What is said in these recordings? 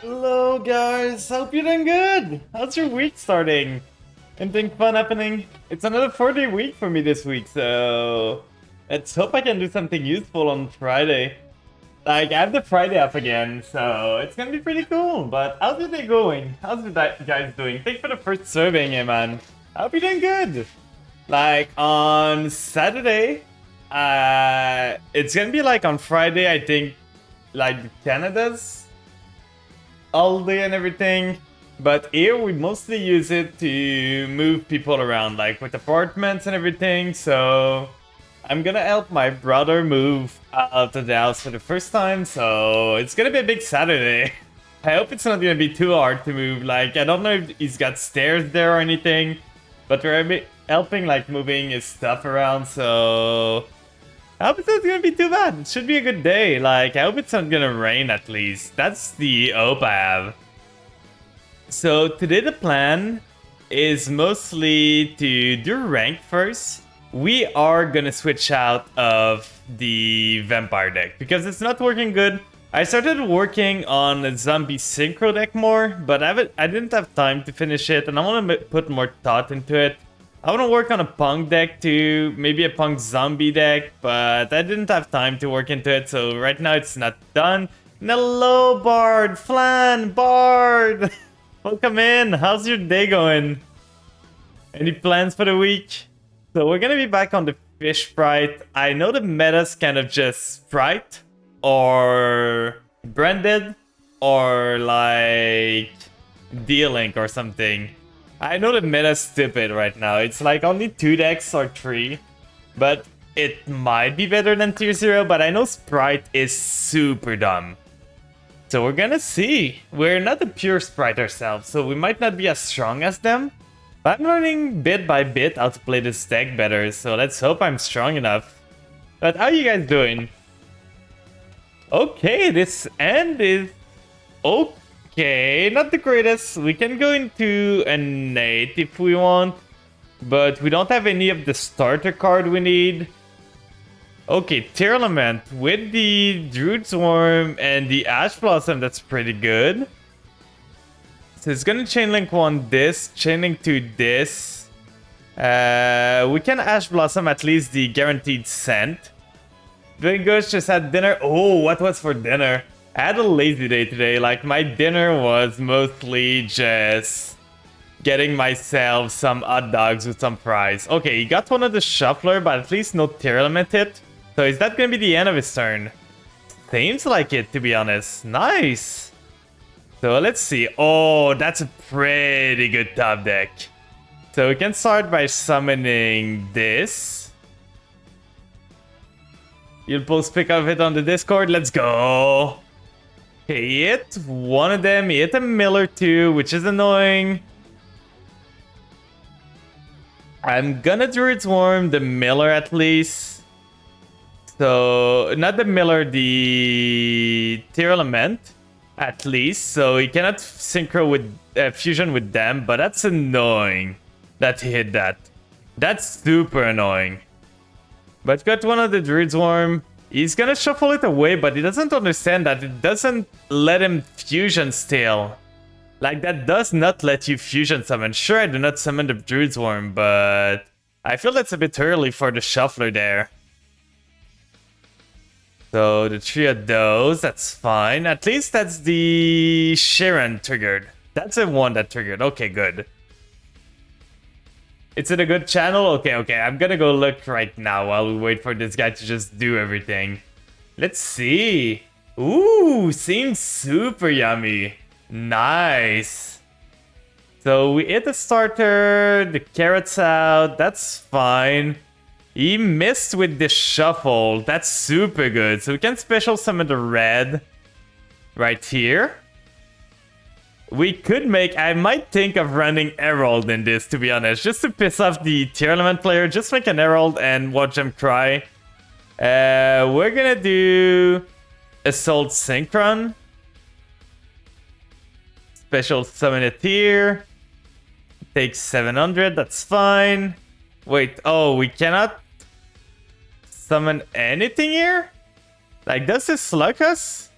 Hello guys, hope you're doing good. How's your week starting? Anything fun happening? It's another 4-day week for me this week, so let's hope I can do something useful on Friday. Like, I have the Friday off again, so it's gonna be pretty cool. But how's your day going? How's you guys doing? Thanks for the first serving, man. I hope you're doing good. Like, on Saturday, it's gonna be like on Friday, I think, like Canada's all day and everything. But here we mostly use it to move people around, like with apartments and everything. So I'm gonna help my brother move out of the house for the first time. So it's gonna be a big Saturday. I hope it's not gonna be too hard to move. Like, I don't know if he's got stairs there or anything, but we're helping like moving his stuff around. So I hope it's not gonna be too bad. It should be a good day. Like, I hope it's not gonna rain at least. That's the hope I have. So today the plan is mostly to do rank first. We are gonna switch out of the vampire deck because it's not working good. I started working on a zombie synchro deck more, but I didn't have time to finish it, and I want to put more thought into it. I want to work on a punk deck too, maybe a punk zombie deck, but I didn't have time to work into it, so right now it's not done. Hello, Bard! Flan! Bard! Welcome in! How's your day going? Any plans for the week? So we're gonna be back on the fish sprite. I know the meta's kind of just sprite, or branded, or like D-Link or something. I know the meta's stupid right now. It's like only 2 decks or 3. But it might be better than tier 0. But I know Sprite is super dumb. So we're gonna see. We're not a pure Sprite ourselves, so we might not be as strong as them. But I'm learning bit by bit how to play this deck better. So let's hope I'm strong enough. But how you guys doing? Okay, this end is... Okay, not the greatest. We can go into an 8 if we want, but we don't have any of the starter card we need. Okay, Tearlament with the Druid's Worm and the Ash Blossom, that's pretty good. So it's gonna Chainlink 1 this, Chainlink 2 this. We can Ash Blossom at least the guaranteed scent. Vingosh just had dinner. Oh, what was for dinner? I had a lazy day today. Like, my dinner was mostly just getting myself some hot dogs with some fries. Okay, he got one of the Shuffler, but at least no Tearlament hit. So is that gonna be the end of his turn? Seems like it, to be honest. Nice. So let's see. Oh, that's a pretty good top deck. So we can start by summoning this. You'll post pick of it on the Discord. Let's go. Okay, he hit one of them. He hit a Miller too, which is annoying. I'm gonna Druid's Worm the Miller at least. So, not the Miller, the Tearlament at least. So he cannot synchro with fusion with them, but that's annoying that he hit that. That's super annoying. But got one of the Druid's Worm. He's gonna shuffle it away, but he doesn't understand that it doesn't let him fusion still. Like, that does not let you fusion summon. Sure, I do not summon the Druid's Worm, but I feel that's a bit early for the shuffler there. So the 3 of those, that's fine. At least that's the Sharon triggered. That's the one that triggered. Okay, good. It's in a good channel? Okay, I'm gonna go look right now while we wait for this guy to just do everything. Let's see. Ooh, seems super yummy. Nice. So we hit the starter, the carrots out, that's fine. He missed with the shuffle, that's super good. So we can special summon the red right here. We could make... I might think of running Herald in this, to be honest. Just to piss off the Tearlament player. Just make an Herald and watch them cry. We're gonna do Assault Synchron. Special summon it here. Takes 700, that's fine. Wait, oh, we cannot summon anything here? Like, does this slug us?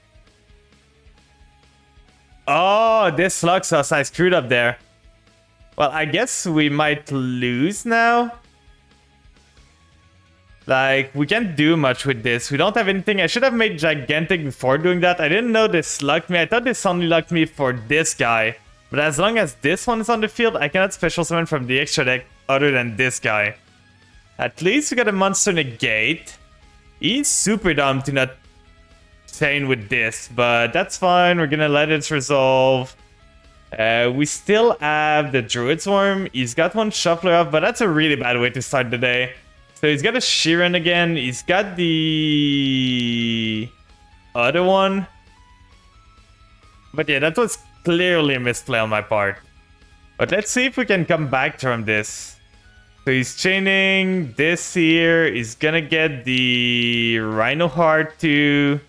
Oh, this Luxos, I screwed up there. Well, I guess we might lose now. Like, we can't do much with this. We don't have anything. I should have made Gigantic before doing that. I didn't know this lucked me. I thought this only lucked me for this guy. But as long as this one is on the field, I cannot special summon from the extra deck other than this guy. At least we got a monster negate. He's super dumb to not chain with this, but that's fine. We're gonna let it resolve. We still have the Druid Swarm. He's got one Shuffler up, but that's a really bad way to start the day. So he's got a Sheeran again. He's got the other one. But yeah, that was clearly a misplay on my part. But let's see if we can come back from this. So he's chaining this here. He's gonna get the Rhino Heart too.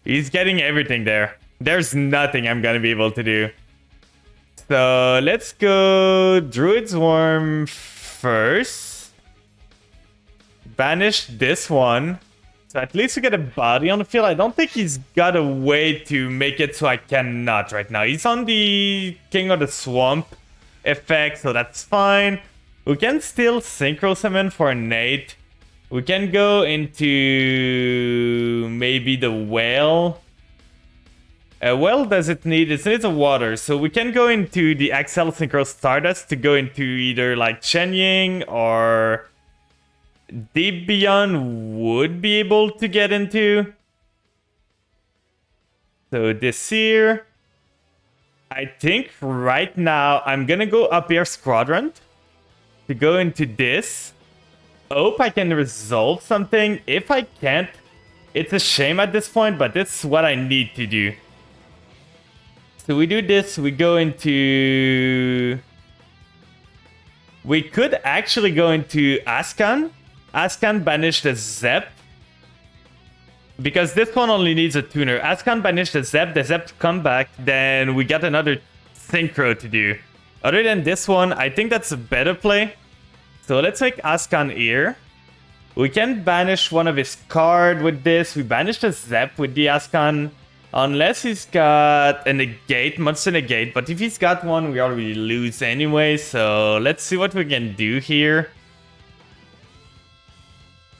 He's getting everything there. There's nothing I'm gonna be able to do. So let's go Druid Swarm first. Banish this one. So at least we get a body on the field. I don't think he's got a way to make it so I cannot right now. He's on the King of the Swamp effect, so that's fine. We can still Synchro Summon for Nate. We can go into maybe the Whale. Well, does it need? It needs a water, so we can go into the Axel Synchro Stardust to go into either like Chen Ying or Deep Beyond would be able to get into. So this here, I think right now I'm gonna go up here Squadron to go into this. Hope I can resolve something. If I can't, it's a shame at this point, but this is what I need to do. So we do this, we go into... We could actually go into Ascan. Ascan banish the Zep. Because this one only needs a tuner. Ascan banish the Zep come back, then we got another Synchro to do. Other than this one, I think that's a better play. So let's make Ascan here. We can banish one of his card with this. We banish the Zep with the Ascan. Unless he's got a negate, monster negate. But if he's got one, we already lose anyway. So let's see what we can do here.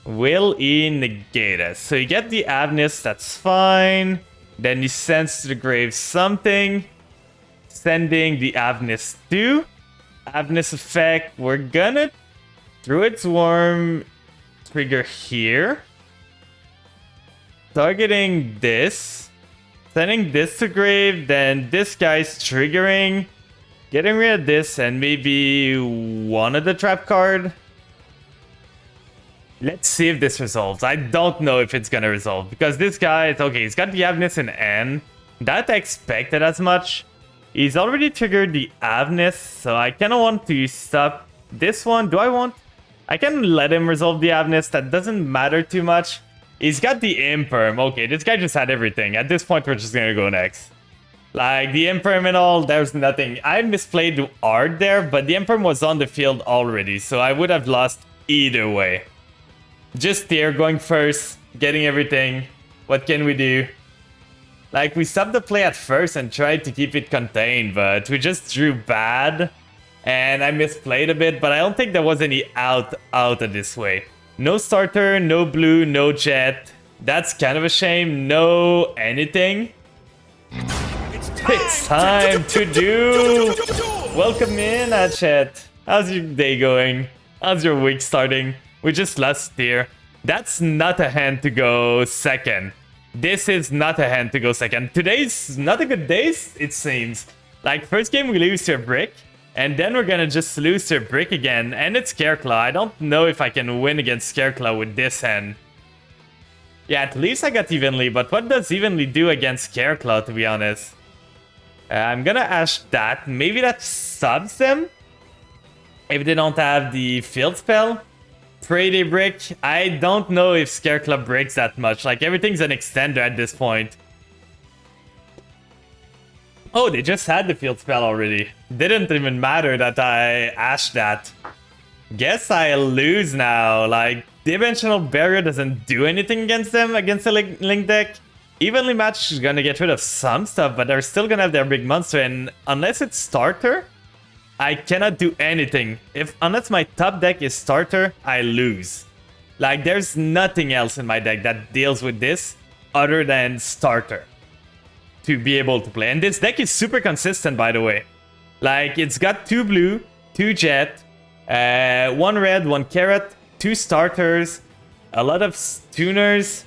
Will he negate us? So you get the Avnis, that's fine. Then he sends to the grave something. Sending the Avnis to. Avnis effect, we're gonna Druid Swarm trigger here. Targeting this. Sending this to grave, then this guy's triggering. Getting rid of this and maybe one of the trap card. Let's see if this resolves. I don't know if it's gonna resolve because this guy is okay. He's got the Avnis in N. That I expected as much. He's already triggered the Avnis, so I kind of want to stop this one. Do I want? I can let him resolve the Avnis. That doesn't matter too much. He's got the Imperm. Okay, this guy just had everything. At this point, we're just gonna go next. Like, the Imperm and all, there's nothing. I misplayed art there, but the Imperm was on the field already, so I would have lost either way. Just here, going first, getting everything. What can we do? Like, we stopped the play at first and tried to keep it contained, but we just drew bad. And I misplayed a bit, but I don't think there was any out of this way. No starter, no blue, no jet. That's kind of a shame. No anything. It's time to do. Welcome in, chat. How's your day going? How's your week starting? We just lost here. That's not a hand to go second. This is not a hand to go second. Today's not a good day, it seems. Like, first game we lose to a brick. And then we're gonna just lose to a brick again. And it's Scareclaw. I don't know if I can win against Scareclaw with this hand. Yeah, at least I got Evenly. But what does Evenly do against Scareclaw, to be honest? I'm gonna Ash that. Maybe that subs them? If they don't have the field spell. Pray they brick. I don't know if Scareclaw breaks that much. Like, everything's an extender at this point. Oh, they just had the field spell already. Didn't even matter that I ashed that. Guess I lose now. Like, Dimensional Barrier doesn't do anything against them, against the Link deck. Evenly Match is gonna get rid of some stuff, but they're still gonna have their big monster, and unless it's starter, I cannot do anything. Unless my top deck is starter, I lose. Like, there's nothing else in my deck that deals with this other than starter to be able to play. And this deck is super consistent, by the way. Like, it's got 2 blue, 2 jet, 1 red, 1 carrot, 2 starters, a lot of tuners.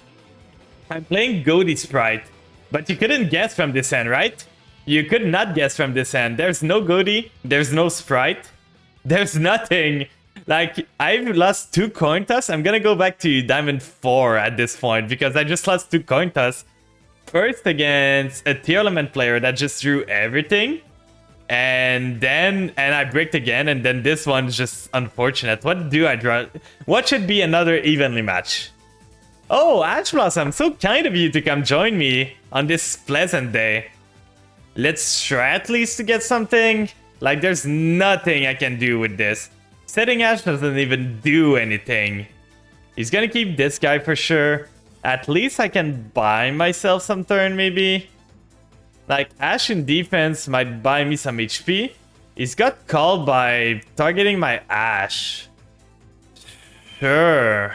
I'm playing Goaty Sprite, but you couldn't guess from this hand, right? You could not guess from this hand. There's no Goaty, there's no Sprite, there's nothing. Like, I've lost 2 coin toss. I'm gonna go back to Diamond 4 at this point, because I just lost 2 coin toss. First against a Tier Element player that just drew everything. And I bricked again, and then this one's just unfortunate. What do I draw? What should be another evenly match? Oh, Ash Blossom, so kind of you to come join me on this pleasant day. Let's try at least to get something. Like, there's nothing I can do with this. Setting Ash doesn't even do anything. He's gonna keep this guy for sure. At least I can buy myself some turn, maybe. Like, Ash in defense might buy me some HP. He's got called by targeting my Ash. Sure.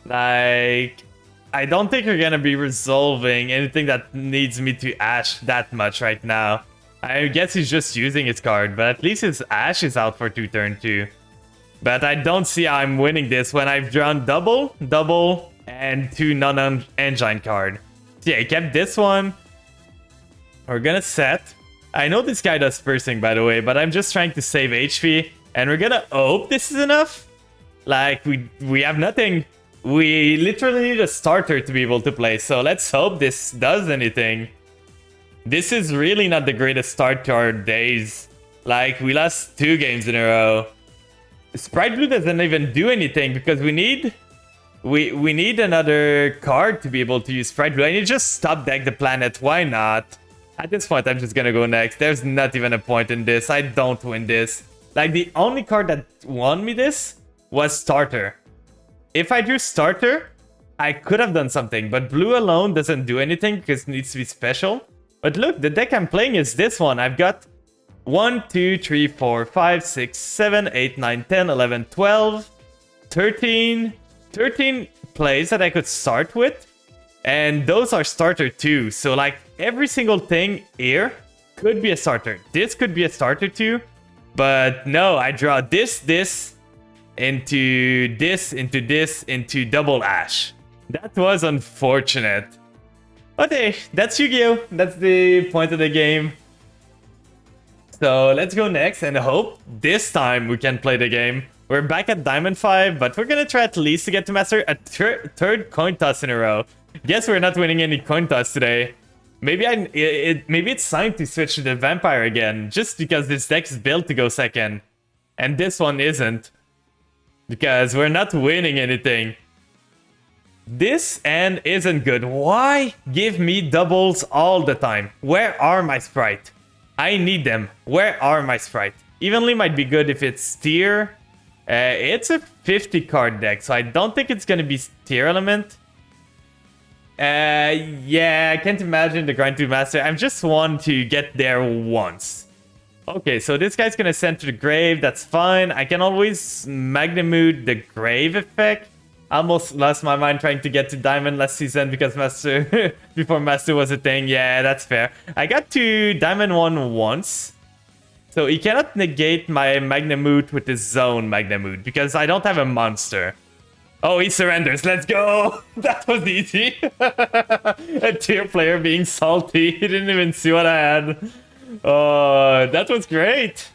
Like, I don't think you're gonna be resolving anything that needs me to Ash that much right now. I guess he's just using his card, but at least his Ash is out for 2 turn 2. But I don't see how I'm winning this when I've drawn double, and 2 non-engine card. So yeah, I kept this one. We're gonna set. I know this guy does piercing, by the way, but I'm just trying to save HP. And we're gonna hope this is enough. Like, we have nothing. We literally need a starter to be able to play, so let's hope this does anything. This is really not the greatest start to our days. Like, we lost 2 games in a row. Sprite Blue doesn't even do anything because we need another card to be able to use Sprite Blue. I need to just stop deck the planet. Why not? At this point, I'm just gonna go next. There's not even a point in this. I don't win this. Like, the only card that won me this was Starter. If I drew Starter, I could have done something, but blue alone doesn't do anything because it needs to be special. But look, the deck I'm playing is this one. I've got 1, 2, 3, 4, 5, 6, 7, 8, 9, 10, 11, 12, 13 plays that I could start with. And those are starter too. So like every single thing here could be a starter. This could be a starter too. But no, I draw this into this, into double Ash. That was unfortunate. But hey, that's Yu-Gi-Oh! That's the point of the game. So let's go next and hope this time we can play the game. We're back at Diamond 5, but we're gonna try at least to get to master a third coin toss in a row. Guess we're not winning any coin toss today. Maybe maybe it's time to switch to the Vampire again, just because this deck is built to go second. And this one isn't. Because we're not winning anything. This end isn't good. Why give me doubles all the time? Where are my Sprite? I need them. Where are my Sprite? Evenly might be good if it's tier. It's a 50 card deck, so I don't think it's gonna be tier element. Yeah, I can't imagine the grind to master. I just want to get there once. Okay, so this guy's gonna send to the grave. That's fine. I can always Magnemute the grave effect. I almost lost my mind trying to get to Diamond last season because Master before Master was a thing. Yeah, that's fair. I got to Diamond 1 once. So he cannot negate my Magnemute with his Zone Magnemute because I don't have a monster. Oh, he surrenders. Let's go. That was easy. A tier player being salty. He didn't even see what I had. Oh, that was great.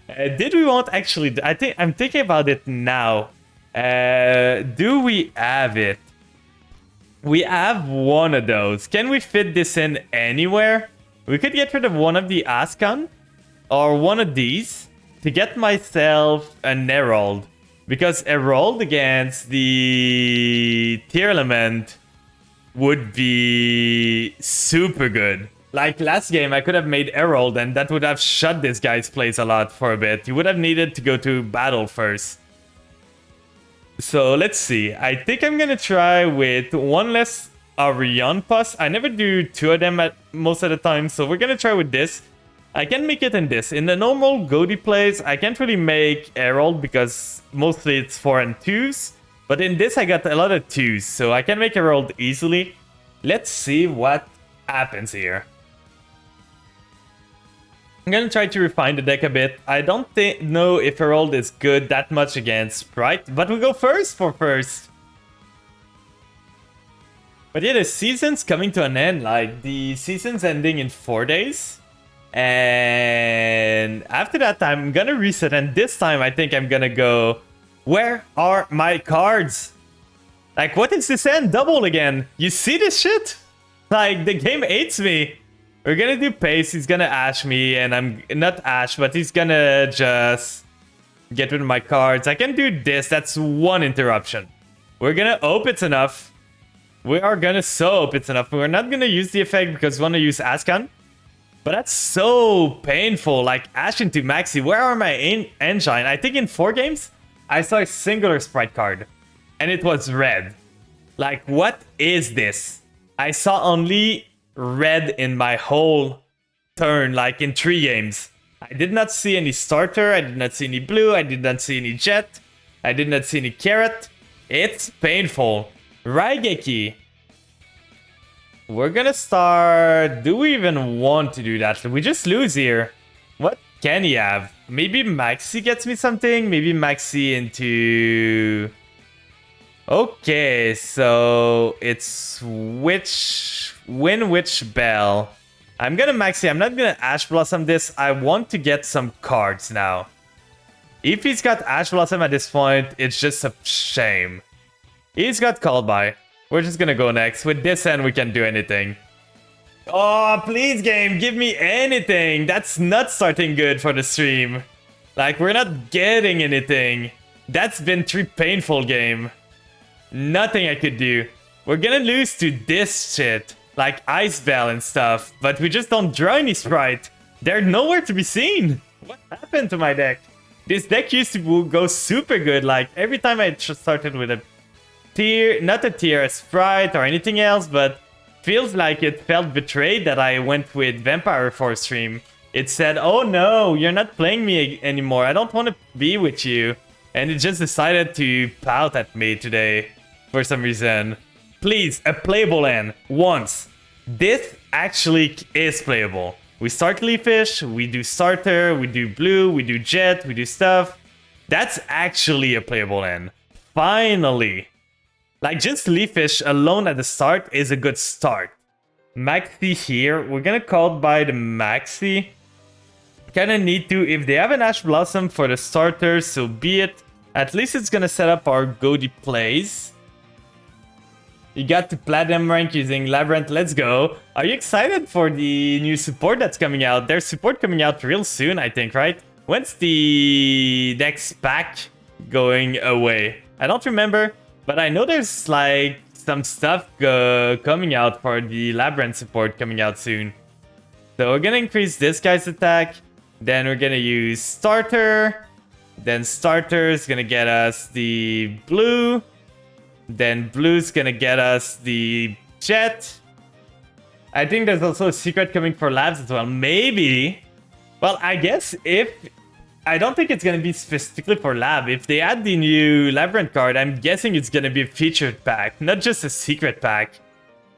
Did we want actually... I'm thinking about it now. Do we have it? We have one of those. Can we fit this in anywhere? We could get rid of one of the Ascon or one of these to get myself an Herald. Because Herald against the tier element would be super good. Like last game, I could have made Herald and that would have shut this guy's place a lot for a bit. He would have needed to go to battle first. So let's see. I think I'm gonna try with one less Arion Pus. I never do two of them at most of the time, so we're gonna try with this. I can make it in this. In the normal Goldie plays, I can't really make Herald because mostly it's 4 and 2s. But in this, I got a lot of 2s, so I can make Herald easily. Let's see what happens here. I'm gonna try to refine the deck a bit. I don't know if Herald is good that much against Sprite, but we go first for first. But yeah, the season's coming to an end. Like, the season's ending in 4 days. And after that, I'm gonna reset. And this time, I think I'm gonna go, where are my cards? Like, what is this end? Double again. You see this shit? Like, the game hates me. We're gonna do pace. He's gonna ash me. And I'm not ash, but he's gonna just get rid of my cards. I can do this. That's one interruption. We're gonna hope it's enough. We are gonna hope it's enough. We're not gonna use the effect because we want to use Ascan. But that's so painful. Like, Ash into Maxi. Where are my engine? I think in 4 games, I saw a singular Sprite card. And it was red. Like, what is this? I saw only red in my whole turn, like in 3 games. I did not see any starter. I did not see any blue. I did not see any jet. I did not see any carrot. It's painful. Raigeki. We're gonna start... Do we even want to do that? We just lose here. What can he have? Maybe Maxi gets me something? Maybe Maxi into... Okay, so it's which... Win which bell? I'm gonna Maxi. I'm not gonna Ash Blossom this. I want to get some cards now. If he's got Ash Blossom at this point, it's just a shame. He's got Called By. We're just gonna go next. With this end, we can do anything. Oh, please, game, give me anything. That's not starting good for the stream. Like, we're not getting anything. That's been 3 painful game. Nothing I could do. We're gonna lose to this shit. Like Ice Bell and stuff. But we just don't draw any Sprite. They're nowhere to be seen. What happened to my deck? This deck used to go super good. Like, every time I started with a tier, not a tier, a Sprite or anything else, but feels like it felt betrayed that I went with Vampire for stream. It said, oh no, you're not playing me anymore. I don't want to be with you. And it just decided to pout at me today for some reason. Please, a playable end. Once. This actually is playable. We start Leafish, we do starter, we do blue, we do jet, we do stuff. That's actually a playable end. Finally. Like, just Leafish alone at the start is a good start. Maxi here. We're gonna call by the Maxi. Kinda need to. If they have an Ash Blossom for the starter, so be it. At least it's gonna set up our Goldie plays. You got to Platinum rank using Labyrinth. Let's go. Are you excited for the new support that's coming out? There's support coming out real soon, I think, right? When's the next pack going away? I don't remember. But I know there's like some stuff coming out for the Labyrinth support coming out soon. So we're gonna increase this guy's attack. Then we're gonna use starter. Then starter is gonna get us the blue. Then blue's gonna get us the jet. I think there's also a secret coming for labs as well. Maybe. Well, I guess if... I don't think it's going to be specifically for lab. If they add the new Labyrinth card, I'm guessing it's going to be a featured pack, not just a secret pack.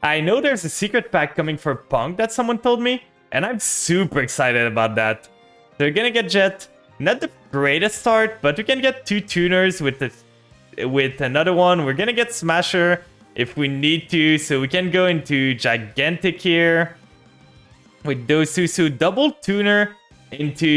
I know there's a secret pack coming for Punk that someone told me, and I'm super excited about that. They're going to get Jet. Not the greatest start, but we can get 2 tuners with another one. We're going to get Smasher if we need to, so we can go into Gigantic here with those 2. So double tuner into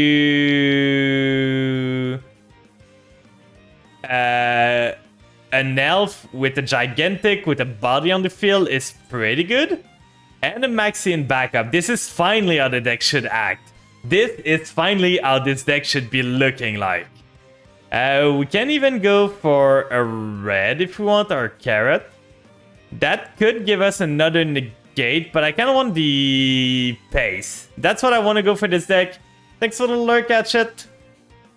an elf with a gigantic with a body on the field is pretty good. And a Maxi in backup. This is finally how the deck should act. This is finally how this deck should be looking like. We can even go for a red if we want, or a carrot. That could give us another negate, but I kind of want the pace. That's what I want to go for this deck. Thanks for the lurk, Hatchet.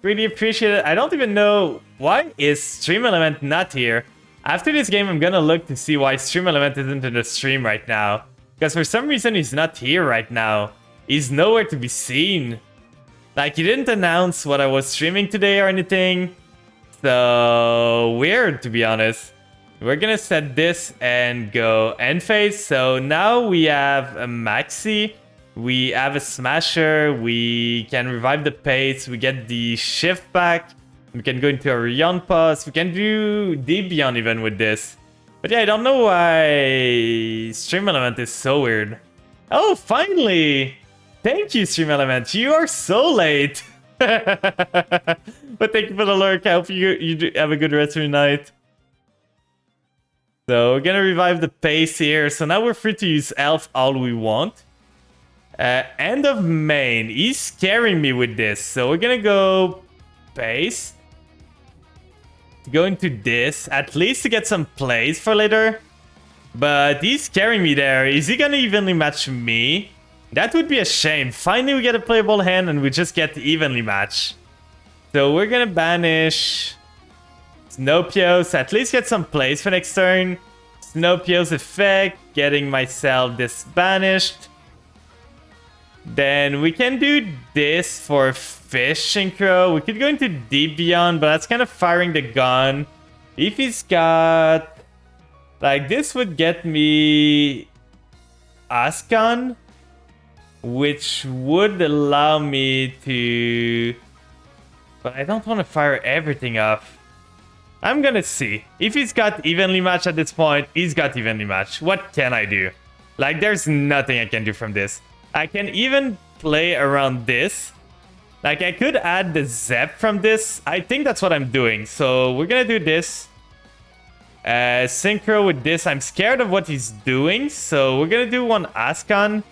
Really appreciate it. I don't even know why is Stream Element not here. After this game, I'm gonna look to see why Stream Element isn't in the stream right now. Because for some reason, he's not here right now. He's nowhere to be seen. Like, he didn't announce what I was streaming today or anything. So, weird, to be honest. We're gonna set this and go end phase. So now we have a Maxi. We have a Smasher. We can revive the pace. We get the shift back. We can go into a Rion Pulse. We can do Debian even with this. But yeah, I don't know why Stream Element is so weird. Oh, finally! Thank you, Stream Element. You are so late. But thank you for the lurk. I hope you have a good rest of your night. So we're gonna revive the pace here. So now we're free to use Elf all we want. End of main. He's scaring me with this. So we're gonna go pace. Go into this. At least to get some plays for later. But he's scaring me there. Is he gonna evenly match me? That would be a shame. Finally we get a playable hand and we just get evenly matched. So we're gonna banish Snowpios, at least get some plays for next turn. Snowpios effect, getting myself this banished. Then we can do this for Fish Synchro. We could go into Debian, but that's kind of firing the gun. If he's got... Like, this would get me... Ascon, which would allow me to... But I don't want to fire everything off. I'm gonna see. If he's got evenly matched at this point, he's got evenly matched. What can I do? Like, there's nothing I can do from this. I can even play around this. Like, I could add the Zep from this. I think that's what I'm doing. So we're gonna do this. Synchro with this. I'm scared of what he's doing. So we're gonna do one Ascon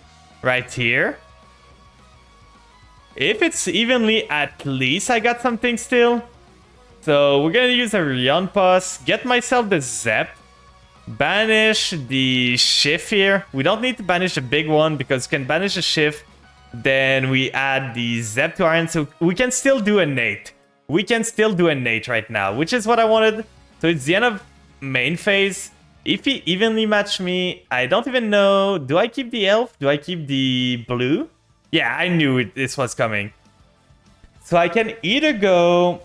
right here. If it's evenly, at least I got something still. So we're gonna use a Rion Pulse, get myself the Zep, banish the Shift here. We don't need to banish the big one because we can banish the Shift. Then we add the Zep to our end, so we can still do a Nate. We can still do a Nate right now, which is what I wanted. So it's the end of main phase. If he evenly match me, I don't even know. Do I keep the Elf? Do I keep the blue? Yeah, I knew this was coming. So I can either go...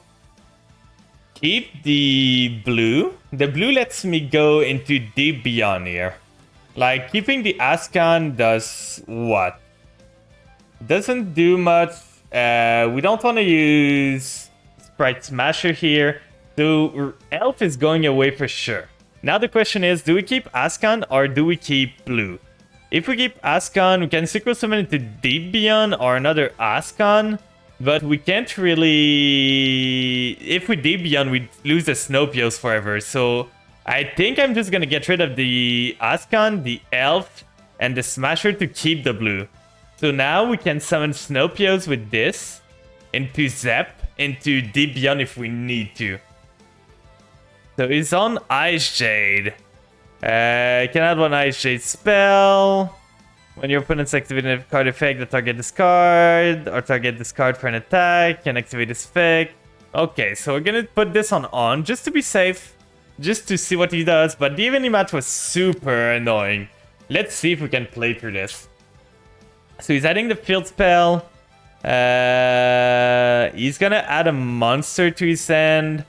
keep the blue. The blue lets me go into Debian here. Like, keeping the Ascon does what? Doesn't do much. We don't want to use Sprite Smasher here. So Elf is going away for sure. Now the question is, do we keep Ascon or do we keep blue? If we keep Ascon, we can Synchro Summon into Debian or another Ascon. But we can't really... If we Debian, we lose the Snowpios forever. So I think I'm just going to get rid of the Ascon, the Elf, and the Smasher to keep the blue. So now we can summon Snowpios with this into Zep, into Debian if we need to. So he's on Ice Jade. Can add one Ice Jade spell. When your opponent's activating a card effect, the target discard, or target discard for an attack, can activate this effect. Okay, so we're gonna put this on just to be safe, just to see what he does, but the evenly match was super annoying. Let's see if we can play through this. So he's adding the field spell. He's gonna add a monster to his hand.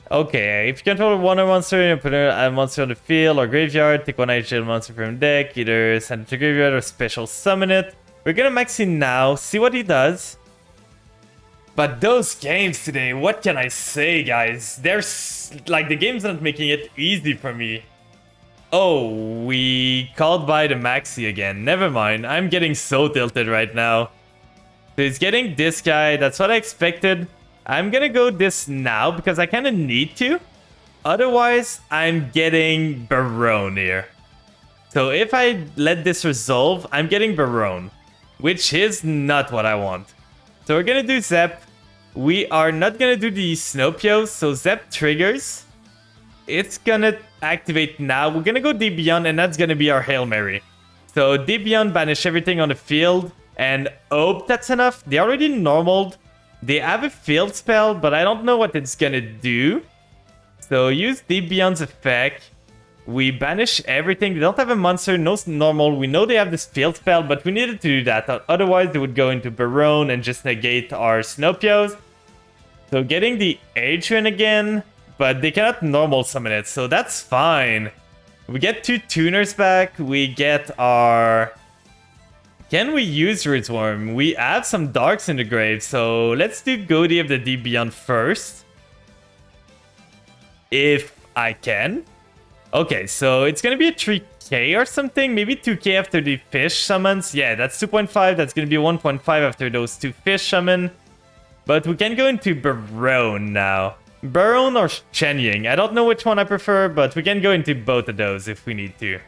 Okay, if you control one monster, you put a monster on the field or graveyard, take one HL monster from deck, either send it to graveyard or special summon it. We're gonna max it now, see what he does. But those games today, what can I say, guys? There's like the game's not making it easy for me. Oh, we called by the Maxi again. Never mind, I'm getting so tilted right now. So he's getting this guy, that's what I expected. I'm gonna go this now because I kind of need to. Otherwise, I'm getting Barone here. So if I let this resolve, I'm getting Barone, which is not what I want. So we're gonna do Zep. We are not gonna do the Snowpios, so Zep triggers. It's gonna activate now. We're gonna go Debian, and that's gonna be our Hail Mary. So Debian, banish everything on the field, and hope that's enough. They already normaled. They have a field spell, but I don't know what it's gonna do. So use Deep Beyond's effect. We banish everything. They don't have a monster, no normal. We know they have this field spell, but we needed to do that. Otherwise, they would go into Barone and just negate our Snopios. So getting the Adrian again, but they cannot normal summon it, so that's fine. We get 2 tuners back. We get our... Can we use Rootsworm? We have some darks in the grave, so let's do Goatee of the Deep Beyond first. If I can. Okay, so it's gonna be a 3k or something, maybe 2k after the fish summons. Yeah, that's 2.5, that's gonna be 1.5 after those 2 fish summon. But we can go into Barone now. Barone or Shenying. I don't know which one I prefer, but we can go into both of those if we need to.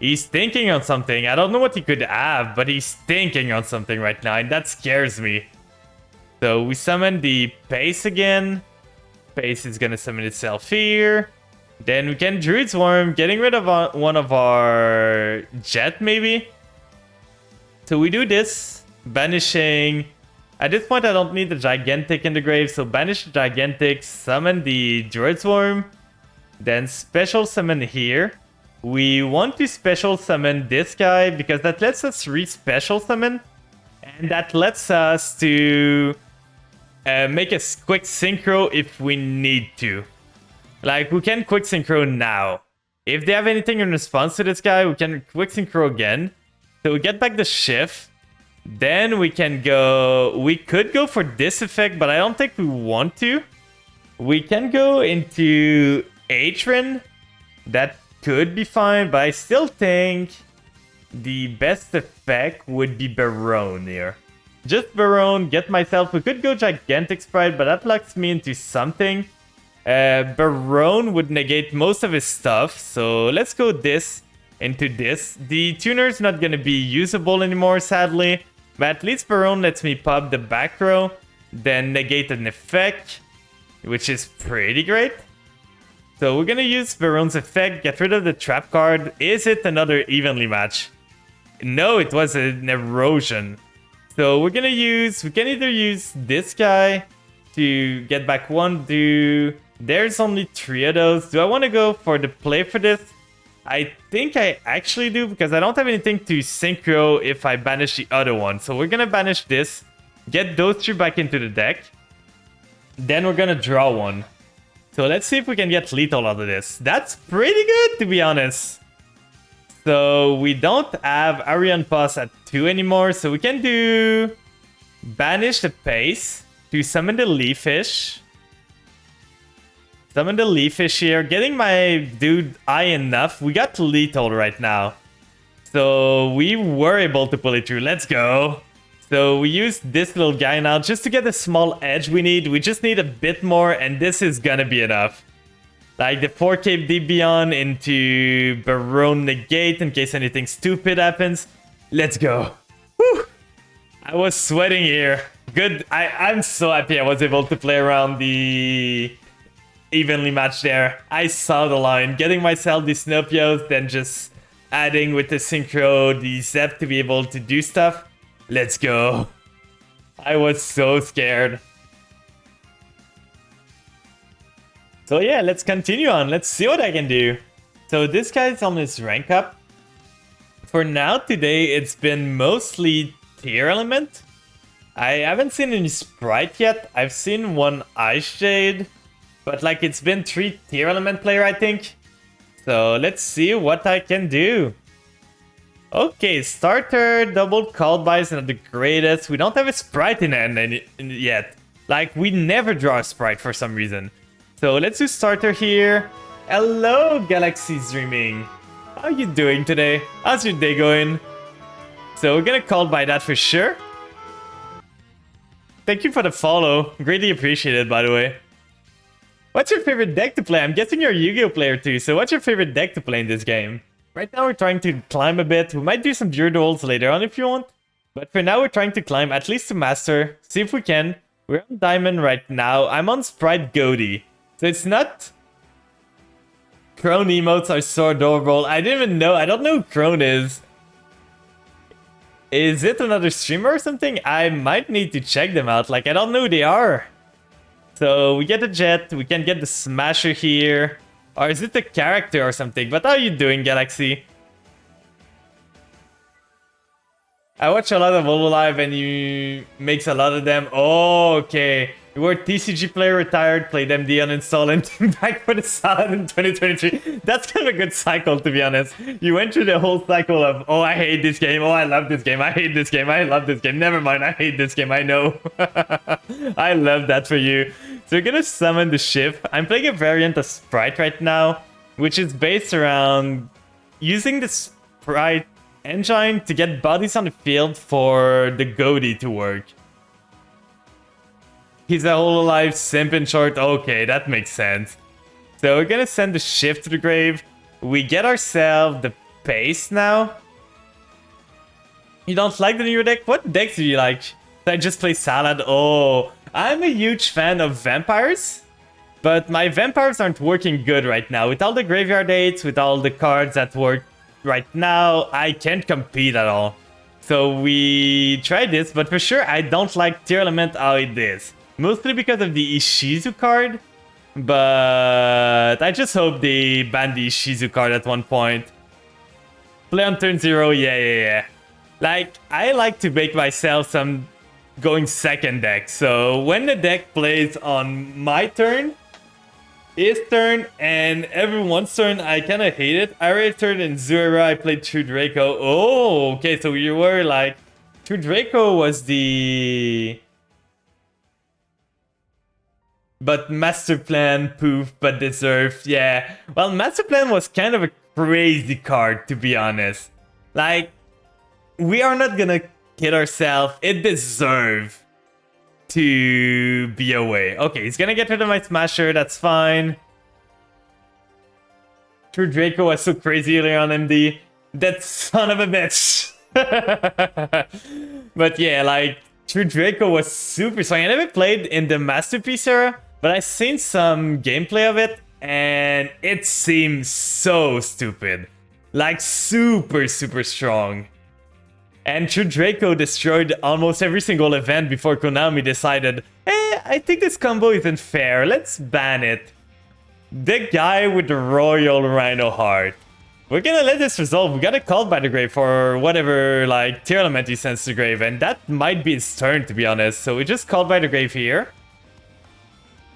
He's thinking on something. I don't know what he could have, but he's thinking on something right now, and that scares me. So we summon the Pace again. Pace is gonna summon itself here. Then we can Druid's Worm, getting rid of one of our Jet maybe. So we do this, banishing. At this point, I don't need the Gigantic in the grave, so banish the Gigantic, summon the Druid's Worm, then special summon here. We want to special summon this guy because that lets us re-special summon, and that lets us to make a quick synchro if we need to. Like, we can quick synchro now. If they have anything in response to this guy, we can quick synchro again. So we get back the shift. Then we can go... We could go for this effect, but I don't think we want to. We can go into Atron. That could be fine, but I still think the best effect would be Barone here. Just Barone, get myself... We could go Gigantic Sprite, but that locks me into something. Barone would negate most of his stuff, so let's go this into this. The tuner's not gonna be usable anymore, sadly, but at least Barone lets me pop the back row, then negate an effect, which is pretty great. So we're gonna use Barone's effect, get rid of the trap card. Is it another evenly match? No, it was an erosion. So we're gonna use... We can either use this guy to get back 1, There's only 3 of those. Do I want to go for the play for this? I think I actually do, because I don't have anything to synchro if I banish the other one. So we're gonna banish this, get those 3 back into the deck. Then we're gonna draw 1. So let's see if we can get lethal out of this. That's pretty good, to be honest. So we don't have Arian Pass at 2 anymore, so we can do... Banish the Pace to summon the Leafish. Summon the Leafish here. Getting my dude high enough. We got lethal right now. So we were able to pull it through. Let's go. So we use this little guy now just to get the small edge we need. We just need a bit more, and this is gonna be enough. Like the 4K Deep Beyond into Barone Negate in case anything stupid happens. Let's go. Whew. I was sweating here. Good. I'm so happy I was able to play around the... evenly matched there. I saw the line, getting myself the Snopios, then just adding with the Synchro, the Zep to be able to do stuff. Let's go. I was so scared. So yeah, let's continue on. Let's see what I can do. So this guy's on his rank up. For now, today, it's been mostly Tier Element. I haven't seen any Sprite yet. I've seen one Ice Shade. But like, it's been 3 Tier Element player, I think. So let's see what I can do. Okay, starter, double called by is not the greatest. We don't have a Sprite in hand yet. Like, we never draw a Sprite for some reason. So let's do starter here. Hello, Galaxy's Dreaming. How are you doing today? How's your day going? So we're gonna call by that for sure. Thank you for the follow. Greatly appreciated, by the way. What's your favorite deck to play? I'm guessing you're a Yu-Gi-Oh player too, so what's your favorite deck to play in this game? Right now we're trying to climb a bit. We might do some Gear Duels later on if you want. But for now we're trying to climb at least to Master. See if we can. We're on Diamond right now. I'm on Sprite Goatee. So it's not... Crone emotes are so adorable. I didn't even know. I don't know who Crone is. Is it another streamer or something? I might need to check them out. Like, I don't know who they are. So we get the jet, we can get the smasher here. Or is it the character or something? But how are you doing, Galaxy? I watch a lot of Hololive and you makes a lot of them. Oh, okay. You were TCG player, retired, played MD, uninstall, and came back for the Salad in 2023. That's kind of a good cycle, to be honest. You went through the whole cycle of, oh, I hate this game, oh, I love this game, I hate this game, I love this game, never mind, I hate this game, I know. I love that for you. So you're gonna summon the ship. I'm playing a variant of Sprite right now, which is based around using the Sprite engine to get bodies on the field for the Goaty to work. He's a Hololive simp in short. Okay, that makes sense. So we're gonna send the shift to the grave. We get ourselves the pace now. You don't like the new deck? What decks do you like? I just play Salad. Oh, I'm a huge fan of vampires. But my vampires aren't working good right now. With all the graveyard dates, with all the cards that work right now, I can't compete at all. So we tried this, but for sure I don't like Tear Element how it is. Mostly because of the Ishizu card. But I just hope they ban the Ishizu card at one point. Play on turn 0, yeah. Like, I like to make myself some going second deck. So when the deck plays on my turn, his turn, and everyone's turn, I kind of hate it. I already turned in Zura, I played True Draco. Oh, okay, so you were like... True Draco was the... But Master Plan, poof, but deserved, yeah. Well, Master Plan was kind of a crazy card, to be honest. Like, we are not gonna kid ourselves, it deserves to be away. Okay, he's gonna get rid of my Smasher, that's fine. True Draco was so crazy earlier on MD. That son of a bitch. But yeah, like, True Draco was super strong. I never played in the Masterpiece era, but I've seen some gameplay of it, and it seems so stupid. Like, super strong. And True Draco destroyed almost every single event before Konami decided, I think this combo isn't fair, let's ban it. The guy with the Royal Rhino Heart. We're gonna let this resolve. We got a Called by the Grave for whatever, like, Tear Element he sends to the Grave, and that might be his turn, to be honest. So we just Called by the Grave here.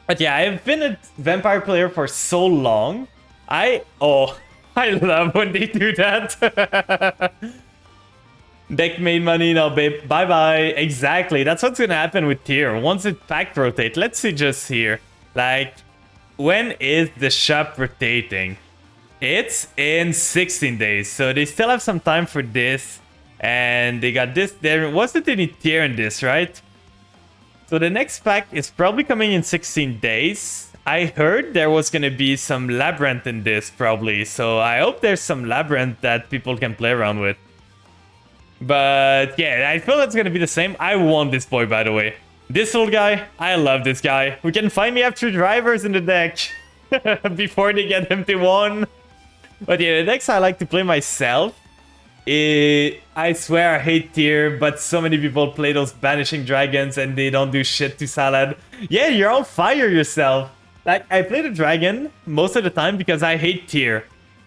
But yeah, I've been a Vampire player for so long. I love when they do that. Deck made money, now babe, bye-bye. Exactly, that's what's gonna happen with tier. Once it pack rotate, let's see just here. Like, when is the shop rotating? It's in 16 days, so they still have some time for this. And they got this, there wasn't any tier in this, right? So the next pack is probably coming in 16 days. I heard there was gonna be some Labyrinth in this, probably. So I hope there's some Labyrinth that people can play around with. But yeah, I feel it's gonna be the same. I want this boy, by the way. This old guy, I love this guy. We can finally have 3 drivers in the deck before they get him to 1. But yeah, the decks I like to play myself, I swear I hate tier, but so many people play those Banishing Dragons and they don't do shit to Salad. Yeah, you're on fire yourself. Like, I play the dragon most of the time because I hate tier.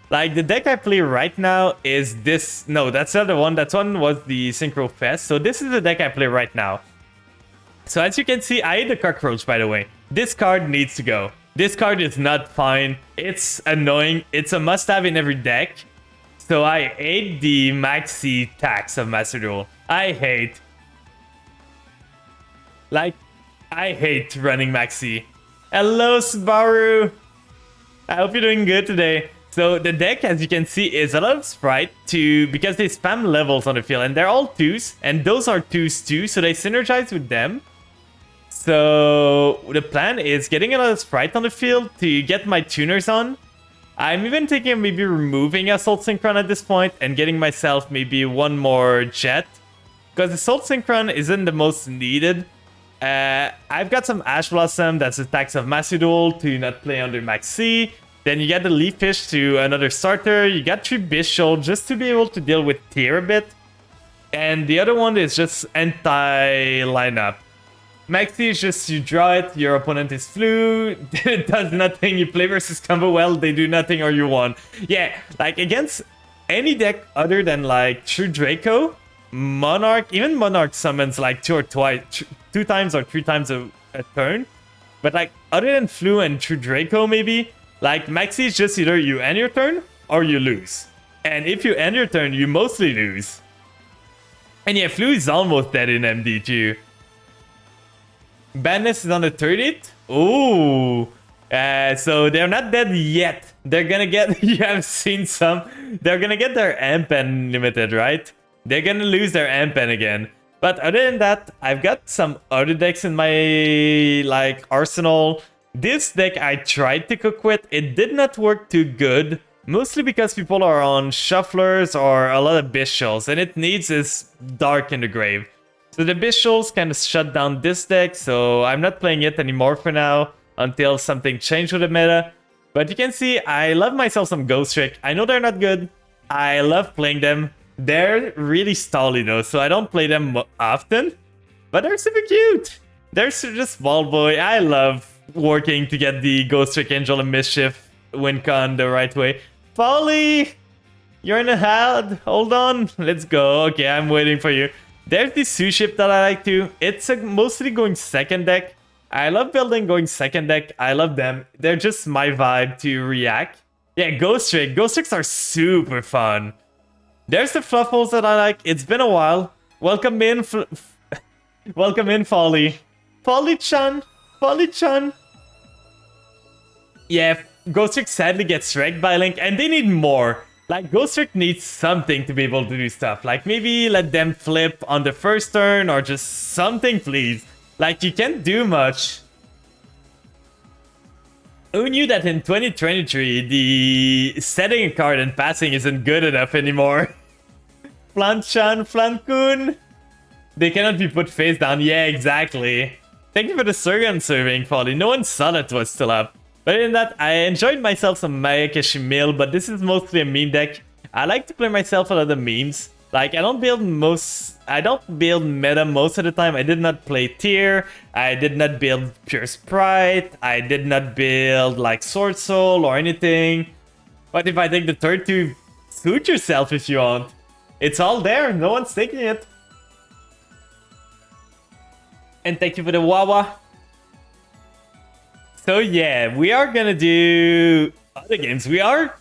Like, the deck I play right now is this. No, that's not the one. That one was the Synchro Fest. So this is the deck I play right now. So as you can see, I hate the Cockroach, by the way. This card needs to go. This card is not fine. It's annoying. It's a must-have in every deck. So I hate the maxi tax of Master Duel. I hate. Like, I hate running maxi. Hello, Subaru. I hope you're doing good today. So the deck, as you can see, is a lot of Sprite because they spam levels on the field. And they're all 2s. And those are 2s too. So they synergize with them. So the plan is getting a lot of Sprite on the field to get my tuners on. I'm even thinking of maybe removing Assault Synchron at this point and getting myself maybe one more jet. Because Assault Synchron isn't the most needed. I've got some Ash Blossom, that's attacks of Master Duel to not play under Max C. Then you get the Leaf Fish to another starter. You got 3 Bishul just to be able to deal with tier a bit. And the other one is just anti-lineup. Maxi is just you draw it, your opponent is flu, it does nothing, you play versus combo well, they do nothing or you won. Yeah, like against any deck other than like True Draco, Monarch, even Monarch summons like two times or three times a turn. But like other than Flu and True Draco maybe, like Maxi is just either you end your turn or you lose. And if you end your turn, you mostly lose. And yeah, Flu is almost dead in MD too. Badness is on the 30th. Ooh. So they're not dead yet. They're gonna get, you have seen some, they're gonna get their Ampen limited, right? They're gonna lose their Ampen again. But other than that, I've got some other decks in my like arsenal. This deck I tried to cook with. It did not work too good. Mostly because people are on shufflers or a lot of Bishals, and it needs this Dark in the Grave. So the Bishals kind of shut down this deck, so I'm not playing it anymore for now until something changed with the meta. But you can see I love myself some Ghost Trick. I know they're not good. I love playing them. They're really stally though, so I don't play them often. But they're super cute. They're just ball boy. I love working to get the Ghost Trick Angel of Mischief win con the right way. Folly! You're in a had. Hold on. Let's go. Okay, I'm waiting for you. There's the Sue ship that I like too. It's mostly going second deck. I love building going second deck. I love them. They're just my vibe to react. Yeah, Ghost Trick. Ghost Tricks are super fun. There's the Fluffles that I like. It's been a while. Welcome in, welcome in, Folly. Folly-chan. Folly-chan. Yeah, Ghost Trick sadly gets wrecked by Link, and they need more. Like, Ghost Trick needs something to be able to do stuff. Like, maybe let them flip on the first turn, or just something, please. Like, you can't do much. Who knew that in 2023, the setting a card and passing isn't good enough anymore? Flanchan, Flankun. They cannot be put face down. Yeah, exactly. Thank you for the Surgeon serving, Folly. No one saw that was still up. But in that, I enjoyed myself some Mayakeshi Mill, but this is mostly a meme deck. I like to play myself a lot of memes. Like, I don't build meta most of the time. I did not play Tier. I did not build Pure Sprite. I did not build, like, Sword Soul or anything. But if I take the third to suit yourself if you want. It's all there. No one's taking it. And thank you for the Wawa. So yeah, we are gonna do other games. We are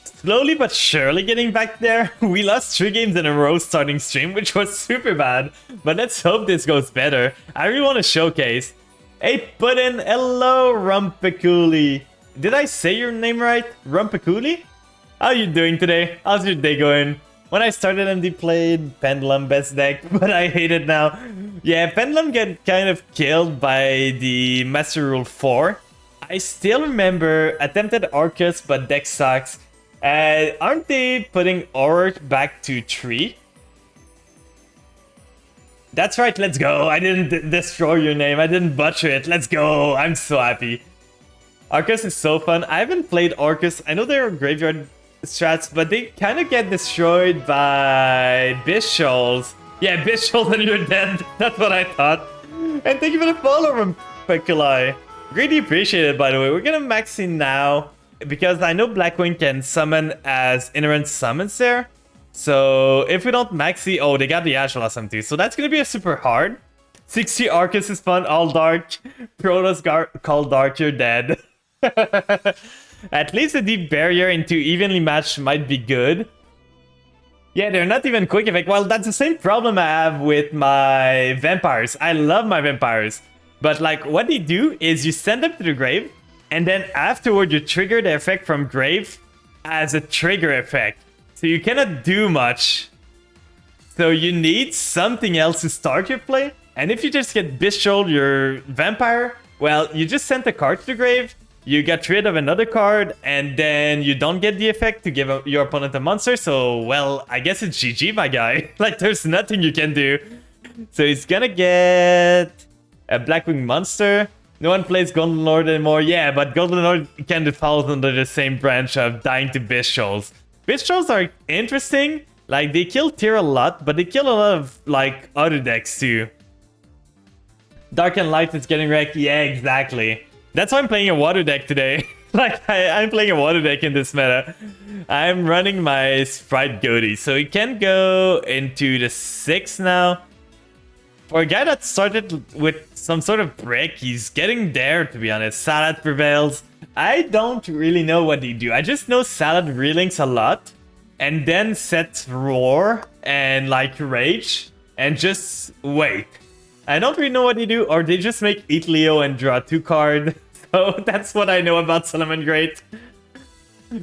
slowly but surely getting back there. We lost 3 games in a row starting stream, which was super bad. But let's hope this goes better. I really want to showcase. Hey, Puddin', hello, Rumpeculi. Did I say your name right? Rumpeculi? How you doing today? How's your day going? When I started MD played Pendulum best deck, but I hate it now. Yeah, Pendulum get kind of killed by the Master Rule 4. I still remember attempted Arcus, but deck sucks. Aren't they putting Auric back to 3? That's right, let's go. I didn't destroy your name. I didn't butcher it. Let's go. I'm so happy. Arcus is so fun. I haven't played Arcus. I know they're graveyard strats, but they kind of get destroyed by Bishals. Yeah, Bishals and you're dead. That's what I thought. And thank you for the follow from Pekulai. Greatly appreciated, by the way. We're gonna max in now because I know Blackwing can summon as Inerrant Summons there. So if we don't maxi, oh, they got the Ash Blossom too. So that's gonna be a super hard. 60 Arcus is fun, all dark. Protoss called dark, you're dead. At least a deep barrier into evenly matched might be good. Yeah, they're not even quick effect. Well, that's the same problem I have with my vampires. I love my vampires. But like what they do is you send them to the grave, and then afterward you trigger the effect from grave as a trigger effect. So you cannot do much. So you need something else to start your play. And if you just get Bishal, your vampire, well, you just sent a card to the grave. You get rid of another card, and then you don't get the effect to give your opponent a monster. So, well, I guess it's GG, my guy. Like, there's nothing you can do. So he's gonna get a Blackwing monster. No one plays Golden Lord anymore. Yeah, but Golden Lord kind of falls under the same branch of dying to Bishals. Bishals are interesting, Like, they kill Tyr a lot, but they kill a lot of, like, other decks too. Dark and Light is getting wrecked. Yeah, exactly. That's why I'm playing a water deck today. Like, I'm playing a water deck in this meta. I'm running my Sprite Goaty, so he can go into the 6 now. For a guy that started with some sort of brick, he's getting there, to be honest. Salad prevails. I don't really know what they do. I just know Salad relinks a lot, and then sets Roar and, like, Rage, and just wait. I don't really know what they do, or they just make Eat Leo and draw 2 cards. So that's what I know about Salamangreat.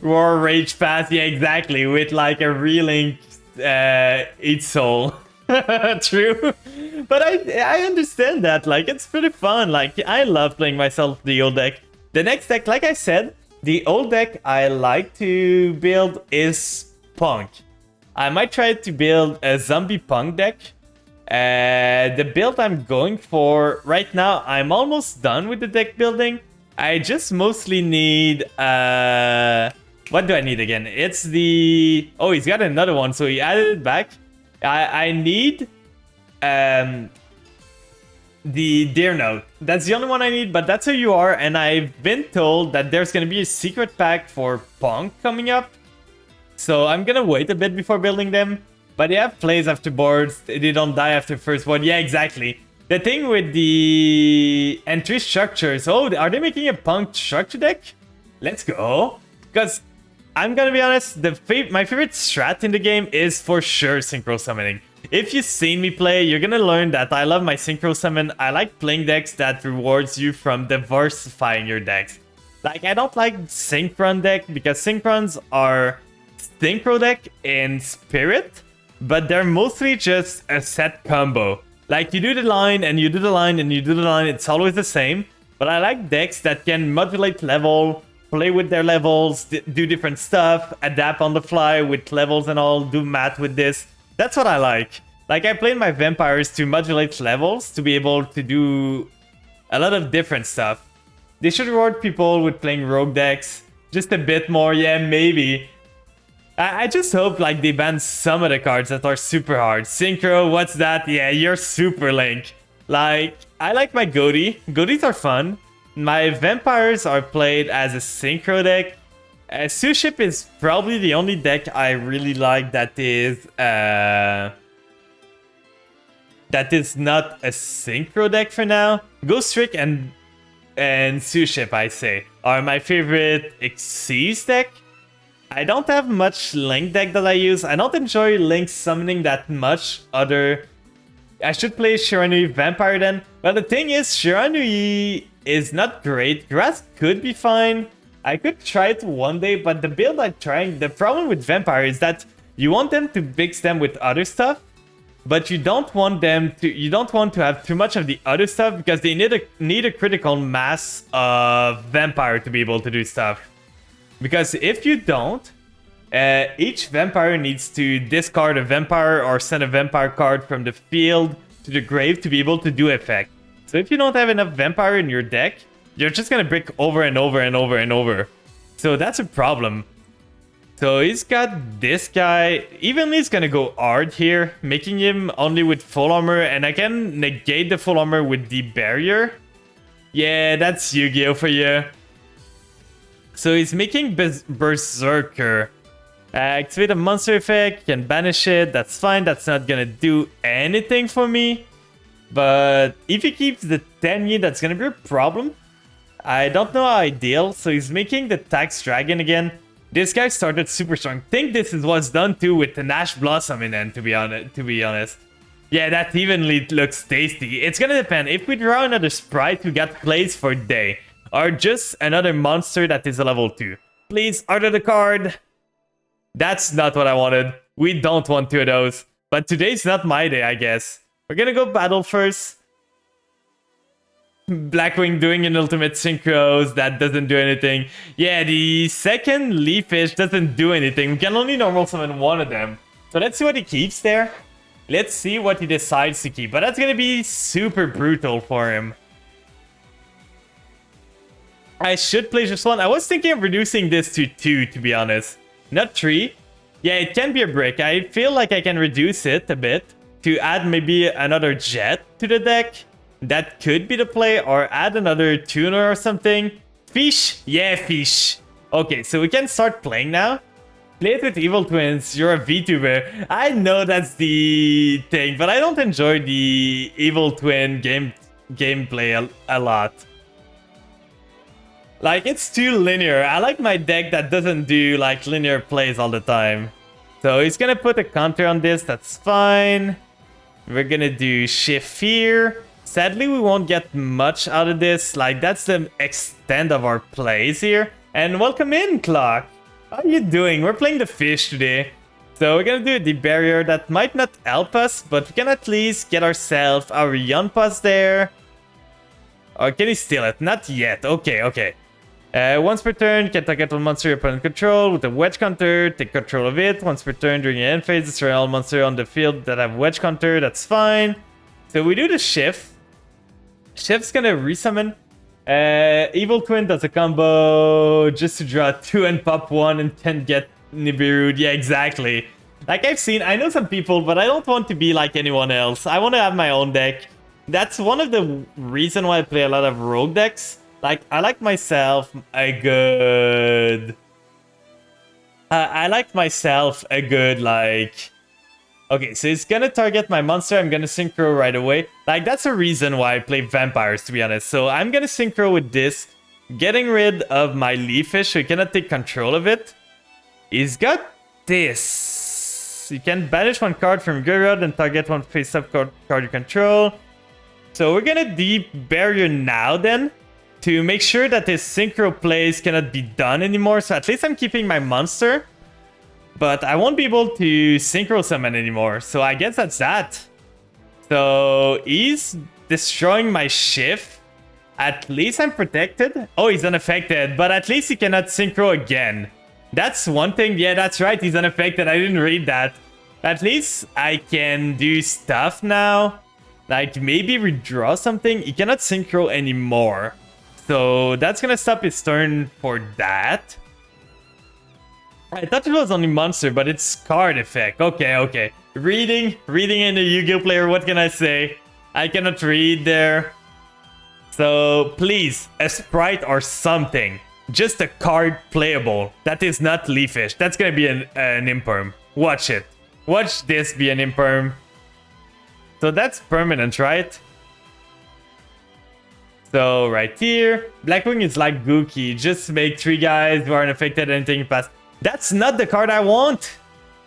Roar, Rage, Pass, yeah, exactly, with like a relink Eat Soul. True. But I understand that, like, it's pretty fun. Like, I love playing myself the old deck. The next deck, like I said, the old deck I like to build is Punk. I might try to build a zombie Punk deck. The build I'm going for right now, I'm almost done with the deck building. I just mostly need what do I need again? It's the... Oh, he's got another one, so he added it back. I need the Deer Note. That's the only one I need, but that's who you are, and I've been told that there's gonna be a secret pack for Punk coming up. So I'm gonna wait a bit before building them. But they have plays after boards, they don't die after first board. Yeah, exactly. The thing with the entry structures... Oh, are they making a Punk structure deck? Let's go. Because, I'm gonna be honest, my favorite strat in the game is for sure Synchro Summoning. If you've seen me play, you're gonna learn that I love my Synchro Summon. I like playing decks that rewards you from diversifying your decks. Like, I don't like Synchron deck, because Synchrons are Synchro deck in spirit, but they're mostly just a set combo. Like, you do the line, and you do the line, and you do the line, it's always the same. But I like decks that can modulate level, play with their levels, do different stuff, adapt on the fly with levels and all, do math with this. That's what I like. Like, I played my vampires to modulate levels, to be able to do a lot of different stuff. They should reward people with playing rogue decks just a bit more, yeah, maybe. I just hope, like, they ban some of the cards that are super hard. Synchro, what's that? Yeah, you're Super Link. Like, I like my Goaty. Goaties are fun. My vampires are played as a Synchro deck. Suship is probably the only deck I really like that is not a Synchro deck for now. Ghost Trick and Suship, I say, are my favorite Xyz deck. I don't have much Link deck that I use. I don't enjoy Link summoning that much. I should play Shiranui Vampire then. Well, the thing is, Shiranui is not great. Grass could be fine. I could try it one day, but the build I'm trying... The problem with Vampire is that you want them to mix them with other stuff, but you don't want them to... You don't want to have too much of the other stuff, because they need a critical mass of Vampire to be able to do stuff. Because if you don't, each vampire needs to discard a vampire or send a vampire card from the field to the grave to be able to do effect. So if you don't have enough vampire in your deck, you're just gonna brick over and over and over and over. So that's a problem. So he's got this guy. Evenly is gonna go hard here, making him only with full armor, and I can negate the full armor with the barrier. Yeah, that's Yu-Gi-Oh for you. So he's making Berserker. Activate a monster effect, can banish it, that's fine, that's not gonna do anything for me. But if he keeps the Tenyi, that's gonna be a problem. I don't know how ideal, so he's making the Tax Dragon again. This guy started super strong. I think this is what's done too with the Nash Blossom in end, to be honest. Yeah, that evenly looks tasty. It's gonna depend. If we draw another Sprite, we got plays for day. Or just another monster that is a level 2. Please, order the card. That's not what I wanted. We don't want 2 of those. But today's not my day, I guess. We're gonna go battle first. Blackwing doing an ultimate synchros. That doesn't do anything. Yeah, the second Leafish doesn't do anything. We can only normal summon one of them. So let's see what he keeps there. Let's see what he decides to keep. But that's gonna be super brutal for him. I should play just one. I was thinking of reducing this to 2, to be honest. Not 3. Yeah, it can be a brick. I feel like I can reduce it a bit to add maybe another jet to the deck. That could be the play, or add another tuner or something. Fish? Yeah, fish. Okay, so we can start playing now. Play it with Evil Twins. You're a VTuber. I know that's the thing, but I don't enjoy the Evil Twin gameplay a lot. Like, it's too linear. I like my deck that doesn't do, like, linear plays all the time. So he's gonna put a counter on this. That's fine. We're gonna do Shift here. Sadly, we won't get much out of this. Like, that's the extent of our plays here. And welcome in, Clock. How are you doing? We're playing the fish today. So we're gonna do the barrier. That might not help us, but we can at least get ourselves our Yunpas there. Or can he steal it? Not yet. Okay, okay. Once per turn, you can target one monster your opponent control with a wedge counter. Take control of it. Once per turn during your end phase, destroy all monsters on the field that have wedge counter. That's fine. So we do the shift. Shift's gonna resummon. Evil Twin does a combo just to draw 2 and pop 1 and can get Nibiru. Yeah, exactly. Like I've seen, I know some people, but I don't want to be like anyone else. I want to have my own deck. That's one of the reasons why I play a lot of rogue decks. Like, I like myself a good... I like myself a good, like... Okay, so it's gonna target my monster. I'm gonna synchro right away. Like, that's a reason why I play vampires, to be honest. So I'm gonna synchro with this, getting rid of my Leafish, so he cannot take control of it. He's got this. You can banish one card from graveyard and target one face-up card you control. So we're gonna deep barrier now then, to make sure that his synchro plays cannot be done anymore. So at least I'm keeping my monster. But I won't be able to synchro summon anymore. So I guess that's that. So he's destroying my shift. At least I'm protected. Oh, he's unaffected. But at least he cannot synchro again. That's one thing. Yeah, that's right. He's unaffected. I didn't read that. At least I can do stuff now. Like maybe redraw something. He cannot synchro anymore. So that's gonna stop his turn for that. I thought it was only monster, but it's card effect. Okay, okay. Reading in a Yu-Gi-Oh player, what can I say? I cannot read there. So please, a sprite or something. Just a card playable. That is not Leafish. That's gonna be an imperm. Watch it. Watch this be an imperm. So that's permanent, right? So right here, Blackwing is like Gookie. Just make 3 guys who aren't affected anything past. That's not the card I want.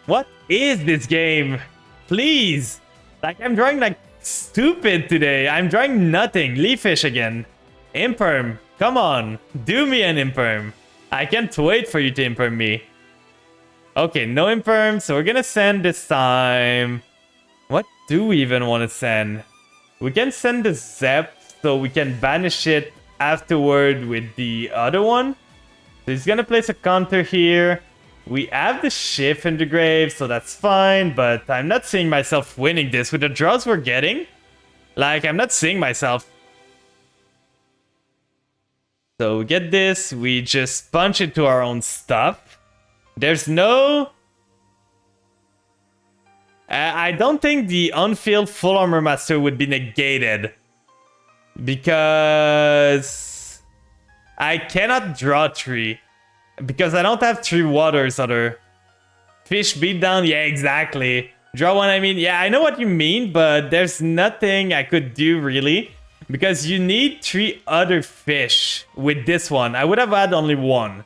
What is this game? Please. Like I'm drawing like stupid today. I'm drawing nothing. Leafish again. Imperm. Come on. Do me an imperm. I can't wait for you to imperm me. Okay, no imperm. So we're gonna send this time. What do we even want to send? We can send the Zep. So we can banish it afterward with the other one. So he's gonna place a counter here. We have the shift in the grave, so that's fine. But I'm not seeing myself winning this with the draws we're getting. Like, I'm not seeing myself. So we get this. We just punch into our own stuff. There's no... I don't think the on-field full armor master would be negated. Because I cannot draw 3. Because I don't have 3 waters other. Fish beatdown, yeah, exactly. Draw 1, I mean, yeah, I know what you mean, but there's nothing I could do really. Because you need 3 other fish with this one. I would have had only 1.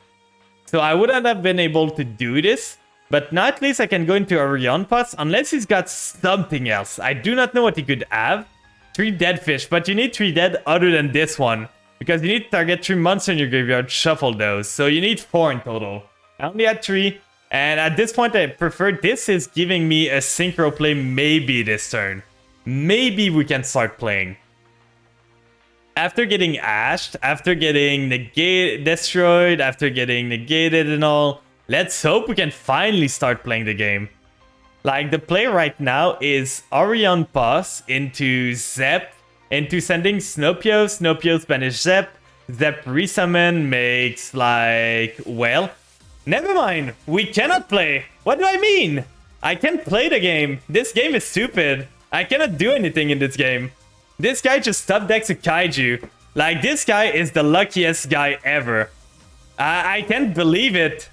So I wouldn't have been able to do this. But now at least I can go into Orion Pass, unless he's got something else. I do not know what he could have. 3 dead fish, but you need 3 dead other than this one. Because you need to target 3 monsters in your graveyard, shuffle those. So you need 4 in total. I only had 3. And at this point I prefer this is giving me a synchro play maybe this turn. Maybe we can start playing. After getting ashed, after getting destroyed, after getting negated and all, let's hope we can finally start playing the game. Like, the play right now is Orion Pass into Zep, into sending Snopios, Snopios banish Zep, Zep resummon makes, like, well, Never mind. We cannot play. What do I mean? I can't play the game. This game is stupid. I cannot do anything in this game. This guy just top decks a kaiju. Like, this guy is the luckiest guy ever. I can't believe it.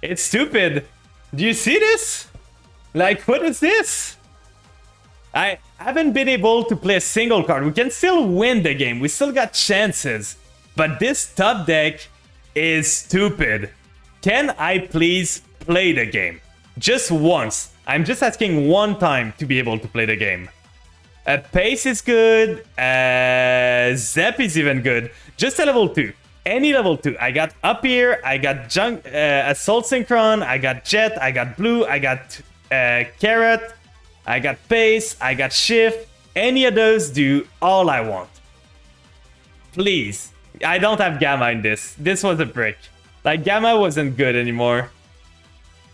It's stupid. Do you see this? Like, what is this? I haven't been able to play a single card. We can still win the game. We still got chances. But this top deck is stupid. Can I please play the game? Just once. I'm just asking one time to be able to play the game. Pace is good. Zep is even good. Just a level 2. Any level 2. I got Up Here. I got Assault Synchron. I got Jet. I got Blue. I got Carrot. I got Pace. I got Shift. Any of those do all I want. Please. I don't have Gamma in this. This was a brick. Like, Gamma wasn't good anymore.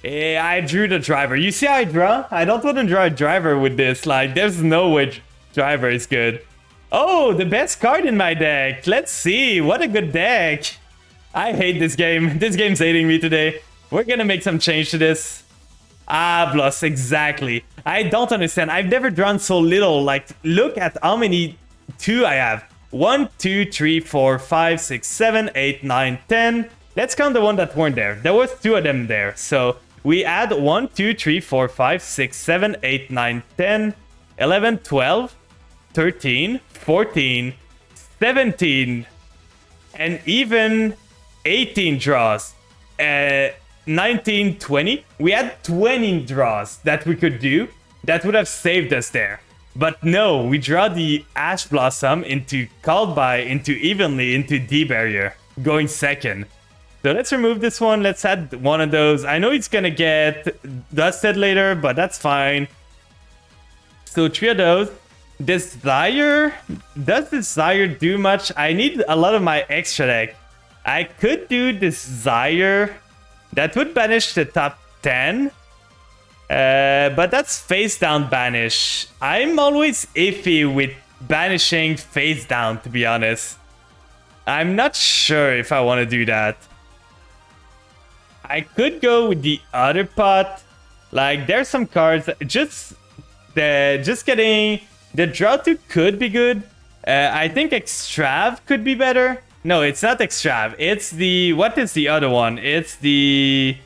I drew the driver. You see how I draw? I don't want to draw a driver with this. Like, there's no way driver is good. Oh, the best card in my deck. Let's see. What a good deck. I hate this game. This game's hating me today. We're gonna make some change to this. Ablos, exactly. I don't understand. I've never drawn so little. Like, look at how many 2 I have. 1, 2, 3, 4, 5, 6, 7, 8, 9, 10. Let's count the one that weren't there. There was 2 of them there. So we add 1, 2, 3, 4, 5, 6, 7, 8, 9, 10, 11, 12, 13, 14, 17, and even 18 draws. 19, 20. We had 20 draws that we could do that would have saved us there. But no, we draw the Ash Blossom into Called By, into Evenly, into D-Barrier, going second. So let's remove this one. Let's add one of those. I know it's gonna get dusted later, but that's fine. So 3 of those. Desire. Does Desire do much? I need a lot of my extra deck. I could do Desire. That would banish the top 10. But that's face down banish. I'm always iffy with banishing face down, to be honest. I'm not sure if I want to do that. I could go with the other pot. Like, there's some cards. Just getting the draw 2 could be good. I think Extrav could be better. No, it's not Extrav. It's the... What is the other one? It's the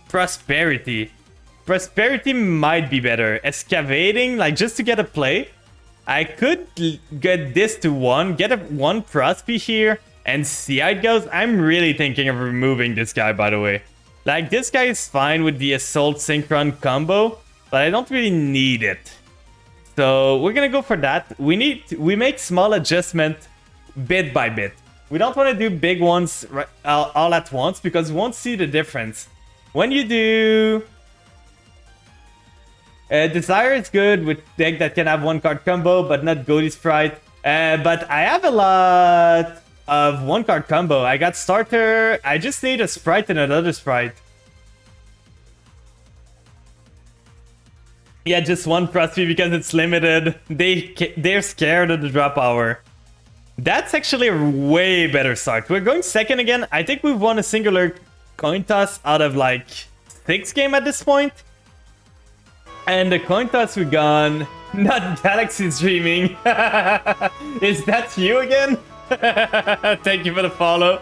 Prosperity. Prosperity might be better. Excavating, like, just to get a play. I could get this to 1, get a 1 Prospe here, and see how it goes. I'm really thinking of removing this guy, by the way. Like, this guy is fine with the Assault Synchron combo, but I don't really need it. So we're gonna go for that. We make small adjustment bit by bit. We don't want to do big ones all at once because we won't see the difference. When you do... Desire is good with deck that can have 1 card combo, but not Goaty Sprite. But I have a lot of 1 card combo. I got Starter. I just need a Sprite and another Sprite. Yeah, just 1 Prospe because it's limited. They're scared of the draw power. That's actually a way better start. We're going second again. I think we've won a singular coin toss out of like 6 games at this point. And the coin toss we gone. Not Galaxy's Dreaming. Is that you again? Thank you for the follow.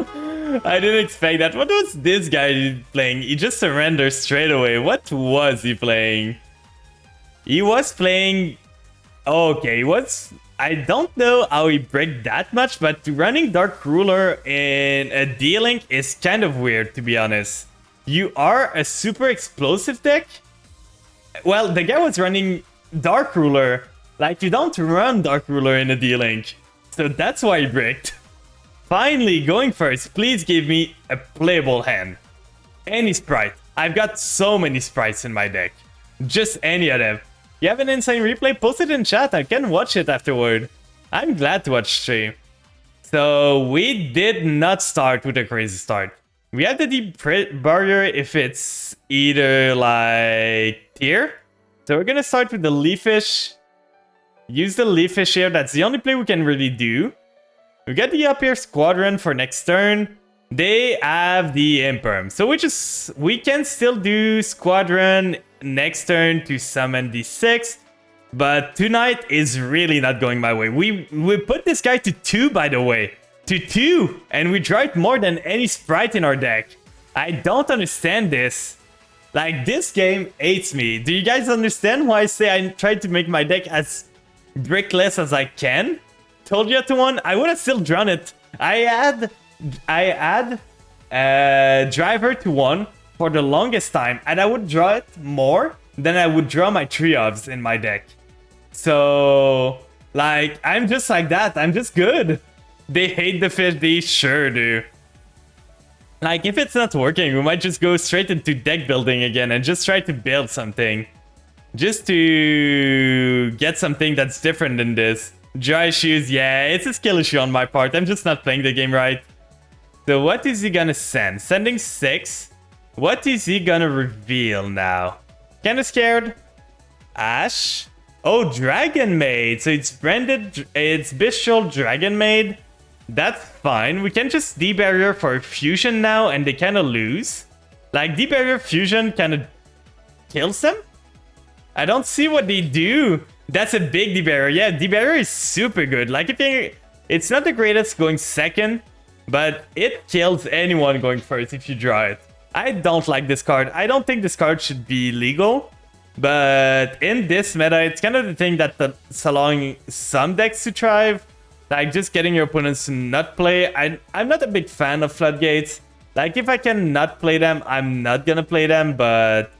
I didn't expect that. What was this guy playing? He just surrendered straight away. What was he playing? He was playing... Okay, he was... I don't know how he break that much, but running Dark Ruler in a D-Link is kind of weird, to be honest. You are a super explosive deck? Well, the guy was running Dark Ruler. Like, you don't run Dark Ruler in a D-Link. So that's why he bricked. Finally, going first. Please give me a playable hand. Any sprite. I've got so many sprites in my deck. Just any of them. You have an insane replay? Post it in chat. I can watch it afterward. I'm glad to watch stream. So we did not start with a crazy start. We have the deep barrier if it's either like tier. So we're gonna start with the Leafish. Use the Leafish here. That's the only play we can really do. We get the Up Here Squadron for next turn. They have the Imperm. So we can still do Squadron next turn to summon the 6. But tonight is really not going my way. We put this guy to 2, by the way. To 2! And we draw it more than any sprite in our deck. I don't understand this. Like, this game hates me. Do you guys understand why I say I tried to make my deck as brickless as I can? Told you to 1, I would have still drawn it. I add Driver to 1 for the longest time, and I would draw it more than I would draw my Triovs in my deck. So, like, I'm just like that. I'm just good. They hate the fish, they sure do. Like, if it's not working, we might just go straight into deck building again and just try to build something. Just to get something that's different than this. Dry shoes, yeah, it's a skill issue on my part. I'm just not playing the game right. So what is he gonna send? Sending 6. What is he gonna reveal now? Kinda scared. Ash. Oh, Dragon Maid. So it's branded, it's Bestial Dragon Maid. That's fine. We can just D-Barrier for Fusion now and they kinda lose. Like, D-Barrier Fusion kinda kills them? I don't see what they do. That's a big D-Barrier. Yeah, D-Barrier is super good. Like, if you, it's not the greatest going second, but it kills anyone going first if you draw it. I don't like this card. I don't think this card should be legal. But in this meta, it's kind of the thing that's allowing some decks to thrive. Like, just getting your opponents to not play. I'm not a big fan of Floodgates. Like, if I can not play them, I'm not gonna play them. But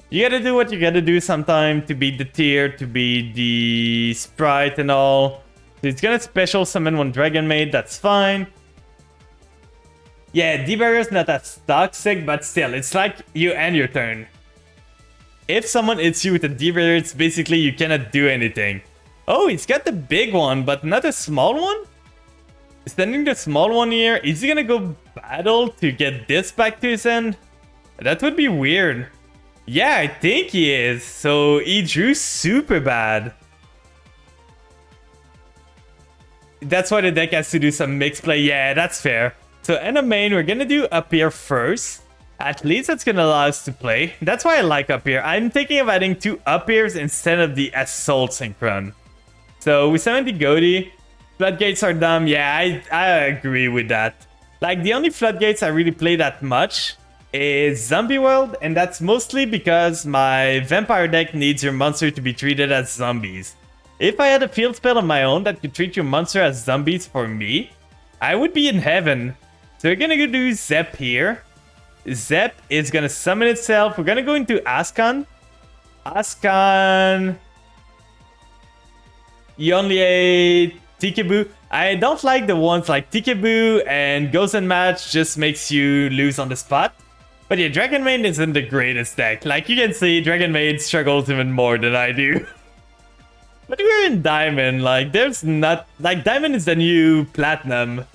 you gotta do what you gotta do sometime to beat the tier, to beat the sprite and all. So it's gonna special summon 1 Dragon Maid, that's fine. Yeah, D-Barrier is not as toxic, but still, it's like you end your turn. If someone hits you with a D-Barrier, it's basically you cannot do anything. Oh, he's got the big one, but not a small one? Sending the small one here, is he gonna go battle to get this back to his hand? That would be weird. Yeah, I think he is. So he drew super bad. That's why the deck has to do some mixed play. Yeah, that's fair. So in the main, we're gonna do up here first. At least that's gonna allow us to play. That's why I like up here. I'm thinking of adding 2 up airs instead of the Assault Synchron. So we summon the Goaty. Floodgates are dumb. Yeah, I agree with that. Like, the only Floodgates I really play that much is Zombie World, and that's mostly because my Vampire deck needs your monster to be treated as zombies. If I had a field spell of my own that could treat your monster as zombies for me, I would be in heaven. So we're gonna go do Zep here. Zep is gonna summon itself. We're gonna go into Ascon. Ascon. Yonlie, Tikeboo. I don't like the ones like Tikeboo and Ghost and Match just makes you lose on the spot. But yeah, Dragon Maid isn't the greatest deck. Like, you can see, Dragon Maid struggles even more than I do. But we're in Diamond. Like, there's not... Like, Diamond is the new Platinum.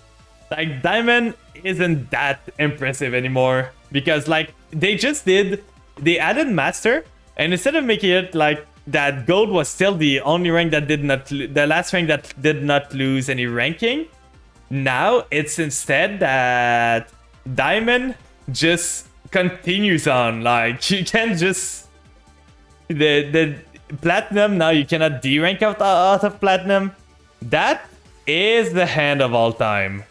Like, Diamond isn't that impressive anymore. Because, like, they just did... They added Master. And instead of making it, like, that Gold was still the only rank that did not... The last rank that did not lose any ranking. Now, it's instead that Diamond just continues on. Like, you can't just... The Platinum, now you cannot D-rank out of Platinum. That is the hand of all time.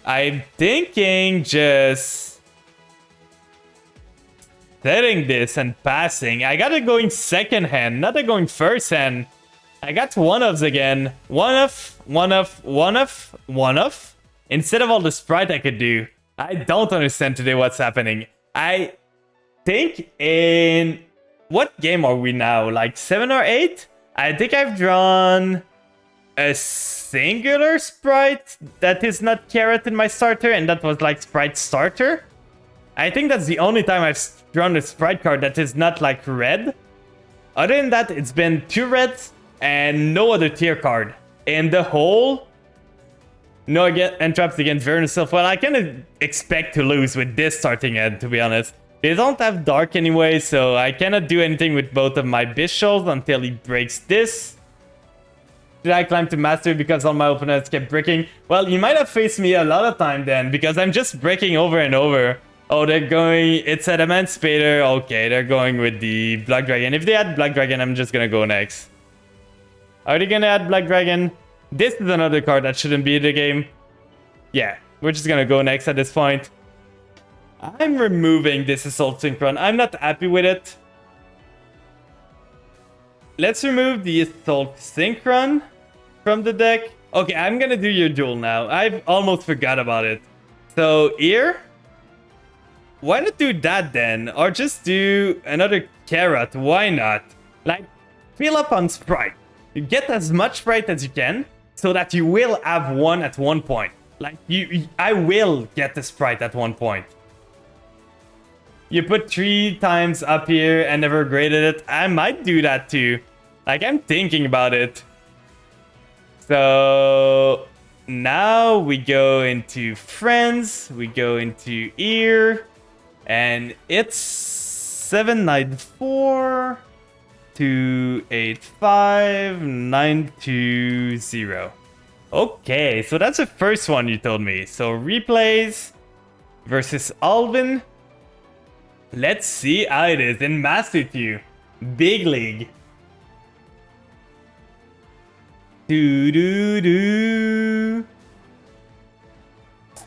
I'm thinking just setting this and passing. I got it going second hand, not it going first hand. I got one-offs again. One-off. Instead of all the sprite I could do. I don't understand today what's happening. I think in... What game are we now? Like 7 or 8? I think I've drawn a singular sprite that is not Carrot in my starter, and that was like Sprite Starter. I think that's the only time I've drawn a sprite card that is not like red. Other than that, it's been 2 reds and no other tier card. In the whole... No entraps against Venusaur. Well, I kind of expect to lose with this starting end, to be honest. They don't have Dark anyway, so I cannot do anything with both of my Bishops until he breaks this. Did I climb to mastery because all my opponents kept breaking? Well, you might have faced me a lot of time then, because I'm just breaking over and over. Oh, they're going... It's an Emancipator. Okay, they're going with the Black Dragon. If they add Black Dragon, I'm just gonna go next. Are they gonna add Black Dragon? This is another card that shouldn't be in the game. Yeah, we're just gonna go next at this point. I'm removing this Assault Synchron. I'm not happy with it. Let's remove the Assault Synchron from the deck. Okay, I'm gonna do your duel now. I've almost forgot about it. So, here... Why not do that then? Or just do another Carrot? Why not? Like, fill up on Sprite. You get as much Sprite as you can, so that you will have one at one point. Like, I will get the Sprite at one point. You put 3 times up here and never graded it. I might do that too. Like, I'm thinking about it. So... Now we go into Friends. We go into Ear. And it's 794 285 920. Okay, so that's the first one you told me. So replays versus Alvin. Let's see how it is in Master 2. Big League. Do.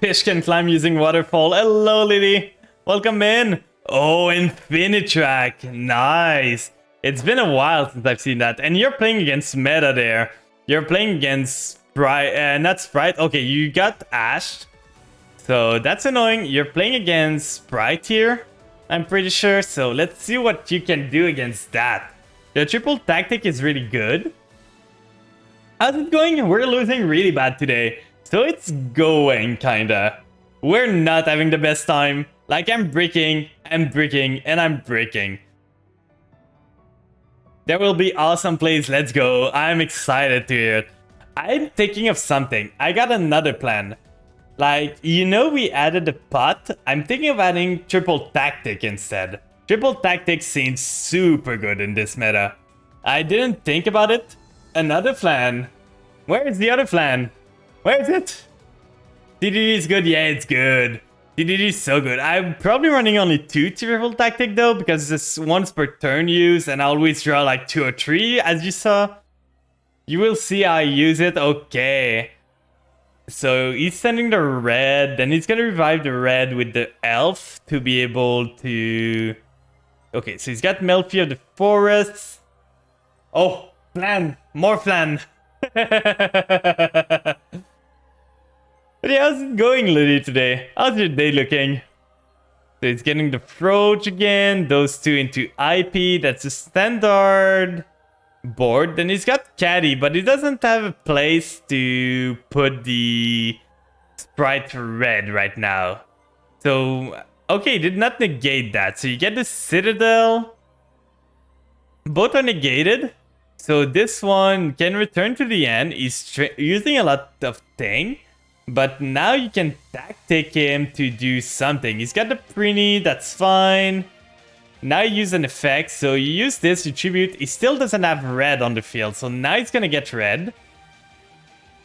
Fish can climb using waterfall. Hello, Liddy. Welcome in. Oh, Infinitrack. Nice. It's been a while since I've seen that. And you're playing against Meta there. You're playing against Sprite. Not Sprite. Okay, you got Ash. So that's annoying. You're playing against Sprite here, I'm pretty sure. So let's see what you can do against that. The triple tactic is really good. How's it going? We're losing really bad today. So it's going, kinda. We're not having the best time. Like, I'm breaking, and I'm breaking. There will be awesome plays, let's go. I'm excited to hear it. I'm thinking of something. I got another plan. Like, you know we added the pot? I'm thinking of adding triple tactic instead. Triple tactic seems super good in this meta. I didn't think about it. Another plan. Where is the other plan? Where is it? DDD is good? Yeah, it's good. DDD is so good. I'm probably running only 2 triple tactic though, because it's once per turn use, and I always draw like 2 or 3, as you saw. You will see how I use it. Okay. So he's sending the red, then he's gonna revive the red with the elf to be able to... Okay, so he's got Melfi of the Forests. Oh, flan! More flan! But yeah, how's it going, Liddy, today? How's your day looking? So he's getting the Froge again, those 2 into IP, that's a standard board. Then he's got Caddy, but he doesn't have a place to put the Sprite red right now. So, okay, did not negate that. So you get the Citadel. Both are negated. So this one can return to the end. He's using a lot of thing. But now you can tactic him to do something. He's got the Preeny, that's fine. Now you use an effect, so you use this, you tribute. He still doesn't have red on the field, so now he's gonna get red.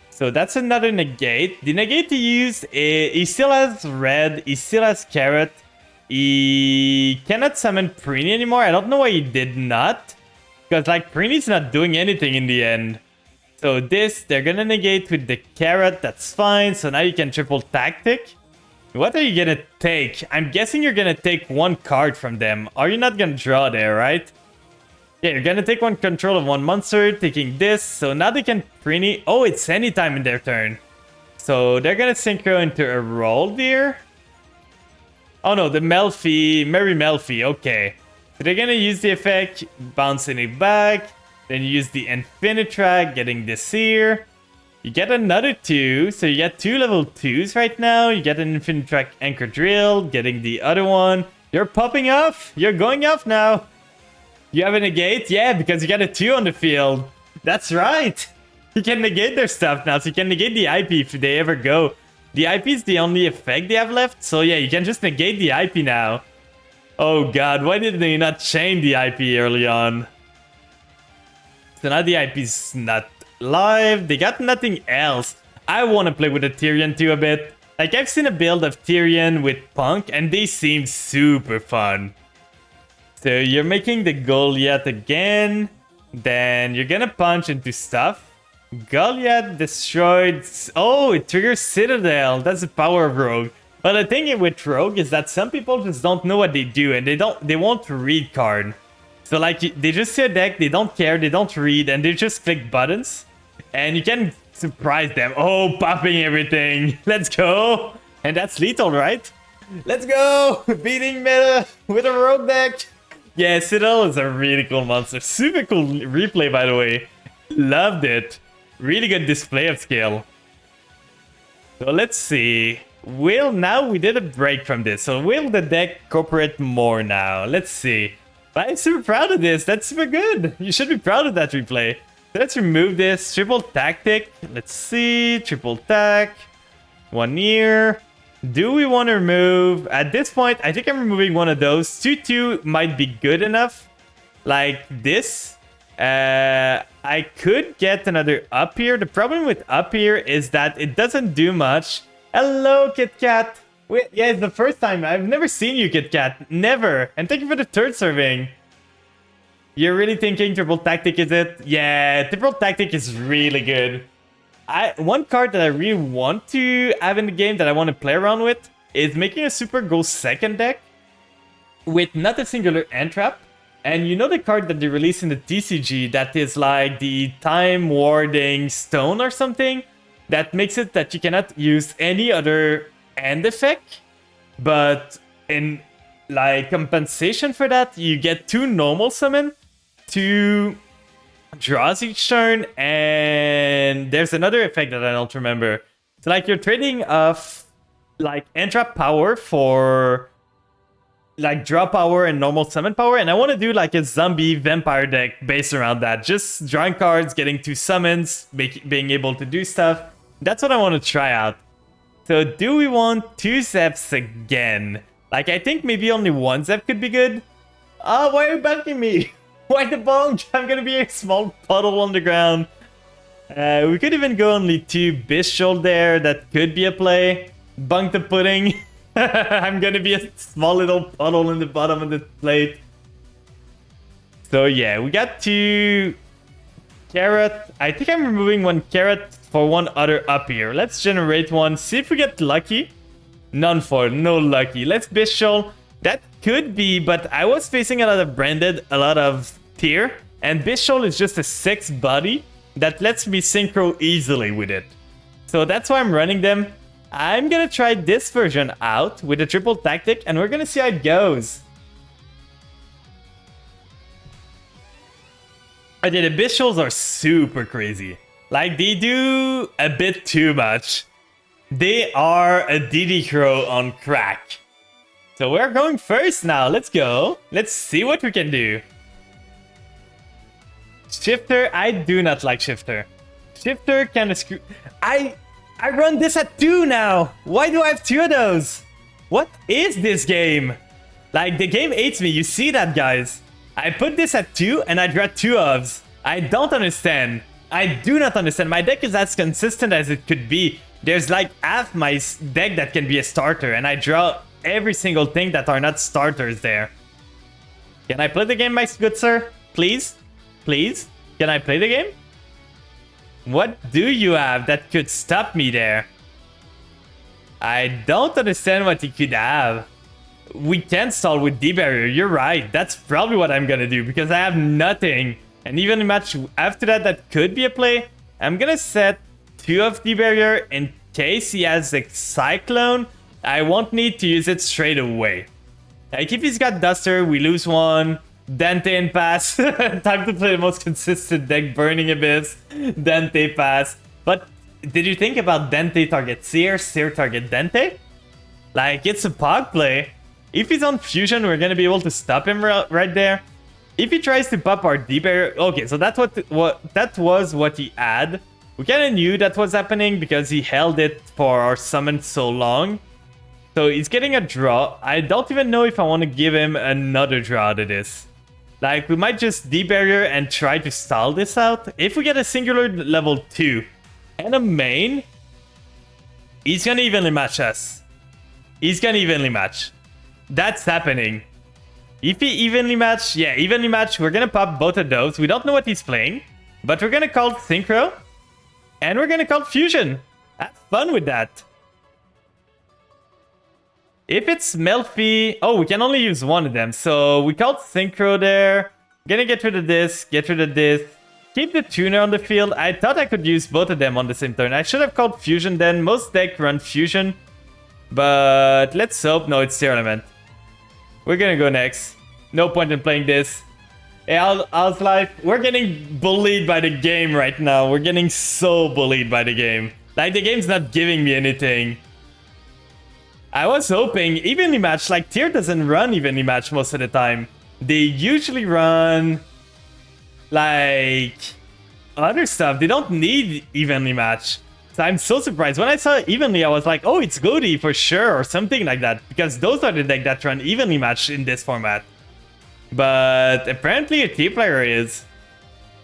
So that's another negate. The negate he used, he still has red, he still has carrot. He cannot summon Preeny anymore. I don't know why he did not. Because like Preeny's not doing anything in the end. So this, they're gonna negate with the carrot, that's fine. So now you can triple tactic. What are you gonna take? I'm guessing you're gonna take 1 card from them. Are you not gonna draw there, right? Yeah, you're gonna take 1 control of 1 monster, taking this. So now they can Preeny. Oh, it's anytime in their turn. So they're gonna synchro into a roll here. Oh no, the Melfi, Merry Melfi, okay. So they're gonna use the effect, bouncing it back. Then you use the Infinitrack, getting this here. You get another 2, so you get 2 level 2s right now. You get an Infinitrack Anchor Drill, getting the other one. You're popping off! You're going off now! You have a negate? Yeah, because you got a 2 on the field. That's right! You can negate their stuff now, so you can negate the IP if they ever go. The IP is the only effect they have left, so yeah, you can just negate the IP now. Oh god, why did they not chain the IP early on? So now the IP is not live. They got nothing else. I want to play with a Tyrion too a bit. Like, I've seen a build of Tyrion with Punk, and they seem super fun. So you're making the Goliath again. Then you're gonna punch into stuff. Goliath destroyed... Oh, it triggers Citadel. That's the power of Rogue. But the thing with Rogue is that some people just don't know what they do, and they won't read card. So like, they just see a deck, they don't care, they don't read, and they just click buttons. And you can surprise them. Oh, popping everything. Let's go. And that's lethal, right? Let's go. Beating meta with a Rogue deck. Yeah, Citadel is a really cool monster. Super cool replay, by the way. Loved it. Really good display of skill. So let's see. Now we did a break from this. So will the deck cooperate more now? Let's see. But I'm super proud of this. That's super good. You should be proud of that replay. So let's remove this. Triple tactic. Let's see. Triple tack. 1 year. Do we want to remove... At this point, I think I'm removing one of those. 2-2 might be good enough. Like this. I could get another up here. The problem with up here is that it doesn't do much. Hello, KitKat. Wait, yeah, it's the first time. I've never seen you, KitKat. Never. And thank you for the third serving. You're really thinking triple tactic, is it? Yeah, triple tactic is really good. One card that I really want to have in the game that I want to play around with is making a super go second deck with not a singular end trap. And you know the card that they released in the TCG that is like the time warding stone or something? That makes it that you cannot use any other end effect. But in like compensation for that, you get 2 normal summon, 2 draws each turn, and there's another effect that I don't remember. So like you're trading off like entrap power for like draw power and normal summon power, and I want to do like a zombie vampire deck based around that. Just drawing cards, getting 2 summons, being able to do stuff. That's what I want to try out. So do we want 2 Zeps again? Like I think maybe only 1 Zep could be good. Why are you backing me? Why the bonk? I'm gonna be a small puddle on the ground. We could even go only 2 Bishol there. That could be a play. Bunk the pudding. I'm gonna be a small little puddle in the bottom of the plate. So yeah, we got 2 carrot. I think I'm removing 1 carrot for 1 other up here. Let's generate 1. See if we get lucky. None for no lucky. Let's Bishol. That could be, but I was facing a lot of branded, a lot of tier, and Bishol is just a 6 body that lets me synchro easily with it. So that's why I'm running them. I'm gonna try this version out with a triple tactic, and we're gonna see how it goes. Okay, the Bishols are super crazy. Like, they do a bit too much. They are a DD Crow on crack. So we're going first now. Let's go. Let's see what we can do. Shifter. I do not like Shifter. Shifter kind of screw... I run this at 2 now. Why do I have 2 of those? What is this game? Like, the game hates me. You see that, guys? I put this at 2 and I draw 2 ofs. I don't understand. I do not understand. My deck is as consistent as it could be. There's like half my deck that can be a starter, and I draw every single thing that are not starters there. Can I play the game, my good sir? Please? Please? Can I play the game? What do you have that could stop me there? I don't understand what he could have. We can't stall with D-Barrier. You're right. That's probably what I'm gonna do, because I have nothing. And even a match after that, that could be a play. I'm gonna set 2 of D-Barrier in case he has a Cyclone. I won't need to use it straight away. Like, if he's got Duster, we lose 1. Dante and pass. Time to play the most consistent deck, Burning Abyss. Dante pass. But did you think about Dante target Seer, Seer target Dante? Like, it's a Pog play. If he's on Fusion, we're gonna be able to stop him right there. If he tries to pop our D-Barrier... Okay, so that's that was what he had. We kind of knew that was happening because he held it for our summon so long. So he's getting a draw. I don't even know if I want to give him another draw to this. Like, we might just debarrier and try to stall this out. If we get a singular level 2 and a main, he's gonna evenly match us. He's gonna evenly match. That's happening. If he evenly match, yeah, evenly match, we're gonna pop both of those. We don't know what he's playing, but we're gonna call Synchro, and we're gonna call Fusion. Have fun with that. If it's Melfi... Oh, we can only use one of them. So we called Synchro there. Gonna get rid of this, get rid of this. Keep the tuner on the field. I thought I could use both of them on the same turn. I should have called Fusion then. Most deck run Fusion. But let's hope. No, it's Tearlament. We're gonna go next. No point in playing this. Hey, Owl's Life. We're getting bullied by the game right now. We're getting so bullied by the game. Like, the game's not giving me anything. I was hoping evenly match, like Tier doesn't run evenly match most of the time. They usually run like other stuff. They don't need evenly match. So I'm so surprised. When I saw evenly, I was like, oh, it's Goody for sure or something like that. Because those are the deck that run evenly match in this format. But apparently a Tier player is.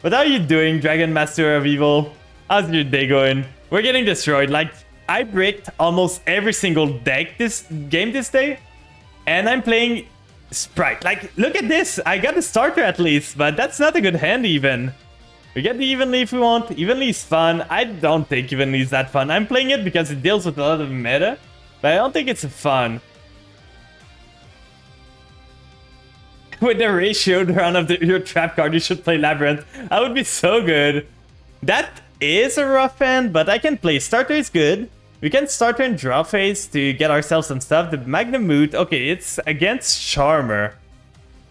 What are you doing, Dragon Master of Evil? How's your day going? We're getting destroyed. Like, I bricked almost every single deck this game this day, and I'm playing Sprite. Like, look at this. I got a starter at least, but that's not a good hand even. We get the Evenly if we want. Evenly is fun. I don't think Evenly is that fun. I'm playing it because it deals with a lot of meta, but I don't think it's fun. With the ratio down of your trap card, you should play Labyrinth. That would be so good. That is a rough hand, but I can play. Starter is good. We can start in draw phase to get ourselves some stuff. The Magnum Moot, okay, it's against Charmer.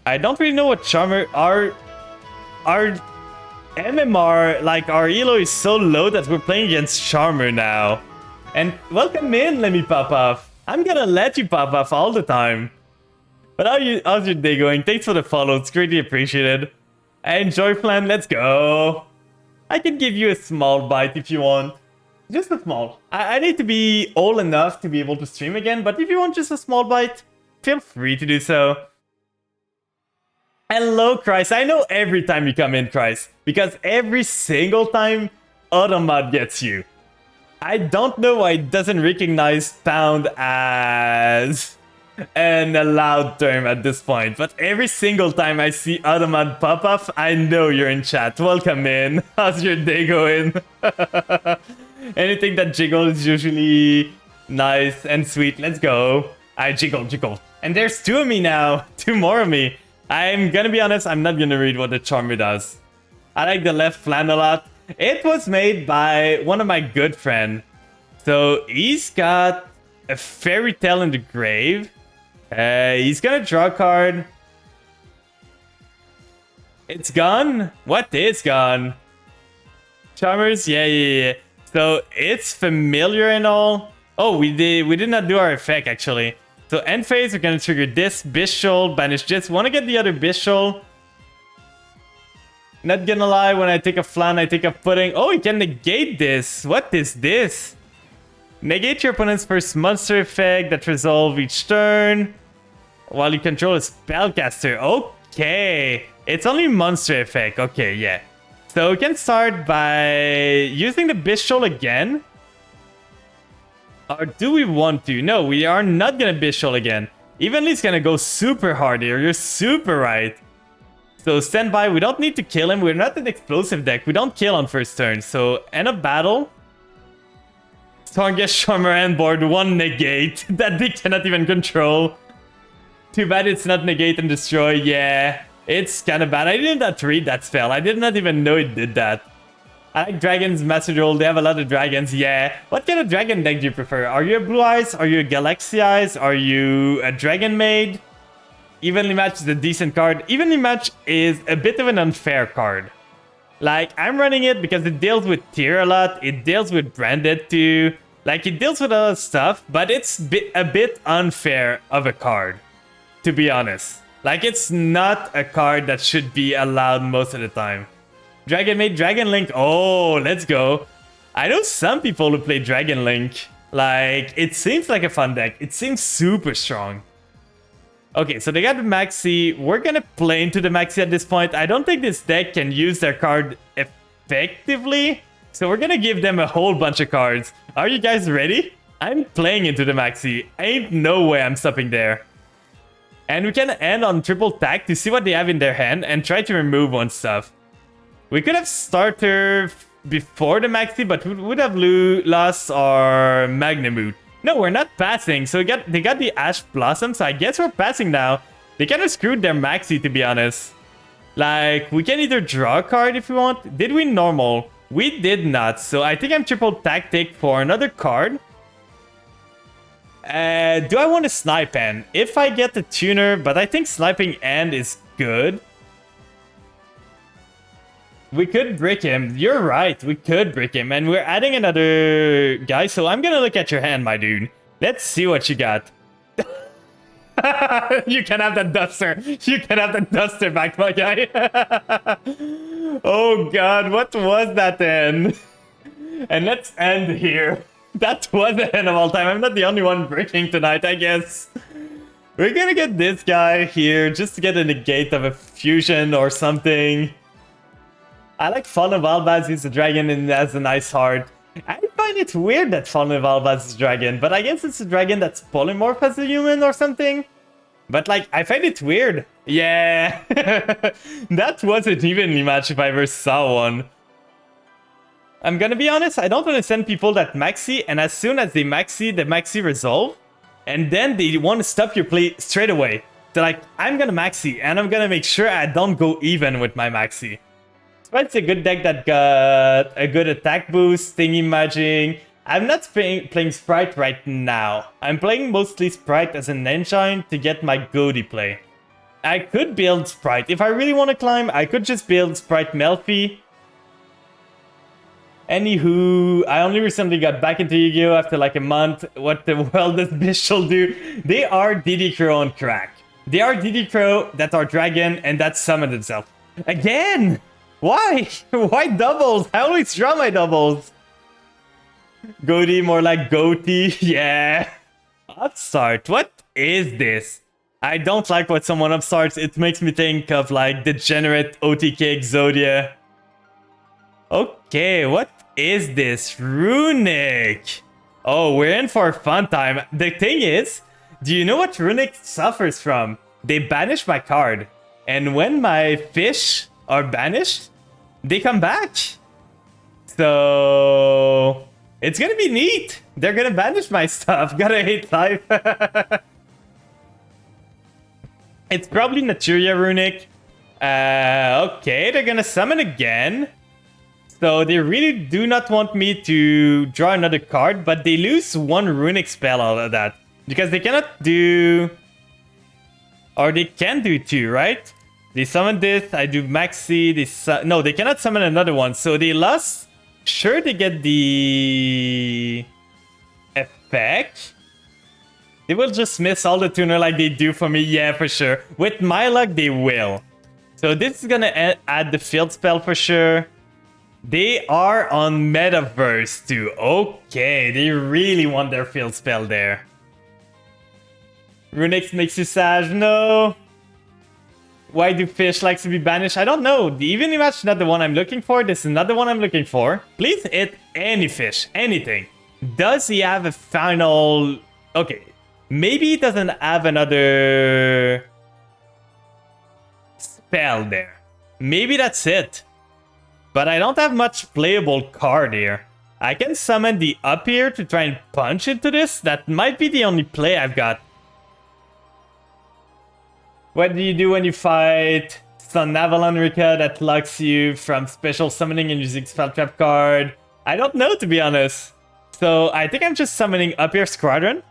I don't really know what Charmer... Our MMR, like our elo is so low that we're playing against Charmer now. And welcome in, let me pop off. I'm gonna let you pop off all the time. But how's your day going? Thanks for the follow, it's greatly appreciated. Enjoy plan, let's go. I can give you a small bite if you want. Just a small. I need to be old enough to be able to stream again, but if you want just a small bite, feel free to do so. Hello, Christ. I know every time you come in, Christ, because every single time, Automod gets you. I don't know why it doesn't recognize pound as an allowed term at this point, but every single time I see Automod pop up, I know you're in chat. Welcome in. How's your day going? Anything that jiggles is usually nice and sweet. Let's go. I jiggle. And there's two of me now. Two more of me. I'm gonna be honest, I'm not gonna read what the Charmer does. I like the left flan a lot. It was made by one of my good friends. So he's got a Fairy Tale in the Grave. He's gonna draw a card. It's gone? What is gone? Charmers? Yeah. So it's familiar and all. Oh, we did not do our effect actually. So end phase, we're gonna trigger this Bishol, banish this. Want to get the other Bishol. Not gonna lie, when I take a flan, I take a pudding. Oh, you can negate this. What is this? Negate your opponent's first monster effect that resolve each turn while you control a spellcaster. Okay, it's only monster effect. Okay, yeah. So we can start by using the Bishol again. Or do we want to? No, we are not gonna Bishol again. Evenly's gonna go super hard here. You're super right. So stand by. We don't need to kill him. We're not an explosive deck. We don't kill on first turn. So end of battle. Strongest Charmer and board. One negate. That they cannot even control. Too bad it's not negate and destroy. Yeah. It's kind of bad. I did not read that spell. I did not even know it did that. I like Dragon's Master Duel. They have a lot of dragons. Yeah. What kind of dragon deck do you prefer? Are you a Blue Eyes? Are you a Galaxy Eyes? Are you a Dragon Maid? Evenly Match is a decent card. Evenly Match is a bit of an unfair card. Like, I'm running it because it deals with tier a lot. It deals with branded too. Like, it deals with a lot of stuff, but it's a bit unfair of a card, to be honest. Like, it's not a card that should be allowed most of the time. Dragon Maid, Dragon Link. Oh, let's go. I know some people who play Dragon Link. Like, it seems like a fun deck. It seems super strong. Okay, so they got the Maxi. We're gonna play into the Maxi at this point. I don't think this deck can use their card effectively. So we're gonna give them a whole bunch of cards. Are you guys ready? I'm playing into the Maxi. Ain't no way I'm stopping there. And we can end on triple tack to see what they have in their hand and try to remove one stuff. We could have starter before the Maxi, but we would have lost our Magnemute. No, we're not passing. So they got the Ash Blossom, so I guess we're passing now. They kind of screwed their Maxi, to be honest. Like, we can either draw a card if we want. Did we normal? We did not. So I think I'm triple tactic for another card. Do I want to snipe End? If I get the tuner, but I think sniping End is good. We could brick him. You're right. We could brick him. And we're adding another guy. So I'm going to look at your hand, my dude. Let's see what you got. You can have the duster. You can have the duster back, my guy. Oh, God. What was that then? And let's end here. That was the end of all time. I'm not the only one breaking tonight, I guess. We're going to get this guy here just to get a negate of a fusion or something. I like Fallen of Albaz is a dragon and has a nice heart. I find it weird that Fallen of Albaz is a dragon, but I guess it's a dragon that's polymorph as a human or something. But like, I find it weird. Yeah, that wasn't evenly matched if I ever saw one. I'm gonna be honest, I don't understand people that maxi, and as soon as they maxi, the maxi resolve, and then they want to stop your play straight away. They're like, I'm gonna maxi, and I'm gonna make sure I don't go even with my maxi. Sprite's a good deck that got a good attack boost, thingy maging. I'm not playing Sprite right now. I'm playing mostly Sprite as an engine to get my Goaty play. I could build Sprite. If I really want to climb, I could just build Sprite Melfi. Anywho, I only recently got back into Yu-Gi-Oh! After like a month. What the world does Bishal do? They are DD Crow on crack. They are DD Crow that are dragon and that summon themselves. Again! Why? Why doubles? I always draw my doubles. Goaty, more like goatee. Yeah. Upstart. What is this? I don't like what someone upstarts. It makes me think of like degenerate OTK Exodia. Okay, what is this? Runic. Oh, we're in for a fun time. The thing is, do you know what Runic suffers from? They banish my card. And when my fish are banished, they come back. So it's gonna be neat. They're gonna banish my stuff. Gotta hate life. It's probably Naturia Runic. Okay, they're gonna summon again. So they really do not want me to draw another card, but they lose one Runic spell out of that. Because they cannot do... Or they can do two, right? They summon this, I do Maxi, no, they cannot summon another one. So they lost. Sure, they get the effect. They will just miss all the tuner like they do for me. Yeah, for sure. With my luck, they will. So this is gonna add the field spell for sure. They are on Metaverse too. Okay, they really want their field spell there. Runix makes you sad. No. Why do fish like to be banished? I don't know. The evenly match is not the one I'm looking for. This is another one I'm looking for. Please hit any fish. Anything. Does he have a final... Okay. Maybe he doesn't have another... spell there. Maybe that's it. But I don't have much playable card here. I can summon the up here to try and punch into this. That might be the only play I've got. What do you do when you fight Sun Avalon Rika that locks you from special summoning and using spell trap card? I don't know, to be honest. So I think I'm just summoning up here Squadron.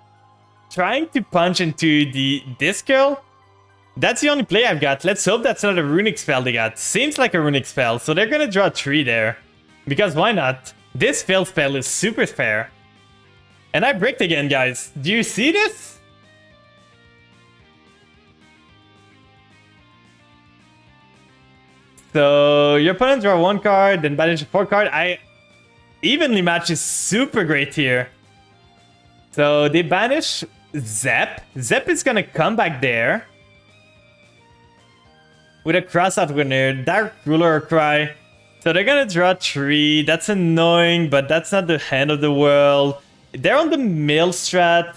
Trying to punch into this girl. That's the only play I've got. Let's hope that's not a runic spell they got. Seems like a runic spell, so they're gonna draw 3 there. Because why not? This failed spell is super fair. And I bricked again, guys. Do you see this? So your opponent draw 1 card, then banish a 4 card. Evenly match is super great here. So they banish Zep. Zep is gonna come back there. With a Crossout winner, Dark Ruler Cry. So they're gonna draw 3. That's annoying, but that's not the end of the world. They're on the mill strat.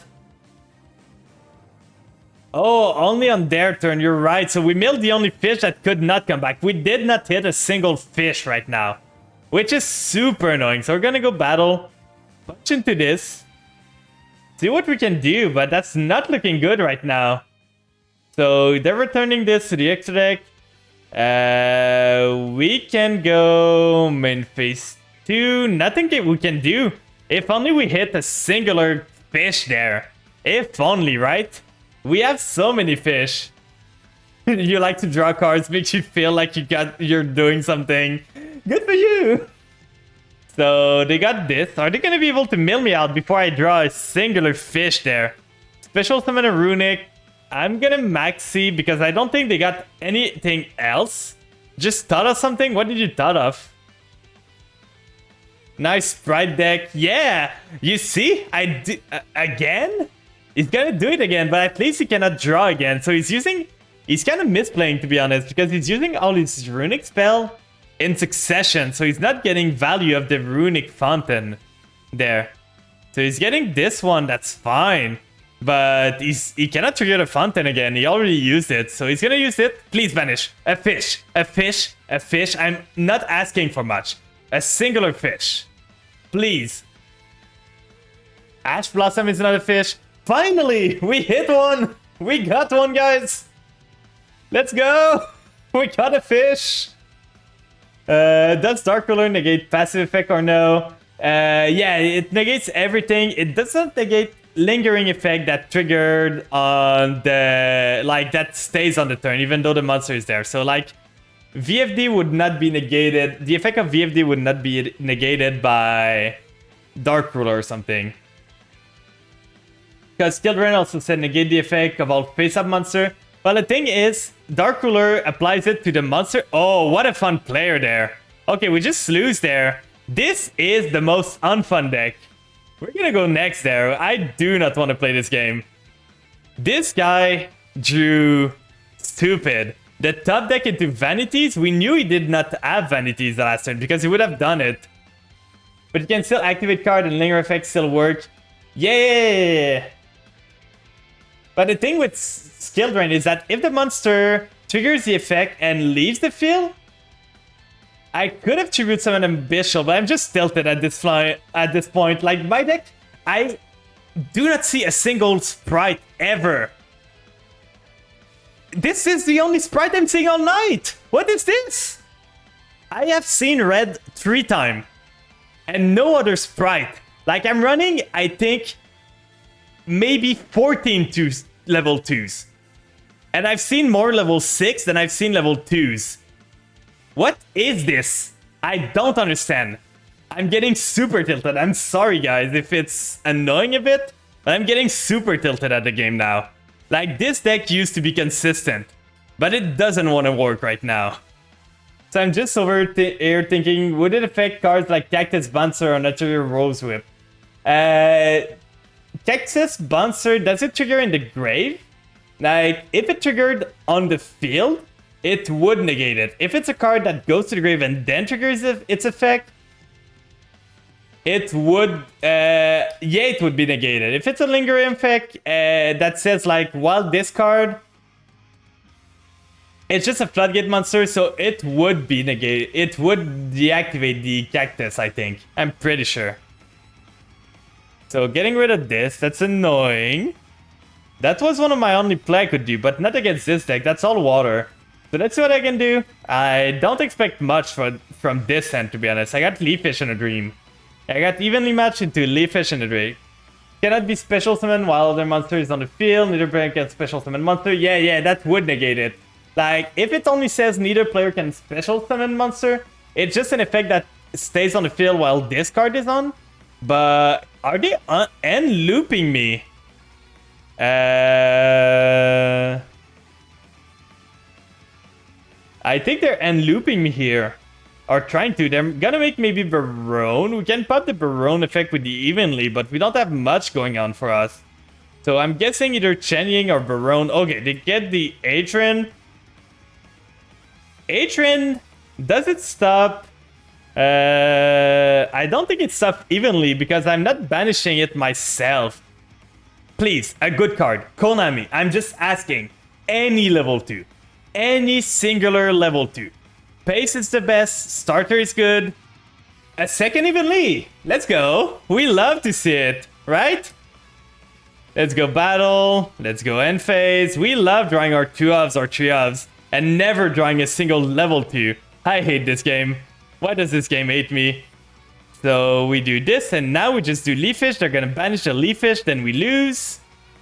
Oh, only on their turn, you're right. So we milled the only fish that could not come back. We did not hit a single fish right now, which is super annoying. So we're gonna go battle, punch into this, see what we can do, but that's not looking good right now. So they're returning this to the extra deck. We can go main phase 2. Nothing we can do. If only we hit a singular fish there. If only, right? We have so many fish. You like to draw cards, makes you feel like you're doing something. Good for you! So they got this. Are they gonna be able to mill me out before I draw a singular fish there? Special summon a Runic. I'm gonna maxi because I don't think they got anything else. Just thought of something? What did you thought of? Nice Sprite deck. Yeah! You see? I did... again? He's gonna do it again, but at least he cannot draw again. So he's using... He's kind of misplaying, to be honest, because he's using all his Runic spell in succession. So he's not getting value of the Runic Fountain there. So he's getting this one, that's fine. But he cannot trigger the Fountain again. He already used it, so he's gonna use it. Please vanish. A fish. A fish. A fish. I'm not asking for much. A singular fish. Please. Ash Blossom is not a fish. Finally! We hit one! We got one, guys! Let's go! We got a fish! Does Dark Ruler negate passive effect or no? Yeah, it negates everything. It doesn't negate lingering effect that triggered on the... like, that stays on the turn, even though the monster is there. So, like, VFD would not be negated. The effect of VFD would not be negated by Dark Ruler or something. Because Children also said negate the effect of all face-up monster. But the thing is, Dark Ruler applies it to the monster. Oh, what a fun player there. Okay, we just lose there. This is the most unfun deck. We're gonna go next there. I do not want to play this game. This guy drew stupid. The top deck into Vanities, we knew he did not have Vanities the last turn because he would have done it. But you can still activate card and linger effects still work. Yeah! But the thing with Skill Drain is that if the monster triggers the effect and leaves the field, I could have Tribute Summon Ambition, but I'm just tilted at this point. Like, my deck, I do not see a single sprite ever. This is the only sprite I'm seeing all night. What is this? I have seen red 3 times and no other sprite. Like, I'm running, I think, maybe 14 level 2s. And I've seen more level 6 than I've seen level 2s. What is this? I don't understand. I'm getting super tilted. I'm sorry, guys, if it's annoying a bit, but I'm getting super tilted at the game now. Like, this deck used to be consistent, but it doesn't want to work right now. So I'm just over here thinking, would it affect cards like Cactus Bouncer or Natural Rose Whip? Cactus Bouncer, does it trigger in the grave? Like, if it triggered on the field, it would negate it. If it's a card that goes to the grave and then triggers its effect, it would, yeah, it would be negated. If it's a lingering effect that says, like, while this card, it's just a Floodgate monster, so it would be negated. It would deactivate the Cactus, I think. I'm pretty sure. So getting rid of this, that's annoying. That was one of my only play I could do, but not against this deck. That's all water. So let's see what I can do. I don't expect much from this end, to be honest. I got Leaffish in a Dream. I got evenly matched into Leaffish in a Dream. Cannot be special summon while other monster is on the field. Neither player can special summon monster. Yeah, that would negate it. Like, if it only says neither player can special summon monster, it's just an effect that stays on the field while this card is on. But are they end looping me? I think they're end looping me here. Or trying to. They're gonna make maybe Barone. We can pop the Barone effect with the evenly, but we don't have much going on for us. So I'm guessing either Chen Ying or Barone. Okay, they get the Atron. Atron, does it stop? I don't think it stopped evenly because I'm not banishing it myself. Please, a good card. Konami, I'm just asking. Any level 2. Any singular level 2. Pace is the best. Starter is good. A second evenly. Let's go. We love to see it, right? Let's go battle. Let's go end phase. We love drawing our 2-ofs or 3-ofs and never drawing a single level 2. I hate this game. Why does this game hate me? So we do this and now we just do Leafish. They're gonna banish the Leafish, then we lose.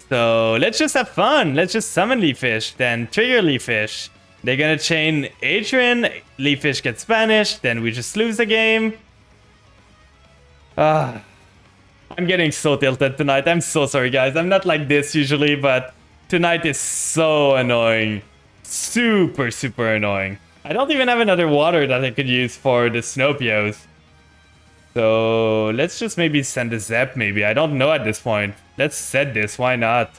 So let's just have fun. Let's just summon Leafish, then trigger Leafish. They're gonna chain Atron. Leafish gets banished, then we just lose the game. I'm getting so tilted tonight. I'm so sorry, guys. I'm not like this usually, but tonight is so annoying. Super, super annoying. I don't even have another water that I could use for the Snopios. So let's just maybe send a Zep, maybe. I don't know at this point. Let's set this. Why not?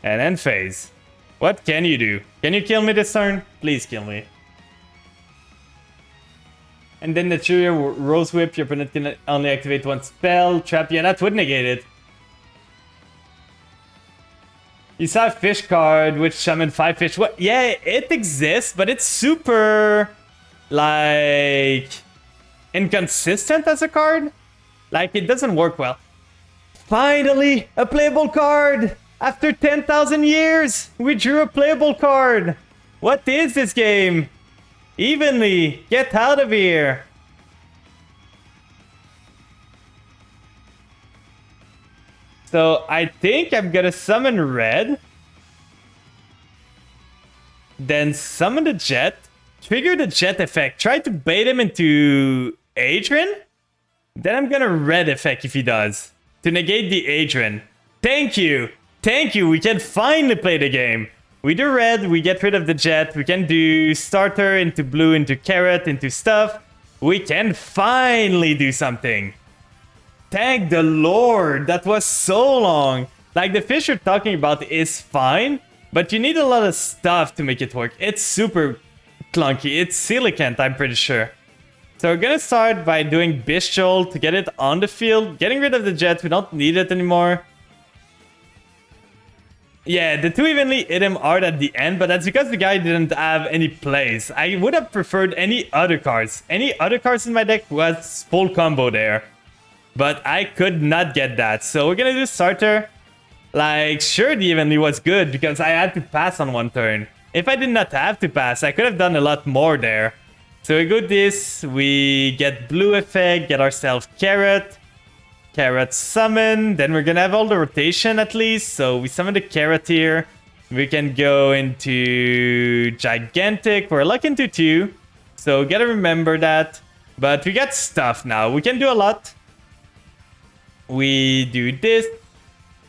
And end phase. What can you do? Can you kill me this turn? Please kill me. And then the Churia Rose Whip, your opponent can only activate one spell. Trap, yeah, that would negate it. You saw a fish card, which summoned 5 fish. What? Yeah, it exists, but it's super, like, inconsistent as a card. Like, it doesn't work well. Finally, a playable card! After 10,000 years, we drew a playable card! What is this game? Evenly, get out of here! So I think I'm gonna summon red. Then summon the jet. Trigger the jet effect. Try to bait him into Atron. Then I'm gonna red effect if he does. To negate the Atron. Thank you! Thank you! We can finally play the game. We do red, we get rid of the jet, we can do starter into blue, into carrot, into stuff. We can finally do something. Thank the Lord, that was so long. Like, the fish you're talking about is fine, but you need a lot of stuff to make it work. It's super clunky, it's silicant, I'm pretty sure. So we're gonna start by doing Bestial to get it on the field. Getting rid of the jet, we don't need it anymore. Yeah, the 2 evenly hit him hard at the end, but that's because the guy didn't have any plays. I would have preferred any other cards. Any other cards in my deck was full combo there. But I could not get that. So we're gonna do starter. Like, sure, the evenly was good because I had to pass on one turn. If I did not have to pass, I could have done a lot more there. So we go this, we get blue effect, get ourselves carrot. Carrot summon, then we're gonna have all the rotation at least, so we summon the carrot here. We can go into gigantic, we're luck into 2, so gotta remember that. But we got stuff now, we can do a lot. We do this.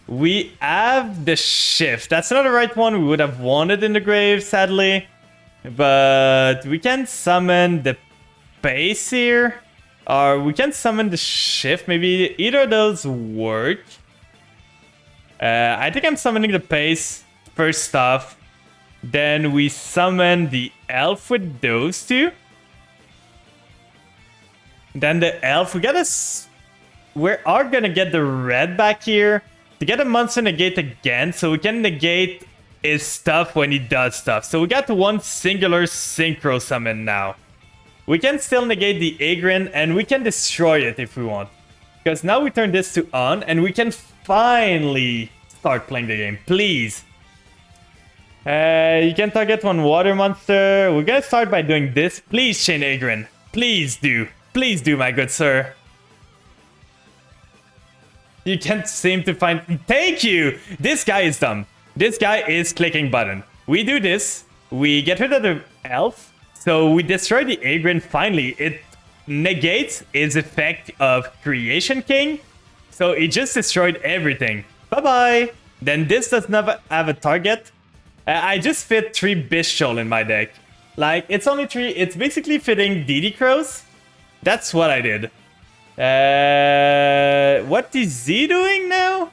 We have the shift, that's not the right one we would have wanted in the grave, sadly. But we can summon the pace here. Or we can summon the shift. Maybe either of those work. I think I'm summoning the pace first off. Then we summon the elf with those 2. Then the elf. We are gonna get the red back here. To get a monster negate again. So we can negate his stuff when he does stuff. So we got one singular synchro summon now. We can still negate the Agron, and we can destroy it if we want. Because now we turn this to on, and we can finally start playing the game. Please. You can target one water monster. We're gonna start by doing this. Please, chain Agron. Please do. Please do, my good sir. You can't seem to find... Thank you! This guy is dumb. This guy is clicking button. We do this. We get rid of the elf. So we destroy the Agron finally. It negates its effect of Creation King. So it just destroyed everything. Bye-bye. Then this does not have a target. I just fit 3 Bestial in my deck. Like, it's only 3. It's basically fitting DD Crows. That's what I did. What is he doing now?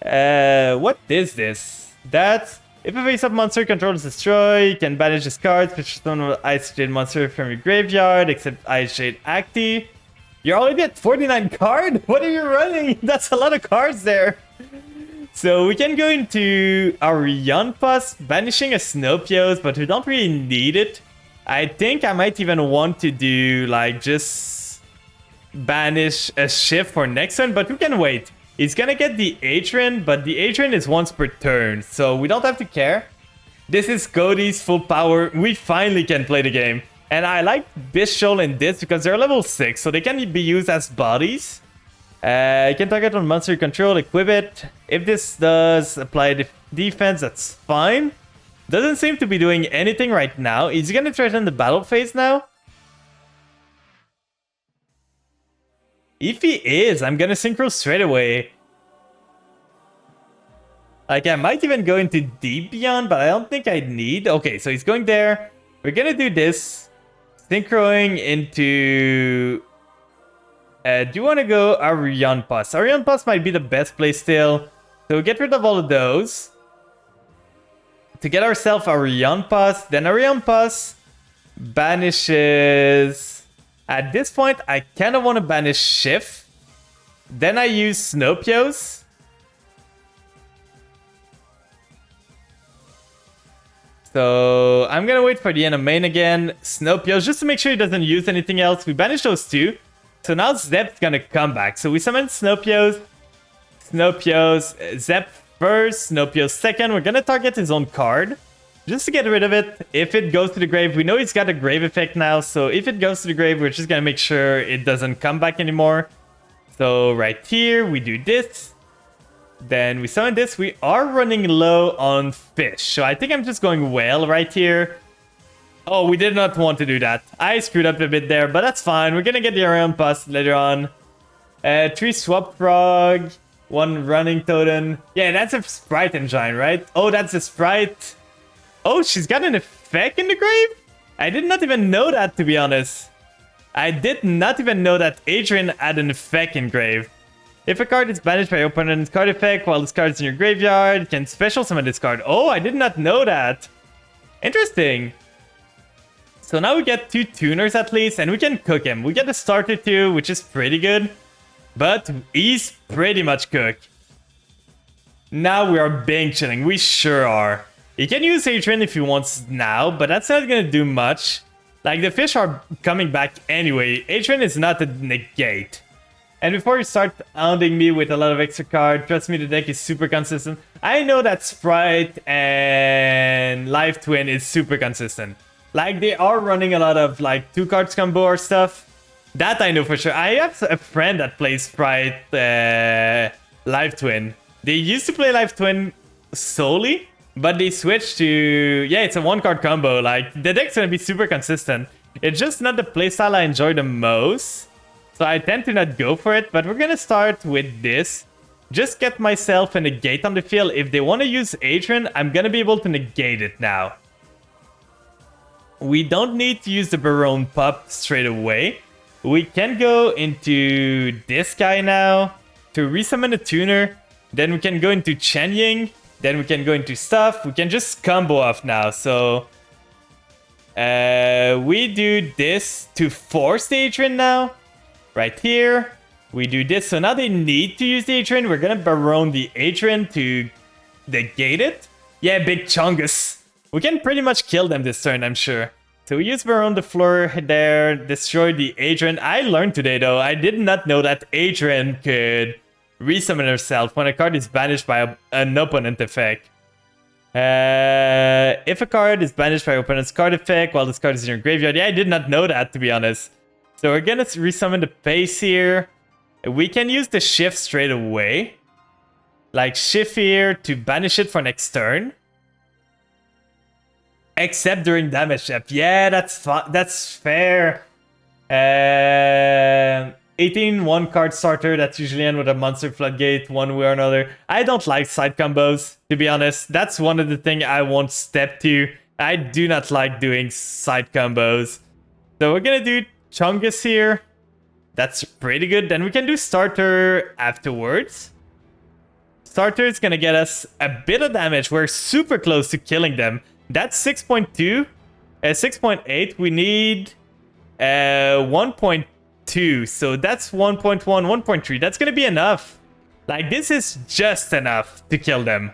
What is this? That's... If a face-up monster controls destroy, you can banish this card, special summon an Ice Jade monster from your graveyard, except Ice Jade Acti. You're already at 49 card? What are you running? That's a lot of cards there. So we can go into our Yunpa's, banishing a Snowpios, but we don't really need it. I think I might even want to do, like, just banish a shift for next turn, but we can wait. He's gonna get the Atrian, but the Atrian is once per turn, so we don't have to care. This is Cody's full power. We finally can play the game. And I like Bishol in this because they're level 6, so they can be used as bodies. You can target on monster you control, equip it. If this does apply defense, that's fine. Doesn't seem to be doing anything right now. Is he gonna threaten the battle phase now? If he is, I'm gonna synchro straight away. Like, I might even go into Deep Beyond, but I don't think I need. Okay, so he's going there. We're gonna do this. Synchroing into... do you want to go Arion Pass? Arion Pass might be the best play still. So we'll get rid of all of those. To get ourselves Arion Pass. Then Arion Pass banishes... At this point, I kind of want to banish Shift. Then I use Snowpios. So I'm going to wait for the end of main again. Snowpios, just to make sure he doesn't use anything else. We banish those two. So now Zep's going to come back. So we summon Snowpios. Snowpios, Zep first, Snowpios second. We're going to target his own card. Just to get rid of it. If it goes to the grave, we know he's got a grave effect now. So if it goes to the grave, we're just going to make sure it doesn't come back anymore. So right here, we do this. Then we summon this. We are running low on fish. So I think I'm just going whale right here. Oh, we did not want to do that. I screwed up a bit there, but that's fine. We're going to get the Arion Pass later on. 3 swap frog. 1 running totem. Yeah, that's a sprite engine, right? Oh, that's a sprite. Oh, she's got an effect in the grave? I did not even know that, to be honest. I did not even know that Adrian had an effect in grave. If a card is banished by your opponent's card effect while this card is in your graveyard, you can special summon this card. Oh, I did not know that. Interesting. So now we get 2 tuners at least, and we can cook him. We get a starter too, which is pretty good. But he's pretty much cooked. Now we are bank chilling. We sure are. He can use Adrian if he wants now, but that's not going to do much. Like, the fish are coming back anyway. Adrian is not a negate. And before you start hounding me with a lot of extra cards, trust me, the deck is super consistent. I know that Sprite and Life Twin is super consistent. Like, they are running a lot of, like, 2 cards combo or stuff. That I know for sure. I have a friend that plays Sprite Life Twin. They used to play Life Twin solely, but they switched to... Yeah, it's a 1-card combo. Like, the deck's gonna be super consistent. It's just not the playstyle I enjoy the most. So I tend to not go for it, but we're gonna start with this. Just get myself a negate on the field. If they want to use Adrian, I'm gonna be able to negate it now. We don't need to use the Baron Pup straight away. We can go into this guy now to resummon a tuner. Then we can go into Chen Ying. Then we can go into stuff. We can just combo off now. So we do this to force the Adrian now. Right here. We do this. So now they need to use the Adrian. We're going to Baron the Adrian to negate it. Yeah, big Chungus. We can pretty much kill them this turn, I'm sure. So we use Baron the floor there. Destroy the Adrian. I learned today, though. I did not know that Adrian could resummon herself when a card is banished by an opponent effect. If a card is banished by opponent's card effect while this card is in your graveyard. Yeah, I did not know that, to be honest. So we're gonna resummon the pace here. We can use the shift straight away. Like shift here to banish it for next turn. Except during damage step. Yeah, that's fair. 18 1-card starter. That's usually end with a monster floodgate one way or another. I don't like side combos, to be honest. That's one of the things I won't step to. I do not like doing side combos. So we're gonna do Chungus here. That's pretty good. Then we can do starter afterwards. starter is gonna get us a bit of damage. We're super close to killing them. That's 6.2. 6.8. We need 1.2. So that's 1.1, 1.3. That's gonna be enough. Like, this is just enough to kill them.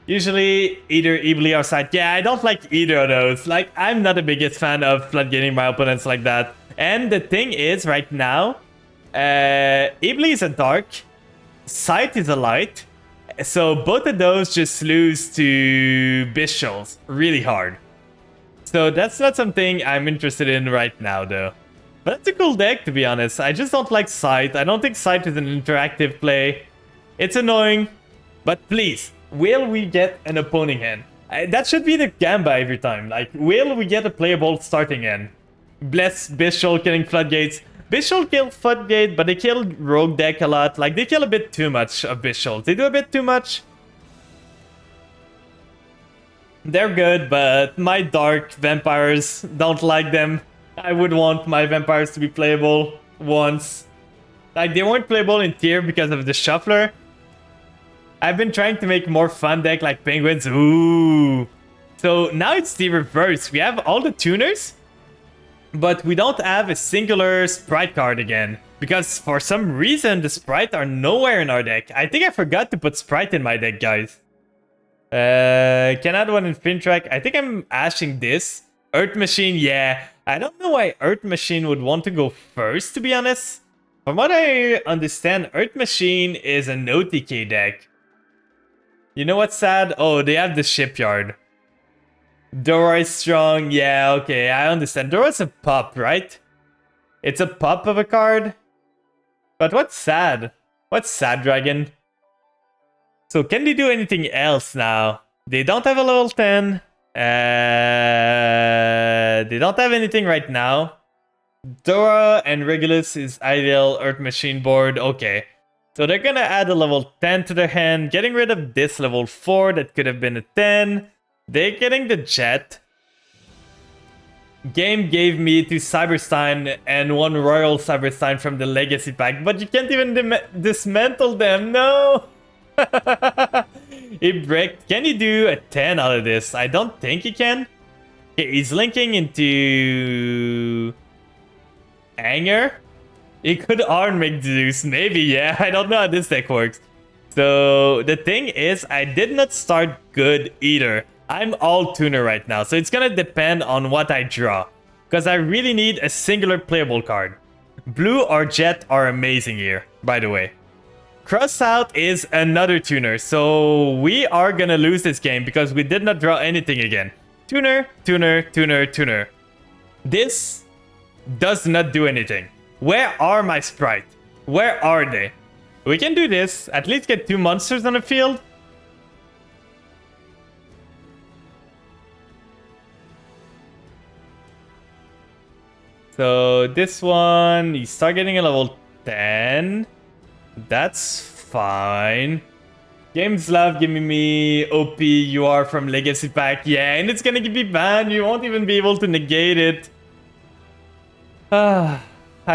Usually, either Ibli or Scythe. Yeah, I don't like either of those. Like, I'm not the biggest fan of floodgating my opponents like that. And the thing is, right now, Ibli is a dark, Scythe is a light. So both of those just lose to Bishals really hard. So that's not something I'm interested in right now, though. But it's a cool deck, to be honest. I just don't like Scythe. I don't think Scythe is an interactive play. It's annoying, but please, will we get an opposing hand? That should be the gamba every time. Like, will we get a playable starting hand? Bless Bishal killing Floodgates. Bishal killed Floodgate, but they killed Rogue deck a lot. Like, they kill a bit too much of Bishal. They do a bit too much. They're good, but my Dark Vampires don't like them. I would want my Vampires to be playable once. Like, they weren't playable in tier because of the Shuffler. I've been trying to make more fun deck like Penguins. Ooh. So now it's the reverse. We have all the tuners, but we don't have a singular Sprite card again. Because for some reason, the Sprite are nowhere in our deck. I think I forgot to put Sprite in my deck, guys. Can add one in Fintrack. I think I'm ashing this. Earth Machine, yeah. I don't know why Earth Machine would want to go first, to be honest. From what I understand, Earth Machine is an OTK deck. You know what's sad? Oh, they have the Shipyard. Dora is strong. Yeah, okay, I understand. Dora's a pup, right? It's a pup of a card. But what's sad? What's sad, Dragon? So can they do anything else now? They don't have a level 10. They don't have anything right now. Dora and Regulus is ideal Earth Machine board. Okay. So they're gonna add a level 10 to their hand, getting rid of this level 4 that could have been a 10. They're getting the Jet. Game gave me 2 Cyberstein and 1 Royal Cyberstein from the Legacy pack, but you can't even dismantle them, no! He bricked. Can he do a 10 out of this? I don't think he can. Okay, he's linking into Anger. He could Arn make Zeus, maybe, yeah. I don't know how this deck works. So the thing is, I did not start good either. I'm all tuner right now, so it's gonna depend on what I draw. Because I really need a singular playable card. Blue or Jet are amazing here, by the way. Cross out is another tuner, so we are gonna lose this game because we did not draw anything again. Tuner, tuner, tuner, tuner. This does not do anything. Where are my Sprite? Where are they? We can do this, at least get 2 monsters on the field. So this one, you start getting a level 10. That's fine. Games love giving me OP UR from Legacy Pack. Yeah, and it's gonna be banned. You won't even be able to negate it. I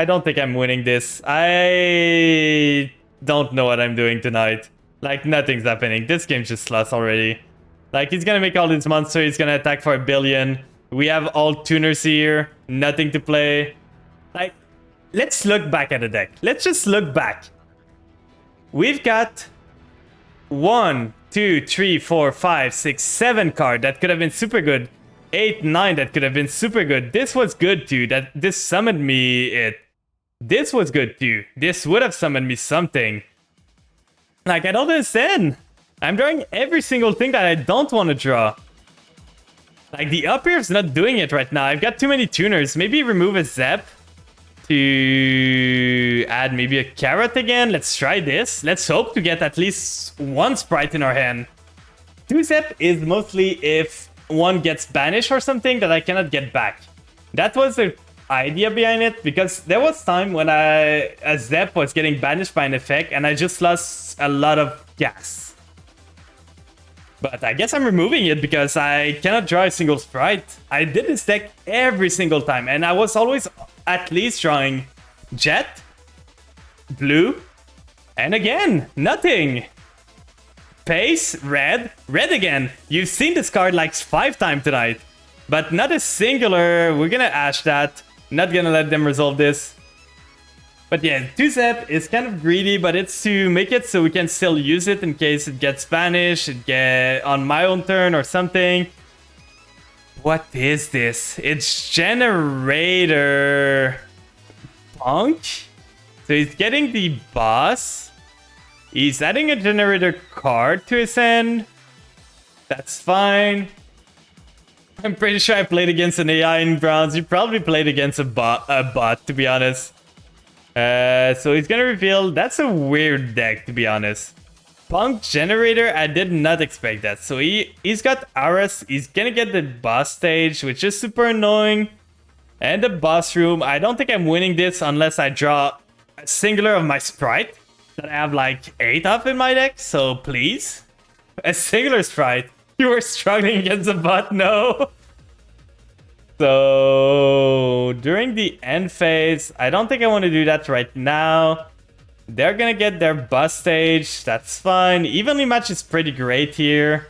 don't think I'm winning this. I don't know what I'm doing tonight. Like, nothing's happening. This game's just lost already. Like, he's gonna make all these monsters. He's gonna attack for 1 billion. We have all tuners here. Nothing to play. Like, let's look back at the deck. Let's just look back. We've got 1, 2, 3, 4, 5, 6, 7 card that could have been super good. 8, 9 that could have been super good. This was good too. This summoned me it. This was good too. This would have summoned me something. Like, I don't understand. I'm drawing every single thing that I don't want to draw. Like, the up air's not doing it right now. I've got too many tuners. Maybe remove a Zep to add maybe a Carrot again. Let's try this. Let's hope to get at least 1 Sprite in our hand. 2 Zep is mostly if 1 gets banished or something that I cannot get back. That was the idea behind it, because there was time when a Zep was getting banished by an effect and I just lost a lot of gas. But I guess I'm removing it because I cannot draw a single Sprite. I did this deck every single time, and I was always at least drawing Jet, Blue, And again, nothing. Pace, red, red again. You've seen this card like 5 times tonight. But not a singular. We're gonna ash that. Not gonna let them resolve this. But yeah, 2-Zep is kind of greedy, but it's to make it so we can still use it in case it gets banished, it get on my own turn or something. What is this? It's Generator Punk? So he's getting the boss. He's adding a Generator card to his hand. That's fine. I'm pretty sure I played against an AI in Browns. You probably played against a bot, to be honest. So he's gonna reveal. That's a weird deck, to be honest. Punk Generator, I did not expect that. So he's got Aras. He's gonna get the boss stage, which is super annoying. And the boss room. I don't think I'm winning this unless I draw a singular of my Sprite that I have like 8 of in my deck. So please, a singular Sprite. You were struggling against a bot? No. So during the end phase, I don't think I want to do that right now. They're gonna get their boss stage. That's fine. Evenly match is pretty great here.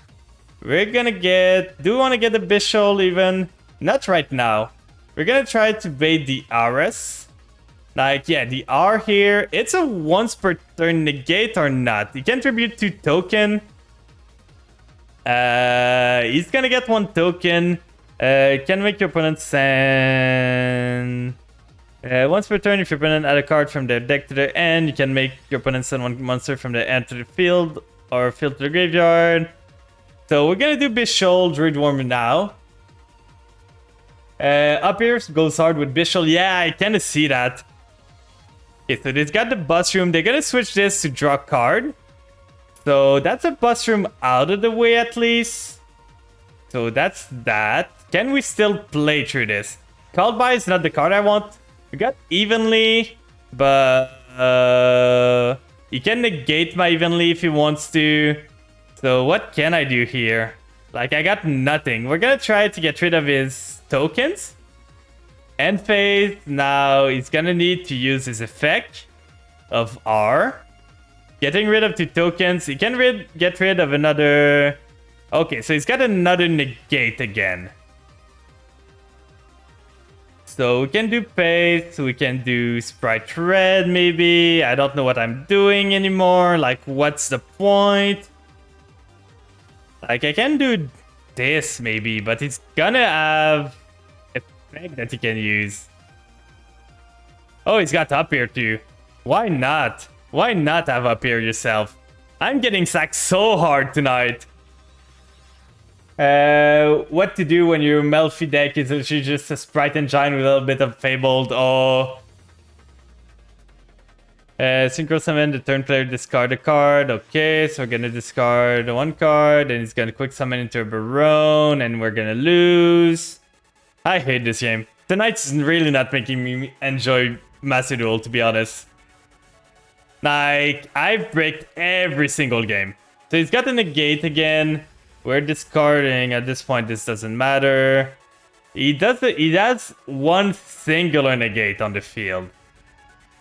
We're gonna get... Do we want to get the Bishol even? Not right now. We're gonna try to bait the Ares. Like, yeah, the R here. It's a once per turn negate or not. You can tribute 2 token. He's gonna get 1 token. Can make your opponent send... once per turn, if your opponent add a card from their deck to their end, you can make your opponent send 1 monster from their end to the field or field to the graveyard. So we're gonna do Bishol, Druid Worm now. Up here goes hard with Bishol. Yeah, I kinda see that. Okay, so they've got the bus room. They're gonna switch this to draw a card. So that's a bus room out of the way at least. So that's that. Can we still play through this? Called by is not the card I want. We got Evenly, but he can negate my Evenly if he wants to. So what can I do here? Like, I got nothing. We're gonna try to get rid of his tokens. End phase. Now he's gonna need to use his effect of R. Getting rid of 2 tokens. He can get rid of another... Okay, so he's got another negate again. So we can do paste, we can do Sprite Red maybe. I don't know what I'm doing anymore. Like, what's the point? Like, I can do this maybe, but it's gonna have effect that he can use. Oh, he's got up here too. Why not? Why not have up here yourself? I'm getting sacked so hard tonight. What to do when your Melfi deck is literally just a Sprite Engine with a little bit of Fabled. Oh. Synchro Summon, the turn player discard a card. Okay, so we're gonna discard 1 card, and he's gonna quick summon into a Barone, and we're gonna lose. I hate this game. Tonight's really not making me enjoy Master Duel, to be honest. Like, I've bricked every single game. So he's got a negate again. We're discarding. At this point, this doesn't matter. He has 1 singular negate on the field.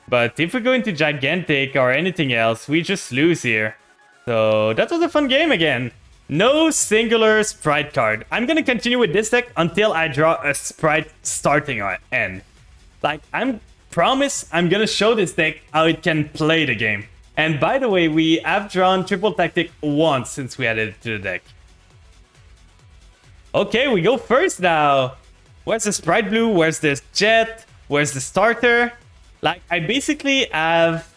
But if we go into Gigantic or anything else, we just lose here. So that was a fun game again. No singular Sprite card. I'm gonna continue with this deck until I draw a Sprite starting end. Like, promise I'm gonna show this deck how it can play the game. And by the way, we have drawn Triple Tactic once since we added it to the deck. Okay, we go first now. Where's the Sprite Blue? Where's this Jet? Where's the starter? Like, I basically have...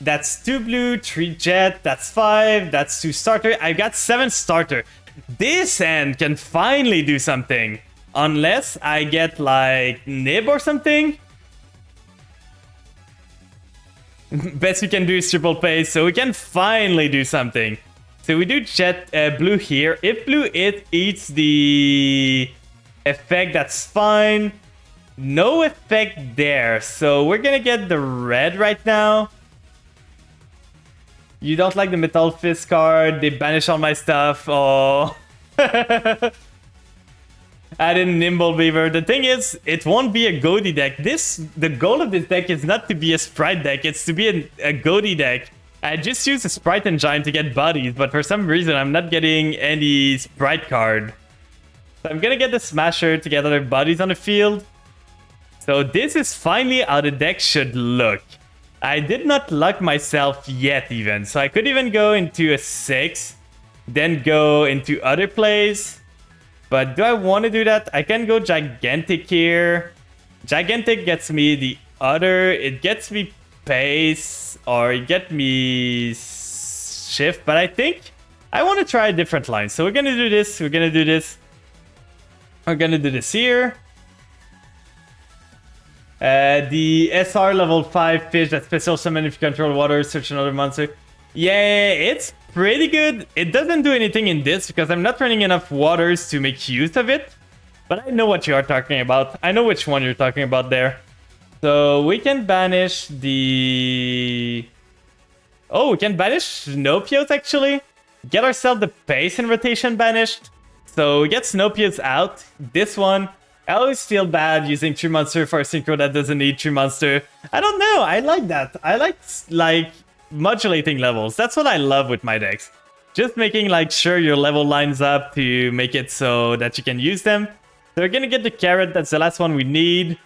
That's 2 blue, 3 Jet, that's 5, that's 2 starter. I got 7 starter. This hand can finally do something. Unless I get, like, Nib or something. Best we can do is triple pace, so we can finally do something. So we do Jet blue here. If blue eats the effect, that's fine. No effect there. So we're gonna get the red right now. You don't like the Metal Fist card. They banish all my stuff. Oh. Add in Nimble Beaver. The thing is, it won't be a Goaty deck. The goal of this deck is not to be a Sprite deck, it's to be a Goaty deck. I just use a Sprite Engine to get buddies, but for some reason I'm not getting any Sprite card. So I'm gonna get the Smasher to get other buddies on the field. So this is finally how the deck should look. I did not luck myself yet even, so I could even go into a 6, then go into other plays. But do I want to do that? I can go Gigantic here. Gigantic gets me the other, it gets me pace, or it gets me shift, but I think I want to try a different line. So we're gonna do this, we're gonna do this. We're gonna do this here. The SR level 5 fish that special summon if you control water, search another monster. Yeah, it's pretty good. It doesn't do anything in this because I'm not running enough waters to make use of it. But I know what you are talking about. I know which one you're talking about there. So we can banish the... Oh, we can banish Snopios actually. Get ourselves the pace and rotation banished. So we get Snopios out. This one, I always feel bad using Tree Monster for a synchro that doesn't need Tree Monster. I don't know, I like that. I like modulating levels. That's what I love with my decks. Just making like sure your level lines up to make it so that you can use them. So we're gonna get the carrot, that's the last one we need.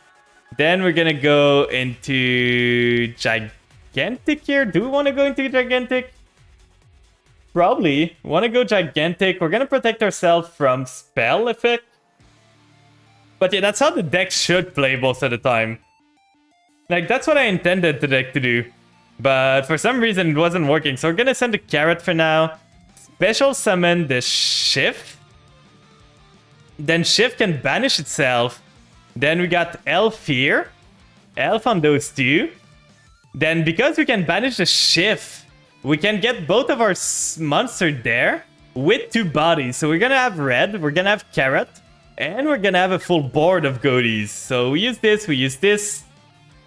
Then we're gonna go into Gigantic here. Do we want to go into Gigantic? Probably. Want to go Gigantic. We're gonna protect ourselves from spell effect. But yeah, that's how the deck should play most of the time. Like, that's what I intended the deck to do. But for some reason, it wasn't working. So we're gonna send the carrot for now. Special summon the Shift. Then Shift can banish itself. Then we got Elf here. Elf on those two. Then because we can banish the Shift, we can get both of our monster there with 2 bodies. So we're gonna have red, we're gonna have carrot, and we're gonna have a full board of goaties. So we use this,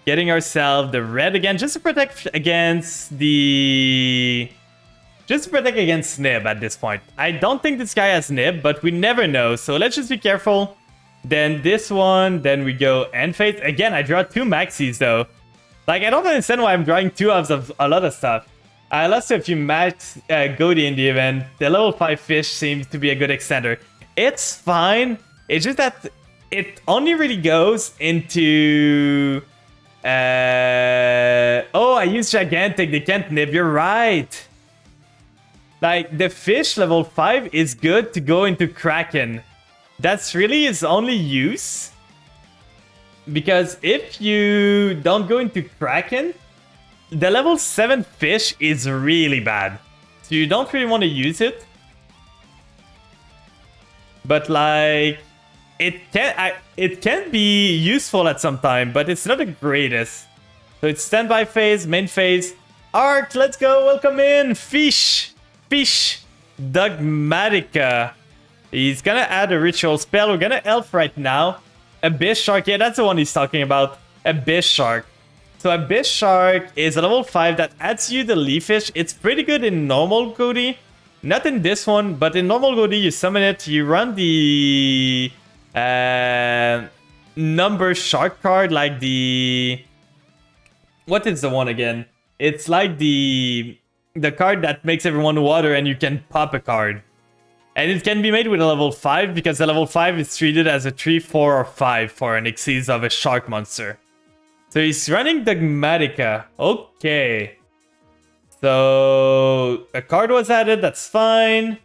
getting ourselves the red again, just to protect against the... Just to protect against Nib at this point. I don't think this guy has Nib, but we never know. So let's just be careful. Then this one, then we go End Phase. Again, I draw 2 maxis though. Like, I don't understand why I'm drawing 2 of a lot of stuff. I lost to a few max Goaty in the event. The level 5 fish seems to be a good extender. It's fine. It's just that it only really goes into... Oh, I use Gigantic. They can't Nib. You're right. Like, the fish level 5 is good to go into Kraken. That's really his only use. Because if you don't go into Kraken, the level 7 fish is really bad. So you don't really want to use it. But like, it can be useful at some time, but it's not the greatest. So it's standby phase, main phase. Art, let's go, welcome in. Fish. Dogmatica. He's gonna add a ritual spell. We're gonna elf right now. Abyss Shark, yeah, that's the one he's talking about. Abyss Shark. So Abyss Shark is a level 5 that adds you the Leaf Fish. It's pretty good in normal Goaty. Not in this one, but in normal Goaty, you summon it, you run the number shark card, like the... What is the one again? It's like the card that makes everyone water and you can pop a card. And it can be made with a level 5 because the level 5 is treated as a 3, 4, or 5 for an Xyz of a shark monster. So he's running Dogmatica. Okay. So a card was added, that's fine.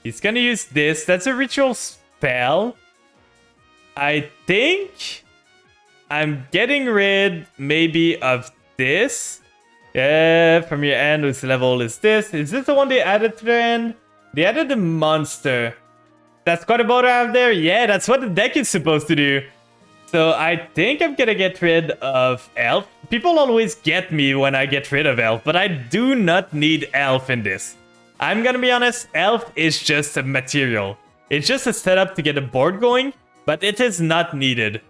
He's gonna use this. That's a ritual spell. I think I'm getting rid maybe of this. Yeah, from your end, whose level is this? Is this the one they added to their end? They added the monster. That's quite a border out there. Yeah, that's what the deck is supposed to do. So I think I'm gonna get rid of Elf. People always get me when I get rid of Elf, but I do not need Elf in this. I'm gonna be honest, Elf is just a material. It's just a setup to get a board going, but it is not needed.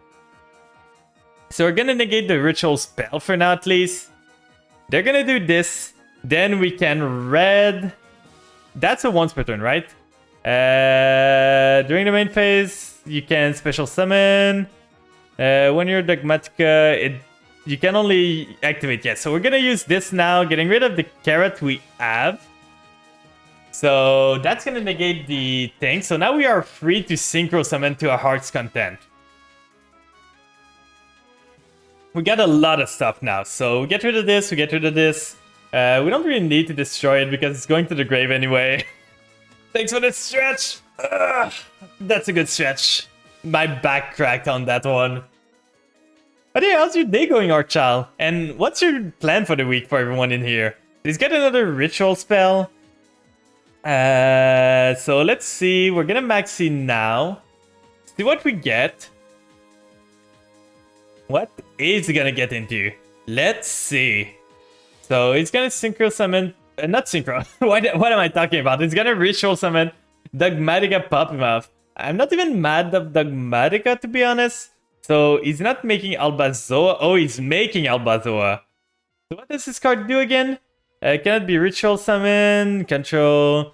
So we're gonna negate the ritual spell for now at least. They're gonna do this. Then we can red... That's a once per turn, right? During the main phase, you can special summon. When you're Dogmatika, you can only activate, yes. So we're gonna use this now, getting rid of the carrot we have. So that's gonna negate the thing. So now we are free to synchro summon to our heart's content. We got a lot of stuff now. So we get rid of this, we get rid of this. We don't really need to destroy it because it's going to the grave anyway. Thanks for the stretch. Ugh, that's a good stretch. My back cracked on that one. But yeah, how's your day going, Archal? And what's your plan for the week for everyone in here? He's got another ritual spell. So let's see. We're gonna maxi now. See what we get. What is he gonna get into? Let's see. So he's gonna synchro summon. Not synchro. what am I talking about? He's gonna ritual summon Dogmatika Poppymuff. I'm not even mad at Dogmatika, to be honest. So he's not making Albazoa. Oh, he's making Albazoa. So what does this card do again? Cannot be ritual summon, control.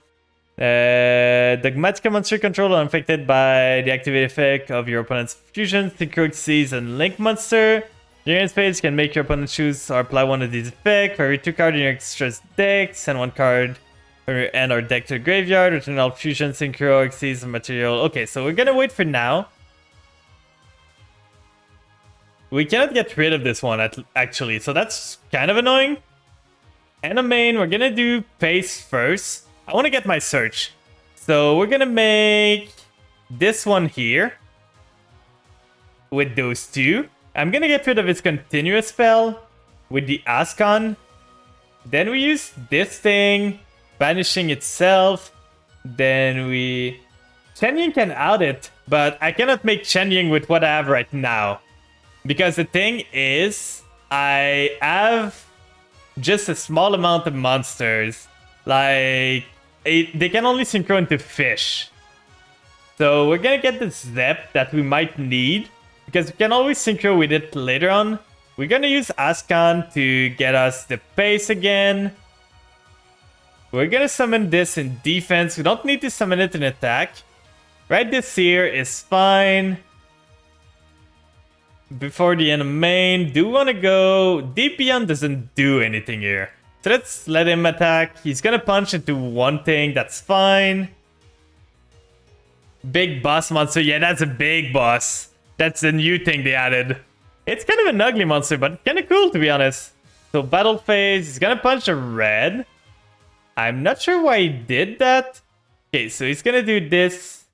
Dogmatika monster control are affected by the activate effect of your opponent's fusion, synchro seas, and link monster. During phase, can make your opponent choose or apply one of these effects. For every 2 cards in your extra's deck, send 1 card from your end or deck to the graveyard. Return all fusion, synchro, exceeds, and material. Okay, so we're gonna wait for now. We cannot get rid of this one, actually, so that's kind of annoying. And a main, we're gonna do pace first. I want to get my search. So we're gonna make this one here with those 2. I'm gonna get rid of its continuous spell with the Ascon. Then we use this thing, banishing itself. Then we... Chen-Ying can out it, but I cannot make Chen-Ying with what I have right now. Because the thing is, I have just a small amount of monsters. Like, they can only synchro into fish. So we're gonna get the Zep that we might need. Because we can always synchro with it later on. We're gonna use Ascon to get us the pace again. We're gonna summon this in defense. We don't need to summon it in attack. Right, this here is fine. Before the end of main, do want to go... Deep Beyond doesn't do anything here. So let's let him attack. He's gonna punch into one thing, that's fine. Big boss monster, yeah, that's a big boss. That's the new thing they added. It's kind of an ugly monster, but kind of cool to be honest. So battle phase, he's gonna punch a red. I'm not sure why he did that. Okay, so he's gonna do this.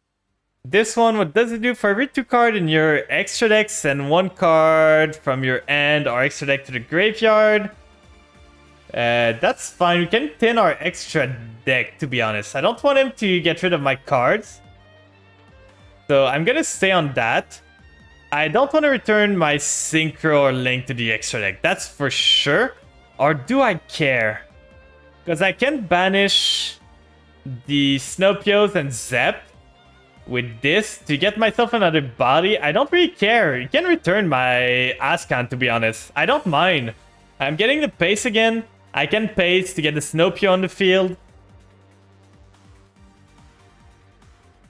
This one, what does it do? For every 2 cards in your extra deck, send 1 card from your end or extra deck to the graveyard. That's fine. We can thin our extra deck, to be honest. I don't want him to get rid of my cards. So I'm gonna stay on that. I don't want to return my Synchro or Link to the extra deck. That's for sure. Or do I care? Because I can banish the Snowpios and Zep with this to get myself another body. I don't really care. You can return my Ascon, to be honest. I don't mind. I'm getting the pace again. I can pace to get the Snowpio on the field.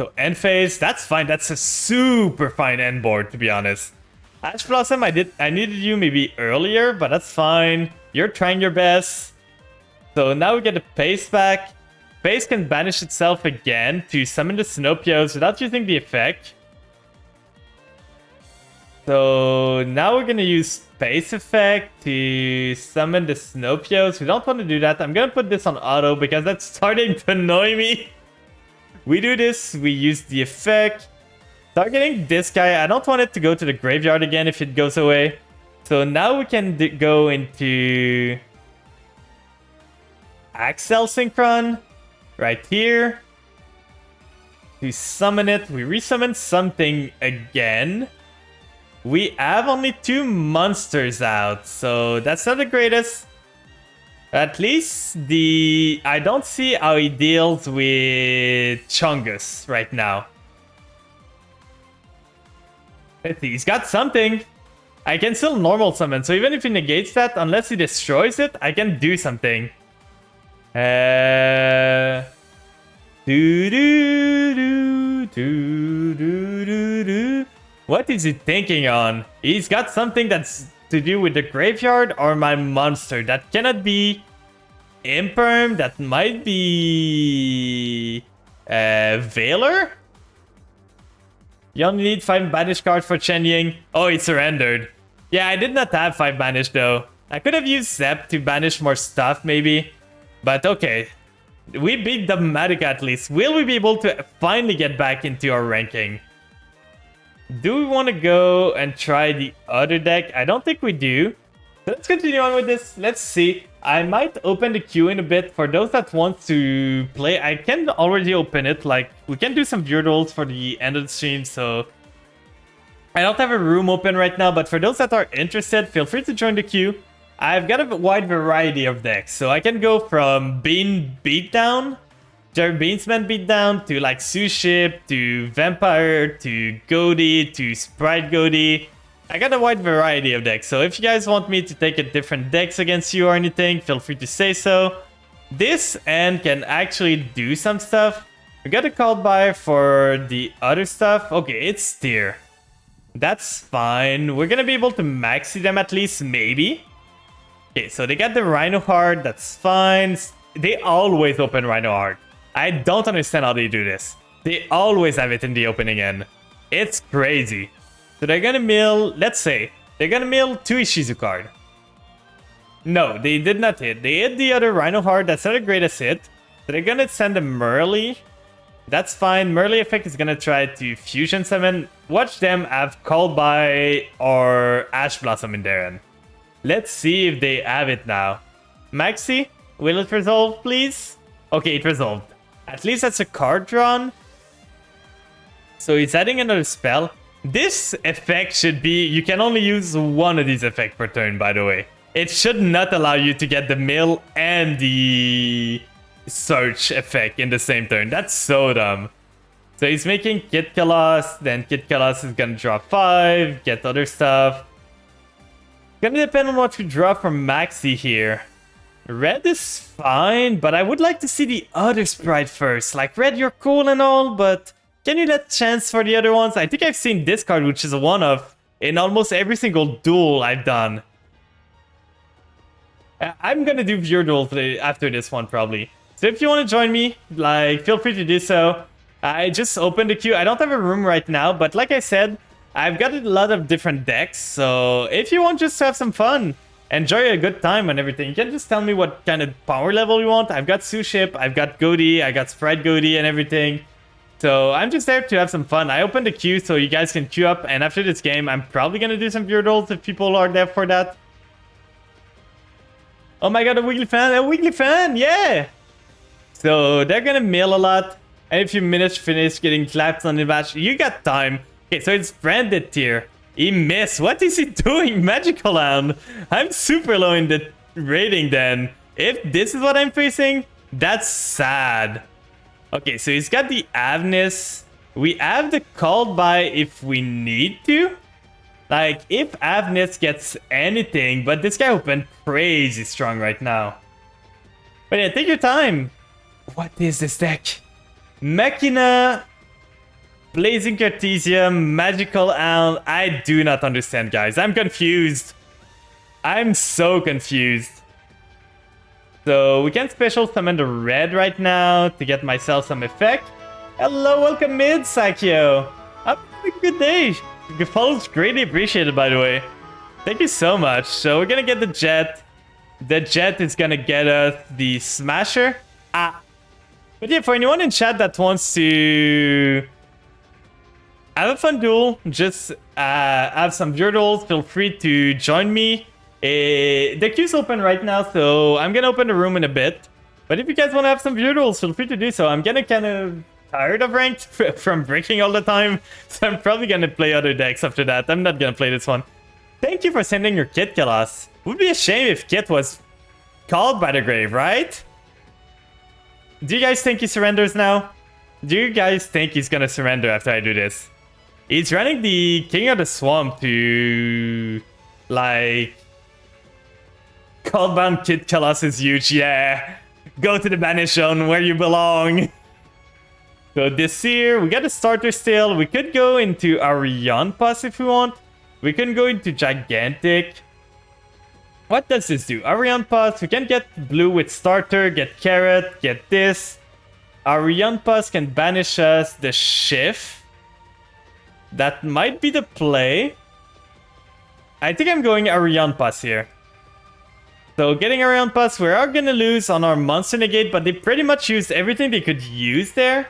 So end phase, that's fine. That's a super fine end board, to be honest. Ash Blossom, I needed you maybe earlier, but that's fine. You're trying your best. So now we get the pace back. Pace can banish itself again to summon the Snowpios without using the effect. So now we're gonna use Pace effect to summon the Snowpios. We don't want to do that. I'm gonna put this on auto because that's starting to annoy me. We do this, we use the effect. Targeting this guy, I don't want it to go to the graveyard again if it goes away. So now we can go into Axel Synchron right here. To summon it, we resummon something again. We have only 2 monsters out, so that's not the greatest. At least I don't see how he deals with Chungus right now. Let's see, he's got something. I can still normal summon, so even if he negates that, unless he destroys it, I can do something. He's Do do do do do do do. What is he thinking on? He's got something that's to do with the graveyard or my monster. That cannot be Imperm. That might be Veiler. You only need 5 banish cards for Chen Ying. Oh, he surrendered. Yeah, I did not have 5 banish though. I could have used Zep to banish more stuff maybe. But okay. We beat the Madoka at least. Will we be able to finally get back into our ranking? Do we want to go and try the other deck? I don't think we do. Let's continue on with this. Let's see. I might open the queue in a bit. For those that want to play, I can already open it. Like, we can do some viewer rolls for the end of the stream, so I don't have a room open right now, but for those that are interested, feel free to join the queue. I've got a wide variety of decks, so I can go from Bean Beatdown, Jerry Beansman Beatdown, to like Suship, to Vampire, to Goaty, to Sprite Goaty. I got a wide variety of decks, so if you guys want me to take a different decks against you or anything, feel free to say so. This end can actually do some stuff. We got a called by for the other stuff. Okay, it's Steer. That's fine. We're gonna be able to maxi them at least, maybe. Okay, so they got the Rhino Heart. That's fine. They always open Rhino Heart. I don't understand how they do this. They always have it in the opening end. It's crazy. So they're gonna mill, let's say, they're gonna mill 2 Ishizu card. No, they did not hit. They hit the other Rhino Heart. That's not the greatest hit. So they're gonna send a Merly. That's fine. Merly effect is gonna try to fusion summon. Watch them have Called By or Ash Blossom in their end. Let's see if they have it now. Maxi, will it resolve, please? Okay, it resolved. At least that's a card drawn. So he's adding another spell. This effect should be... You can only use one of these effects per turn, by the way. It should not allow you to get the mill and the search effect in the same turn. That's so dumb. So he's making Kid Kalos. Then Kid Kalos is gonna draw 5. Get other stuff. Gonna depend on what we draw from Maxi here. Red is fine, but I would like to see the other sprite first. Like, Red, you're cool and all, but can you let chance for the other ones? I think I've seen this card, which is a one-of, in almost every single duel I've done. I'm gonna do viewer duels after this one, probably. So if you want to join me, like, feel free to do so. I just opened the queue. I don't have a room right now, but like I said, I've got a lot of different decks. So if you want just to have some fun, enjoy a good time and everything, you can just tell me what kind of power level you want. I've got Suship, I've got Goaty, I got Sprite Goaty and everything. So I'm just there to have some fun. I opened the queue so you guys can queue up, and after this game, I'm probably gonna do some viewer rolls if people are there for that. Oh my god, a Wiggly fan, yeah! So they're gonna mill a lot, and if you finish getting clapped on the match, you got time. Okay, so it's Branded tier. He missed. What is he doing? Magical Land. I'm super low in the rating then. If this is what I'm facing, that's sad. Okay, so he's got the Avnis. We have the Called By if we need to. Like, if Avnis gets anything, but this guy opened crazy strong right now. But yeah, take your time. What is this deck? Machina, Blazing Cartesium, Magical Owl. I do not understand, guys. I'm confused. I'm so confused. So we can special summon the red right now to get myself some effect. Hello, welcome mid, Sakio. Have a good day. The follow's greatly appreciated, by the way. Thank you so much. So we're gonna get the jet. The jet is gonna get us the smasher. But yeah, for anyone in chat that wants to have a fun duel, just have some viewer duels, feel free to join me. The queue's open right now, so I'm gonna open the room in a bit. But if you guys want to have some viewer duels, feel free to do so. I'm getting kind of tired of ranked from breaking all the time, so I'm probably gonna play other decks after that. I'm not gonna play this one. Thank you for sending your Kit, Kalas. Would be a shame if Kit was called by the grave, right? Do you guys think he surrenders now? Do you guys think he's gonna surrender after I do this? He's running the King of the Swamp to... like... Coldbound Kid Kalas is huge, yeah. Go to the banish zone where you belong. So this here, we got a starter still. We could go into Arianpas if we want. We can go into Gigantic. What does this do? Arianpas, we can get blue with starter, get carrot, get this. Arianpas can banish us the Shift. That might be the play. I think I'm going Arianpas here. So getting Arianpas, we are gonna lose on our monster negate, but they pretty much used everything they could use there.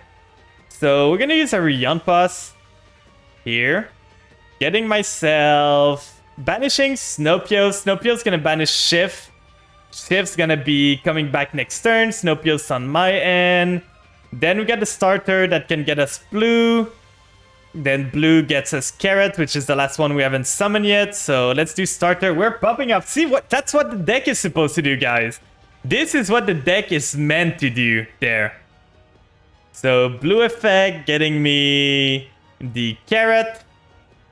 So we're gonna use Arianpas here. Getting myself... banishing Snowpio. Snowpio's gonna banish Shift. Shift's gonna be coming back next turn. Snowpio's on my end. Then we got the starter that can get us blue. Then blue gets us carrot, which is the last one we haven't summoned yet. So let's do starter. We're popping up. See, what? That's what the deck is supposed to do, guys. This is what the deck is meant to do there. So blue effect, getting me the carrot.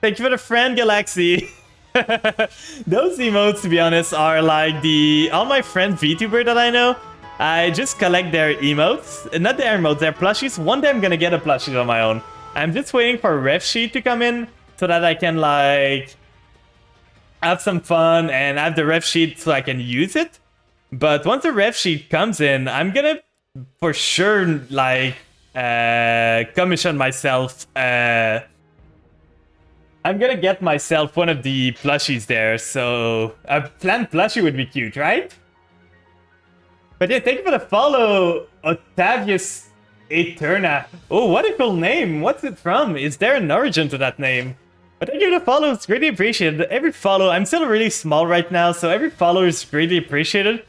Thank you for the friend, Galaxy. Those emotes, to be honest, are like all my friend VTuber that I know. I just collect their emotes. Not their emotes, their plushies. One day I'm gonna get a plushie on my own. I'm just waiting for ref sheet to come in so that I can like have some fun and have the ref sheet so I can use it. But once the ref sheet comes in, I'm gonna for sure like commission myself. I'm gonna get myself one of the plushies there. So a plant plushie would be cute, right? But yeah, thank you for the follow, Octavius Eterna. Oh, what a cool name. What's it from? Is there an origin to that name? But thank you for the follow. It's greatly appreciated. Every follow, I'm still really small right now, so every follow is greatly appreciated.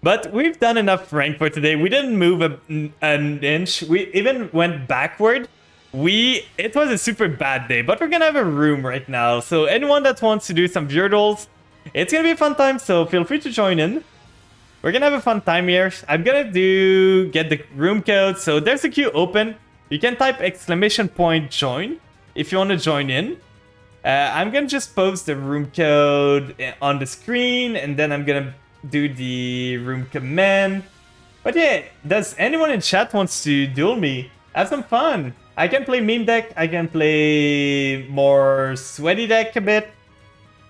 But we've done enough rank for today. We didn't move an inch. We even went backward. It was a super bad day, but we're gonna have a room right now. So anyone that wants to do some Virdles, it's gonna be a fun time, so feel free to join in. We're gonna have a fun time here. I'm gonna get the room code. So there's a queue open. You can type !join if you want to join in. I'm gonna just post the room code on the screen, and then I'm gonna do the room command. But yeah, does anyone in chat wants to duel me? Have some fun. I can play meme deck. I can play more sweaty deck a bit.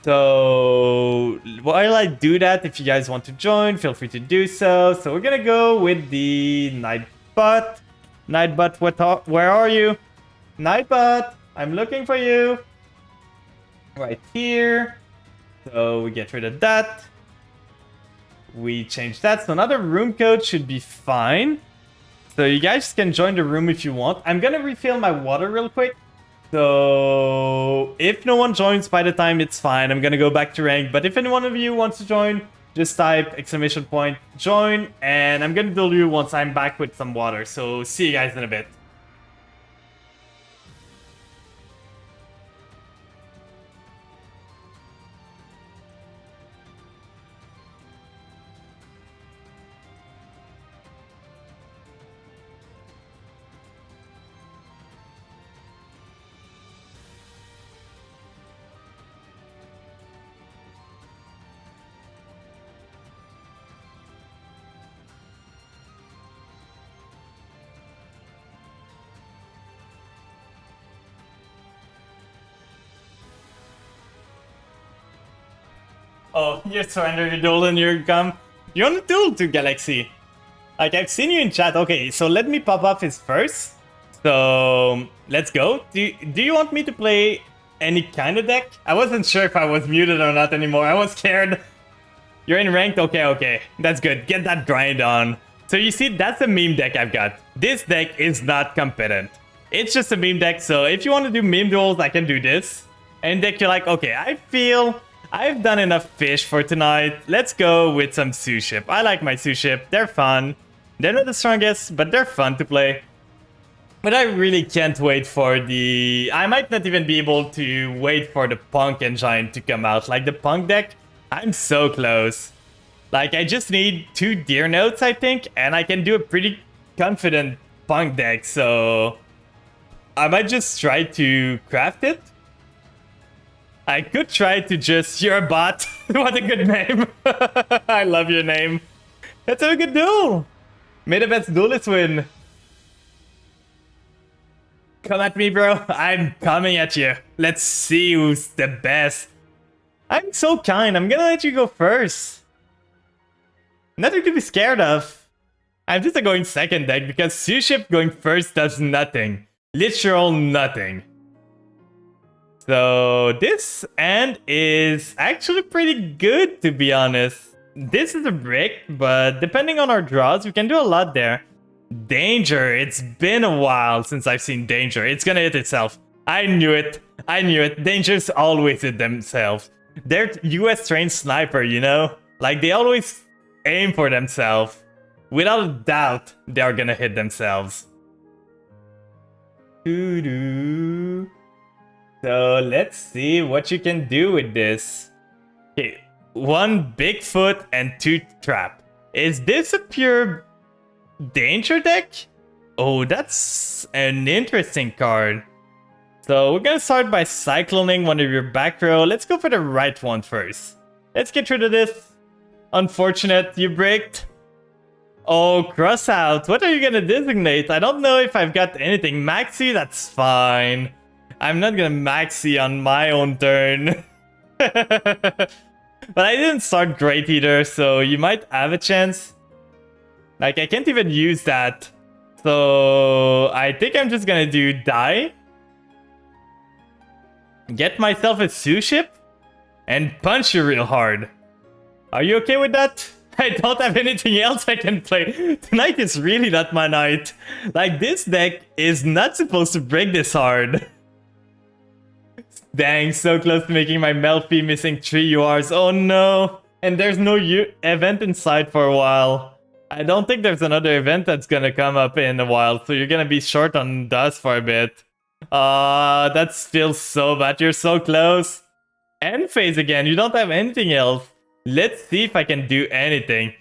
So while I do that, if you guys want to join, feel free to do so. So we're gonna go with the Nightbot. Nightbot, where are you? Nightbot, I'm looking for you. Right here. So we get rid of that. We change that. So another room code should be fine. So you guys can join the room if you want. I'm gonna refill my water real quick. So if no one joins by the time, it's fine. I'm gonna go back to rank. But if any one of you wants to join, just type !join, and I'm gonna duel you once I'm back with some water. So see you guys in a bit. Oh, you surrender your duel and you're gone. You want to duel to Galaxy? Like, I've seen you in chat. Okay, so let me pop off his first. So, let's go. Do you want me to play any kind of deck? I wasn't sure if I was muted or not anymore. I was scared. You're in ranked? Okay. That's good. Get that grind on. So you see, that's the meme deck I've got. This deck is not competent. It's just a meme deck, so if you want to do meme duels, I can do this. And deck, you're like, okay, I feel I've done enough fish for tonight. Let's go with some Suship. I like my Suship. They're fun. They're not the strongest, but they're fun to play. But I really can't wait for I might not even be able to wait for the Punk Engine to come out. Like the Punk deck, I'm so close. Like, I just need 2 Deer Notes, I think, and I can do a pretty confident Punk deck, so I might just try to craft it. I could try to just... You're a bot. What a good name. I love your name. Let's have a good duel. May the best duelist win. Come at me, bro. I'm coming at you. Let's see who's the best. I'm so kind. I'm gonna let you go first. Nothing to be scared of. I'm just going second deck because Suship going first does nothing. Literal nothing. So this end is actually pretty good, to be honest. This is a brick, but depending on our draws, we can do a lot there. Danger. It's been a while since I've seen Danger. It's gonna hit itself. I knew it. I knew it. Dangers always hit themselves. They're US trained sniper, you know? Like, they always aim for themselves. Without a doubt, they are gonna hit themselves. Doo-doo. So let's see what you can do with this. Okay, 1 Bigfoot and 2 Trap. Is this a pure danger deck? Oh, that's an interesting card. So we're gonna start by cycloning one of your back row. Let's go for the right one first. Let's get rid of this. Unfortunate, you bricked. Oh, cross out. What are you gonna designate? I don't know if I've got anything. Maxi, that's fine. I'm not gonna maxi on my own turn. But I didn't start great either, so you might have a chance. Like, I can't even use that. So I think I'm just gonna do die. Get myself a Suship. And punch you real hard. Are you okay with that? I don't have anything else I can play. Tonight is really not my night. Like, this deck is not supposed to break this hard. Dang, so close to making my Melfi missing 3 URs. Oh no. And there's no event inside for a while. I don't think there's another event that's gonna come up in a while. So you're gonna be short on dust for a bit. That feels so bad. You're so close. End phase again. You don't have anything else. Let's see if I can do anything.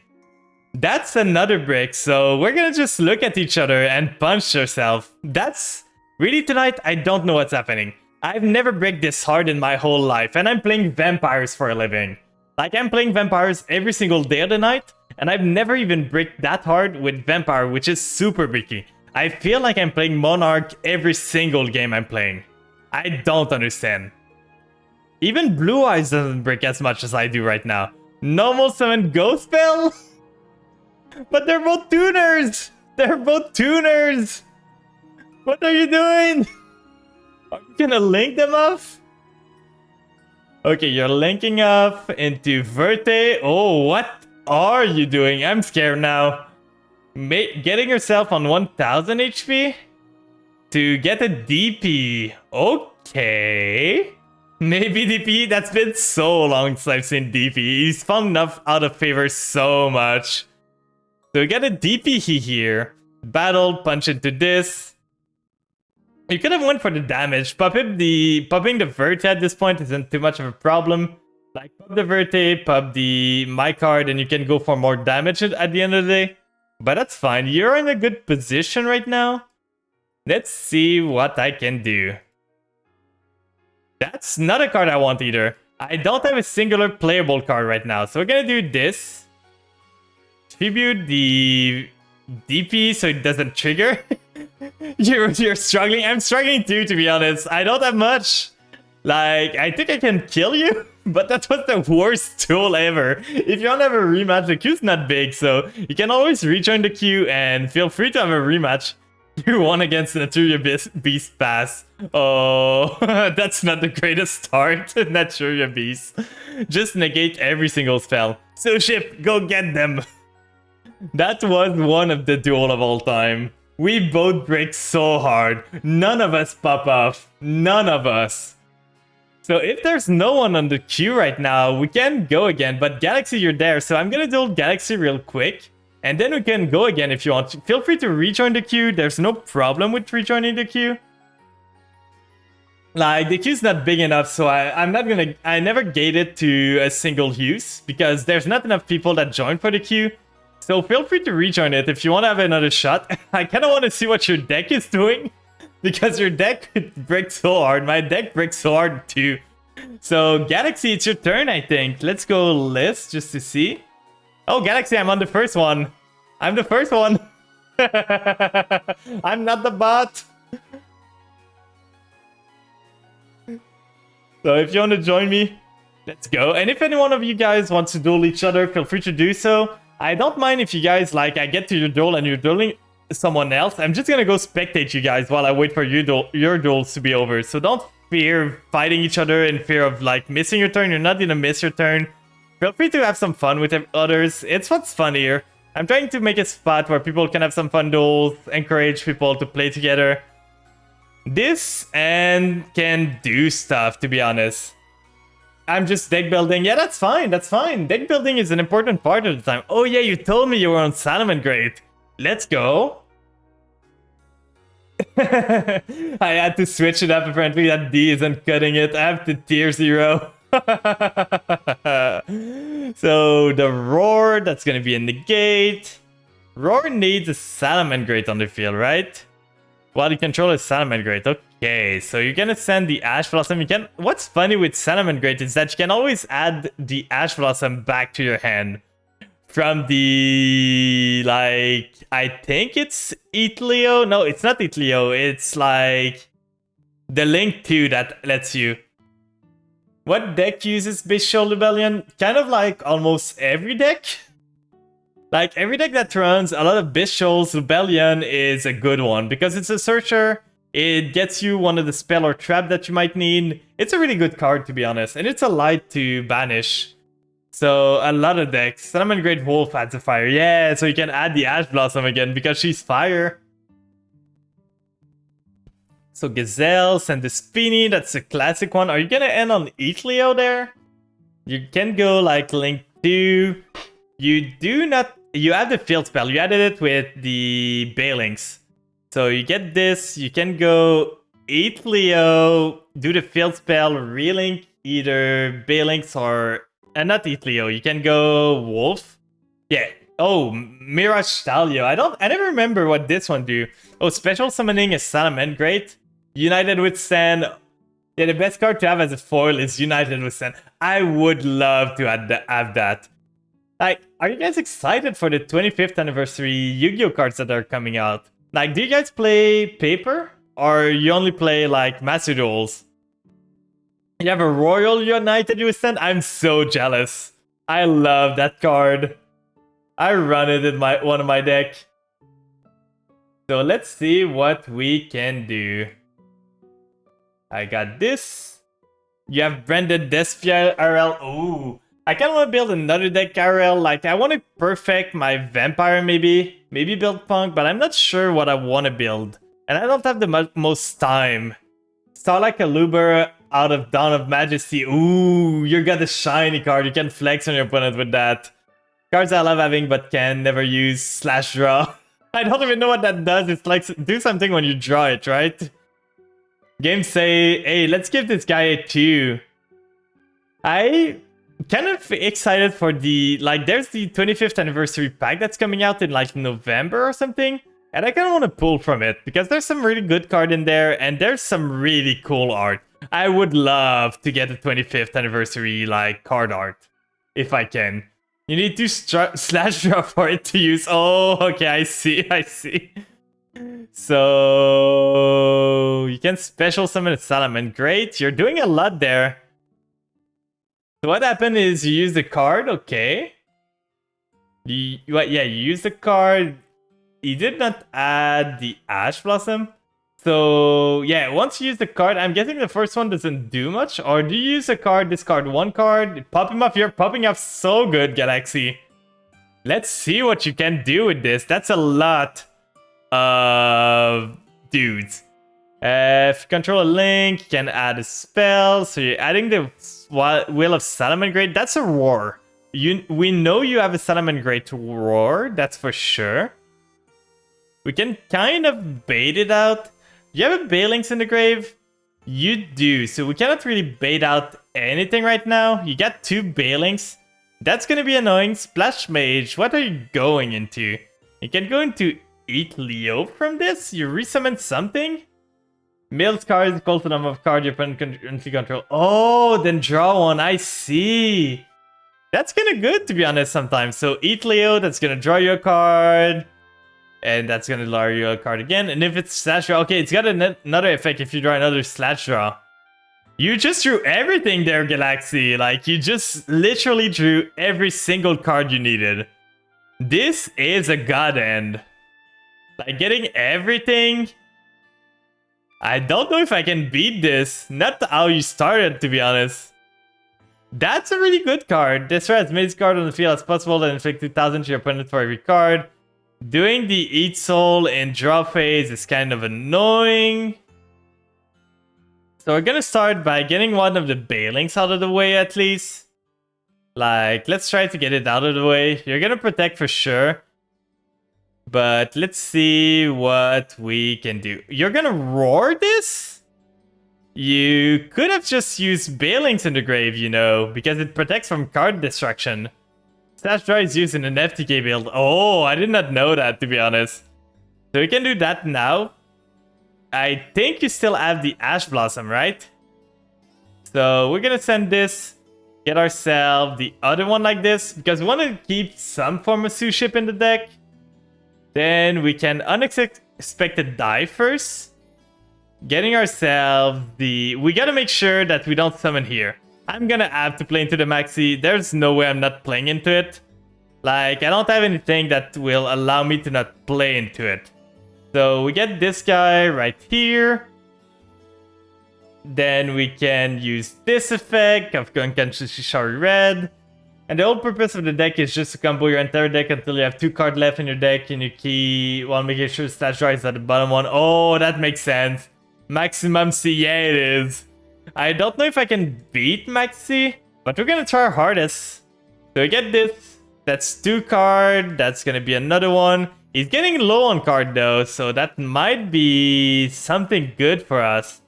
That's another brick. So we're gonna just look at each other and punch yourself. That's really tonight. I don't know what's happening. I've never bricked this hard in my whole life, and I'm playing vampires for a living. Like, I'm playing vampires every single day of the night, and I've never even bricked that hard with vampire, which is super bricky. I feel like I'm playing Monarch every single game I'm playing. I don't understand. Even Blue Eyes doesn't brick as much as I do right now. Normal summon Ghost Spell? But they're both tuners! They're both tuners! What are you doing? Are you gonna link them up? Okay, you're linking up into Verte. Oh, what are you doing? I'm scared now. Getting yourself on 1000 HP to get a DP. Okay. Maybe DP. That's been so long since I've seen DP. He's fallen enough out of favor so much. So we get a DP here. Battle, punch into this. You could have went for the damage. Popping the Verte at this point isn't too much of a problem. Like, pop the Verte, pop the my card, and you can go for more damage at the end of the day. But that's fine. You're in a good position right now. Let's see what I can do. That's not a card I want either. I don't have a singular playable card right now. So we're gonna do this. Tribute the DP so it doesn't trigger. You're struggling. I'm struggling too, to be honest. I don't have much. Like, I think I can kill you, but that was the worst tool ever. If you want to have a rematch, the queue's not big, so you can always rejoin the queue and feel free to have a rematch. You won against Naturia Beast Pass. Oh, that's not the greatest start, Naturia Beast. Just negate every single spell. So ship, go get them. That was one of the duel of all time. We both break so hard. None of us pop off. None of us. So if there's no one on the queue right now, we can go again. But Galaxy, you're there. So I'm gonna do Galaxy real quick. And then we can go again if you want. Feel free to rejoin the queue. There's no problem with rejoining the queue. Like, the queue's not big enough, so I never gate it to a single use. Because there's not enough people that join for the queue. So feel free to rejoin it if you want to have another shot. I kind of want to see what your deck is doing. Because your deck breaks so hard. My deck breaks so hard too. So Galaxy, it's your turn, I think. Let's go list just to see. Oh, Galaxy, I'm on the first one. I'm the first one. I'm not the bot. So if you want to join me, let's go. And if any one of you guys wants to duel each other, feel free to do so. I don't mind if you guys, like, I get to your duel and you're dueling someone else. I'm just gonna go spectate you guys while I wait for your duels to be over. So don't fear fighting each other in fear of, like, missing your turn. You're not gonna miss your turn. Feel free to have some fun with others. It's what's fun here. I'm trying to make a spot where people can have some fun duels, encourage people to play together. This and can do stuff, to be honest. I'm just deck building. Yeah, that's fine. That's fine. Deck building is an important part of the time. Oh yeah, you told me you were on Salamangreat. Let's go. I had to switch it up. Apparently that D isn't cutting it. I have to tier 0. So the Roar, that's gonna be a negate. Roar needs a Salamangreat on the field, right? While you control a Salamangreat. Okay, so you're gonna send the Ash Blossom. What's funny with Salamangreat is that you can always add the Ash Blossom back to your hand from the, like, I think it's Eatleo. No, it's not Eatleo. It's like the Link 2 that lets you. What deck uses Bestial Lubellion? Kind of like almost every deck. Like, every deck that runs a lot of Bestials, Lubellion is a good one because it's a searcher. It gets you one of the spell or trap that you might need. It's a really good card, to be honest, and it's a light to banish. So a lot of decks. Salamangreat Wolf adds a fire. Yeah, so you can add the Ash Blossom again because she's fire. So Gazelle, send the Spiny, that's a classic one. Are you gonna end on Eatleo there? You can go like Link 2. You do not... You have the field spell. You added it with the Balings. So you get this. You can go Eatleo, do the field spell, relink either Balings or... not Eatleo. You can go Wolf. Yeah. Oh, Mirage Stalio. I never remember what this one do. Oh, special summoning a Salamangreat. United with Sand. Yeah, the best card to have as a foil is United with Sand. I would love to have that. Like, are you guys excited for the 25th anniversary Yu-Gi-Oh cards that are coming out? Like, do you guys play paper? Or you only play, like, Master Duels? You have a Royal United with Sand? I'm so jealous. I love that card. I run it in one of my deck. So let's see what we can do. I got this. You have Branded Despia RL. Ooh. I kind of want to build another deck RL. Like, I want to perfect my Vampire maybe. Maybe build Punk, but I'm not sure what I want to build. And I don't have the most time. Starlight Caluber out of Dawn of Majesty. Ooh, you got a shiny card. You can flex on your opponent with that. Cards I love having but can never use. Slash draw. I don't even know what that does. It's like do something when you draw it, right? Games say, hey, let's give this guy a 2. I kind of excited for the, like, there's the 25th anniversary pack that's coming out in like November or something. And I kind of want to pull from it because there's some really good card in there and there's some really cool art. I would love to get a 25th anniversary like card art if I can. You need to slash draw for it to use. Oh, okay, I see. So you can special summon a Salamangreat. You're doing a lot there. So what happened is you use the card, okay. You use the card. You did not add the Ash Blossom. So yeah, once you use the card, I'm guessing the first one doesn't do much. Or do you use a card, discard one card, pop him off? You're popping off so good, Galaxy. Let's see what you can do with this. That's a lot of dudes. If you control a link, you can add a spell. So you're adding the Will of Salamangreat. That's a Roar. We know you have a Salamangreat Roar. That's for sure. We can kind of bait it out. You have a Balings in the grave? You do. So we cannot really bait out anything right now. You got 2 Balings. That's going to be annoying. Splash Mage, what are you going into? You can go into Eatleo from this? You resummon something? Mills card is equal to the number of cards your opponent currently control. Oh, then draw one. I see. That's kind of good, to be honest, sometimes. So Eatleo, that's going to draw you a card. And that's going to lower you a card again. And if it's slash draw, okay, it's got another effect if you draw another slash draw. You just drew everything there, Galaxy. Like, you just literally drew every single card you needed. This is a god end. Like, getting everything... I don't know if I can beat this. Not how you started, to be honest. That's a really good card. This as many cards on the field as possible and inflict 2,000 to your opponent for every card. Doing the Eat Soul in draw phase is kind of annoying. So we're gonna start by getting one of the Bailings out of the way at least. Like, let's try to get it out of the way. You're gonna protect for sure. But let's see what we can do. You're gonna roar this? You could have just used Bailings in the grave, you know, because it protects from card destruction. Stash Draw is used in an FTK build. Oh, I did not know that, to be honest. So we can do that now. I think you still have the Ash Blossom, right? So we're gonna send this, get ourselves the other one like this, because we want to keep some form of Sue Ship in the deck. Then we can unexpected die first. Getting ourselves the... We gotta make sure that we don't summon here. I'm gonna have to play into the Maxi. There's no way I'm not playing into it. Like, I don't have anything that will allow me to not play into it. So we get this guy right here. Then we can use this effect of Unconsciously Shari Red. And the whole purpose of the deck is just to combo your entire deck until you have 2 cards left in your deck and you key while making sure Stash Draw is at the bottom one. Oh, that makes sense. Maximum C, yeah it is. I don't know if I can beat Maxi, but we're gonna try our hardest. So we get this. That's 2 cards. That's gonna be another one. He's getting low on card though, so that might be something good for us.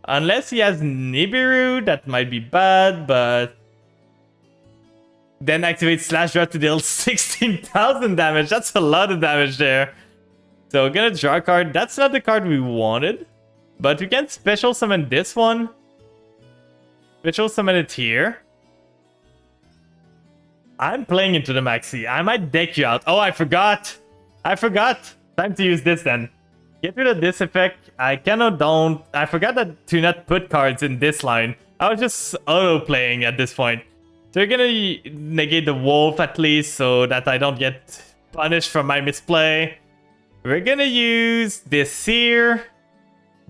Unless he has Nibiru, that might be bad, but... Then activate Slash Draw to deal 16,000 damage. That's a lot of damage there. So we're gonna draw a card. That's not the card we wanted. But we can special summon this one. Special summon it here. I'm playing into the Maxi. I might deck you out. Oh, I forgot. Time to use this then. Get rid of this effect. I forgot that to not put cards in this line. I was just auto-playing at this point. So we're gonna negate the wolf at least so that I don't get punished for my misplay. We're gonna use this here.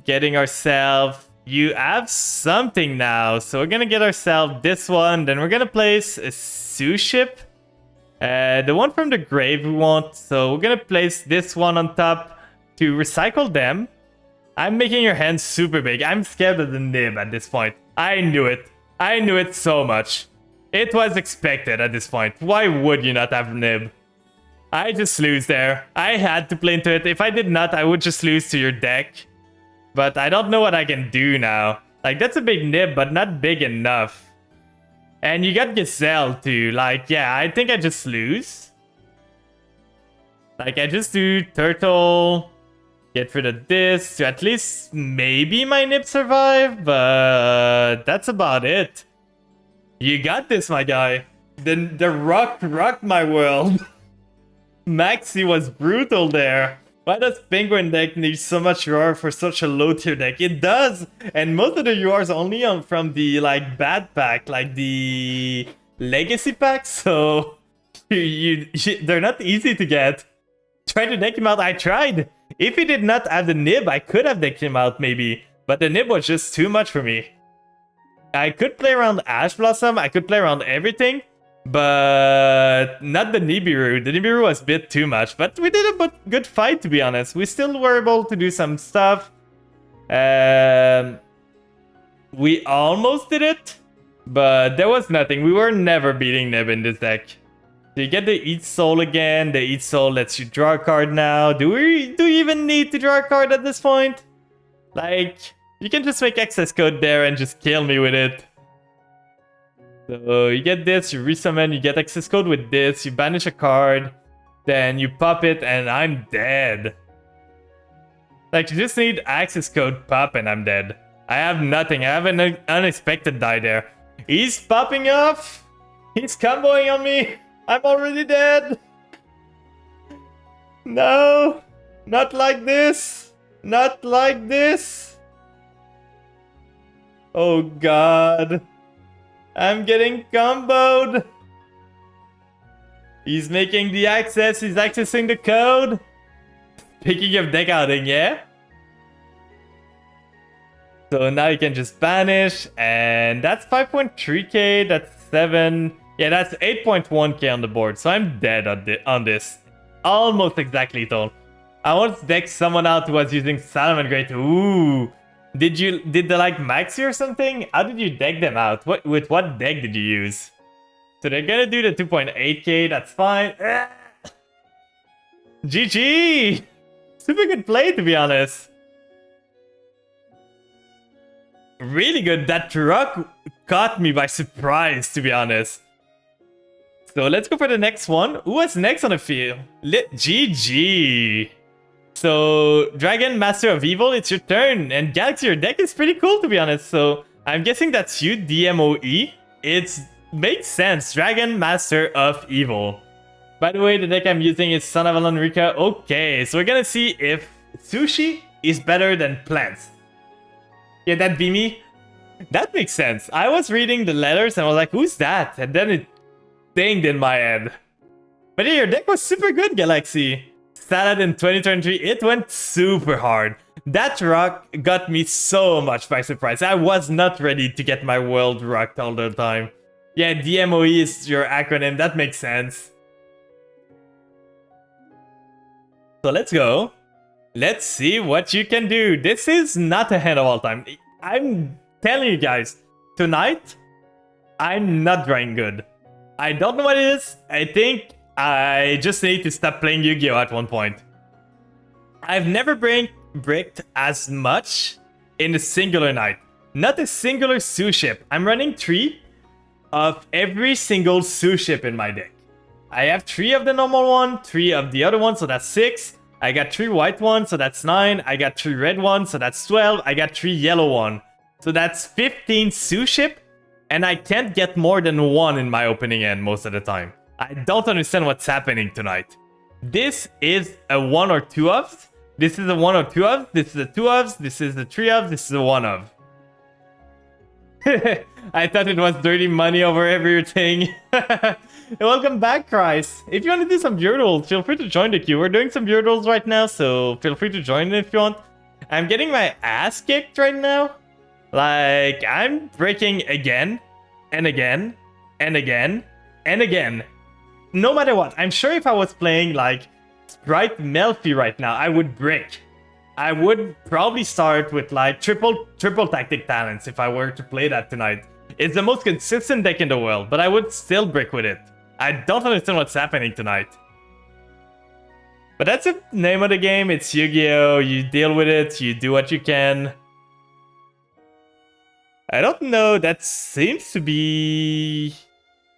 Getting ourselves... You have something now. So we're gonna get ourselves this one. Then we're gonna place a Sue Ship. The one from the grave we want. So we're gonna place this one on top to recycle them. I'm making your hand super big. I'm scared of the nib at this point. I knew it. I knew it so much. It was expected at this point. Why would you not have nib? I just lose there. I had to play into it. If I did not, I would just lose to your deck. But I don't know what I can do now. Like, that's a big nib, but not big enough. And you got Gazelle too. Like, yeah, I think I just lose. Like, I just do Turtle. Get rid of this to at least maybe my nib survive. But that's about it. You got this, my guy. The rock rocked my world. Maxi was brutal there. Why does Penguin deck need so much UR for such a low tier deck? It does! And most of the URs only from the like bad pack, like the legacy pack, so they're not easy to get. Try to deck him out. I tried. If he did not have the nib, I could have decked him out maybe. But the nib was just too much for me. I could play around Ash Blossom, I could play around everything. But not the Nibiru. The Nibiru was a bit too much. But we did a good fight, to be honest. We still were able to do some stuff. We almost did it. But there was nothing. We were never beating Nib in this deck. So you get the Eat Soul again. The Eat Soul lets you draw a card now. Do you even need to draw a card at this point? Like, you can just make access code there and just kill me with it. So you get this, you resummon, you get access code with this, you banish a card, then you pop it, and I'm dead. Like, you just need access code pop and I'm dead. I have nothing, I have an unexpected die there. He's popping off! He's comboing on me! I'm already dead! No! Not like this! Not like this! Oh god. I'm getting comboed. He's making the access. He's accessing the code. Picking up deck outing, yeah? So now you can just banish. And that's 5.3k. That's 7. Yeah, that's 8.1k on the board. So I'm dead on this. Almost exactly told. I once decked someone out who was using Salamangreat. Ooh. Did they like Maxi or something? How did you deck them out? With what deck did you use? So they're gonna do the 2.8k, that's fine. GG! Super good play, to be honest. Really good. That truck caught me by surprise, to be honest. So let's go for the next one. Who was next on the field? GG! So, Dragon, Master of Evil, it's your turn. And Galaxy, your deck is pretty cool, to be honest. So, I'm guessing that's you, DMOE. It makes sense. Dragon, Master of Evil. By the way, the deck I'm using is Son of Alan-Rika. Okay, so we're gonna see if Sushi is better than Plants. Yeah, that'd be me. That makes sense. I was reading the letters and I was like, who's that? And then it dinged in my head. But yeah, your deck was super good, Galaxy. Salad in 2023, it went super hard. That rock got me so much by surprise. I was not ready to get my world rocked all the time. Yeah, DMOE is your acronym, that makes sense. So let's go. Let's see what you can do. This is not a hand of all time. I'm telling you guys, tonight, I'm not drawing good. I don't know what it is. I think I just need to stop playing Yu-Gi-Oh! At one point. I've never bricked as much in a singular night. Not a singular Sue ship. I'm running 3 of every single Sue ship in my deck. I have 3 of the normal one, 3 of the other one, so that's 6. I got 3 white ones, so that's 9. I got 3 red ones, so that's 12. I got 3 yellow one, so that's 15 Sue ship. And I can't get more than 1 in my opening end most of the time. I don't understand what's happening tonight. This is a 1 or 2 ofs. This is a 1 or 2 ofs. This is a 2 ofs. This is a 3 ofs. This is a 1 of. I thought it was dirty money over everything. Welcome back, Christ. If you want to do some Bureaus, feel free to join the queue. We're doing some Bureaus right now, so feel free to join if you want. I'm getting my ass kicked right now. Like, I'm breaking again, and again, and again, and again. No matter what, I'm sure if I was playing like Sprite Melfi right now, I would brick. I would probably start with like triple tactic talents if I were to play that tonight. It's the most consistent deck in the world, but I would still brick with it. I don't understand what's happening tonight. But that's the name of the game. It's Yu-Gi-Oh! You deal with it, you do what you can. I don't know, that seems to be...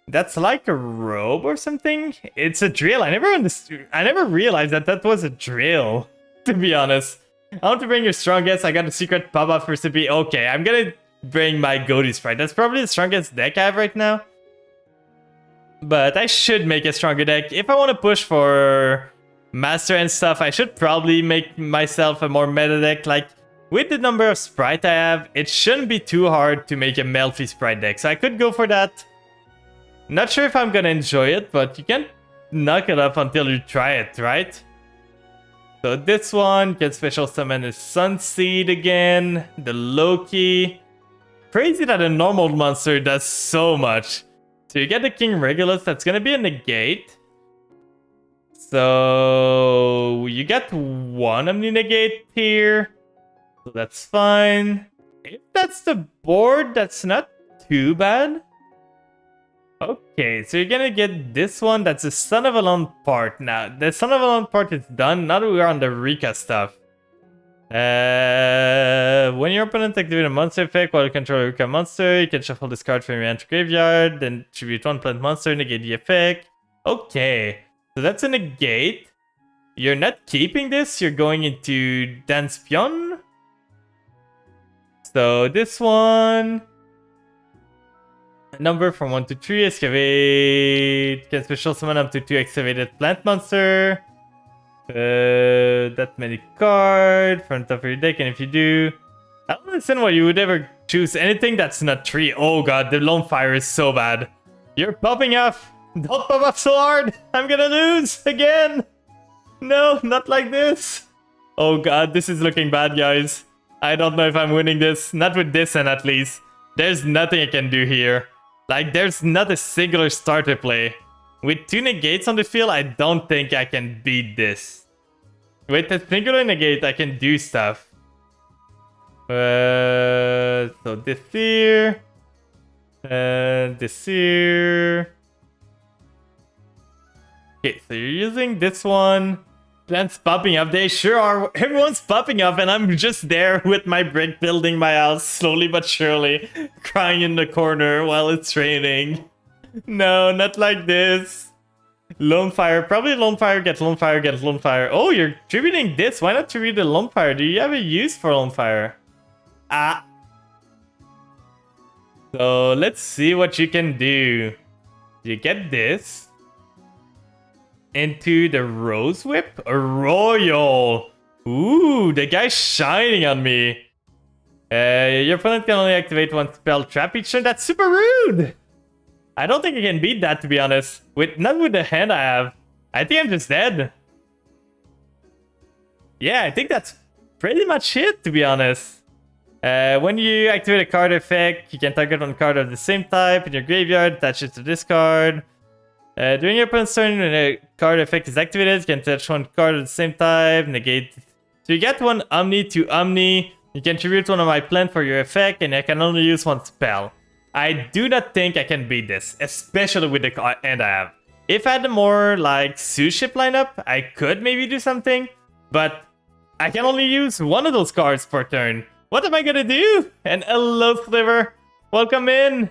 That's like a robe or something? It's a drill. I never realized that that was a drill, to be honest. I want to bring your strongest. I got a secret pop-up for Sippy. Okay, I'm gonna bring my Goaty Sprite. That's probably the strongest deck I have right now. But I should make a stronger deck. If I want to push for Master and stuff, I should probably make myself a more meta deck. Like, with the number of Sprite I have, it shouldn't be too hard to make a Melfi Sprite deck. So I could go for that. Not sure if I'm gonna enjoy it, but you can't knock it up until you try it, right? So this one can special summon a Sunseed again, the Loki. Crazy that a normal monster does so much. So you get the King Regulus, that's gonna be a negate. So you get 1 Omni Negate here. So that's fine. If that's the board, that's not too bad. Okay, so you're gonna get this one. That's the Son of Alon part. Now, the Son of Alon part is done. Now that we're on the Rika stuff. When your opponent activates a monster effect while you control a Rika monster, you can shuffle this card from your entry graveyard, then tribute 1 plant monster, negate the effect. Okay, so that's a negate. You're not keeping this, you're going into Danspion. So this one... Number from 1 to 3, excavate. Can special summon up to 2 excavated plant monster. That many card from top of your deck, and if you do, I don't understand why you would ever Choose anything that's not tree. Oh god, the lone fire is so bad. You're popping off. Don't pop off so hard. I'm gonna lose again. No, not like this. Oh god, this is looking bad, guys. I don't know if I'm winning this. Not with this end, at least. There's nothing I can do here. Like, there's not a singular starter play. With 2 negates on the field, I don't think I can beat this. With a singular negate, I can do stuff. So this here. This here. Okay, so you're using this one. Plants popping up. They sure are. Everyone's popping up, and I'm just there with my brick building my house slowly but surely, crying in the corner while it's raining. No, not like this. Lone fire. Probably lone fire, get lone fire, get lone fire. Oh, you're tributing this. Why not tribute the lone fire? Do you have a use for lone fire? Ah. So let's see what you can do. You get this. Into the Rose Whip? A Royal! Ooh, the guy's shining on me. Your opponent can only activate 1 spell trap each turn. That's super rude! I don't think I can beat that, to be honest. Not with the hand I have. I think I'm just dead. Yeah, I think that's pretty much it, to be honest. When you activate a card effect, you can target 1 card of the same type in your graveyard, attach it to this card. During your opponent's turn, when a card effect is activated, you can touch 1 card of the same type, negate. So you get 1 Omni to Omni. You can tribute 1 of my plant for your effect, and I can only use 1 spell. I do not think I can beat this, especially with the hand I have. If I had a more like Sue ship lineup, I could maybe do something, but I can only use 1 of those cards per turn. What am I gonna do? And hello, Sliver. Welcome in.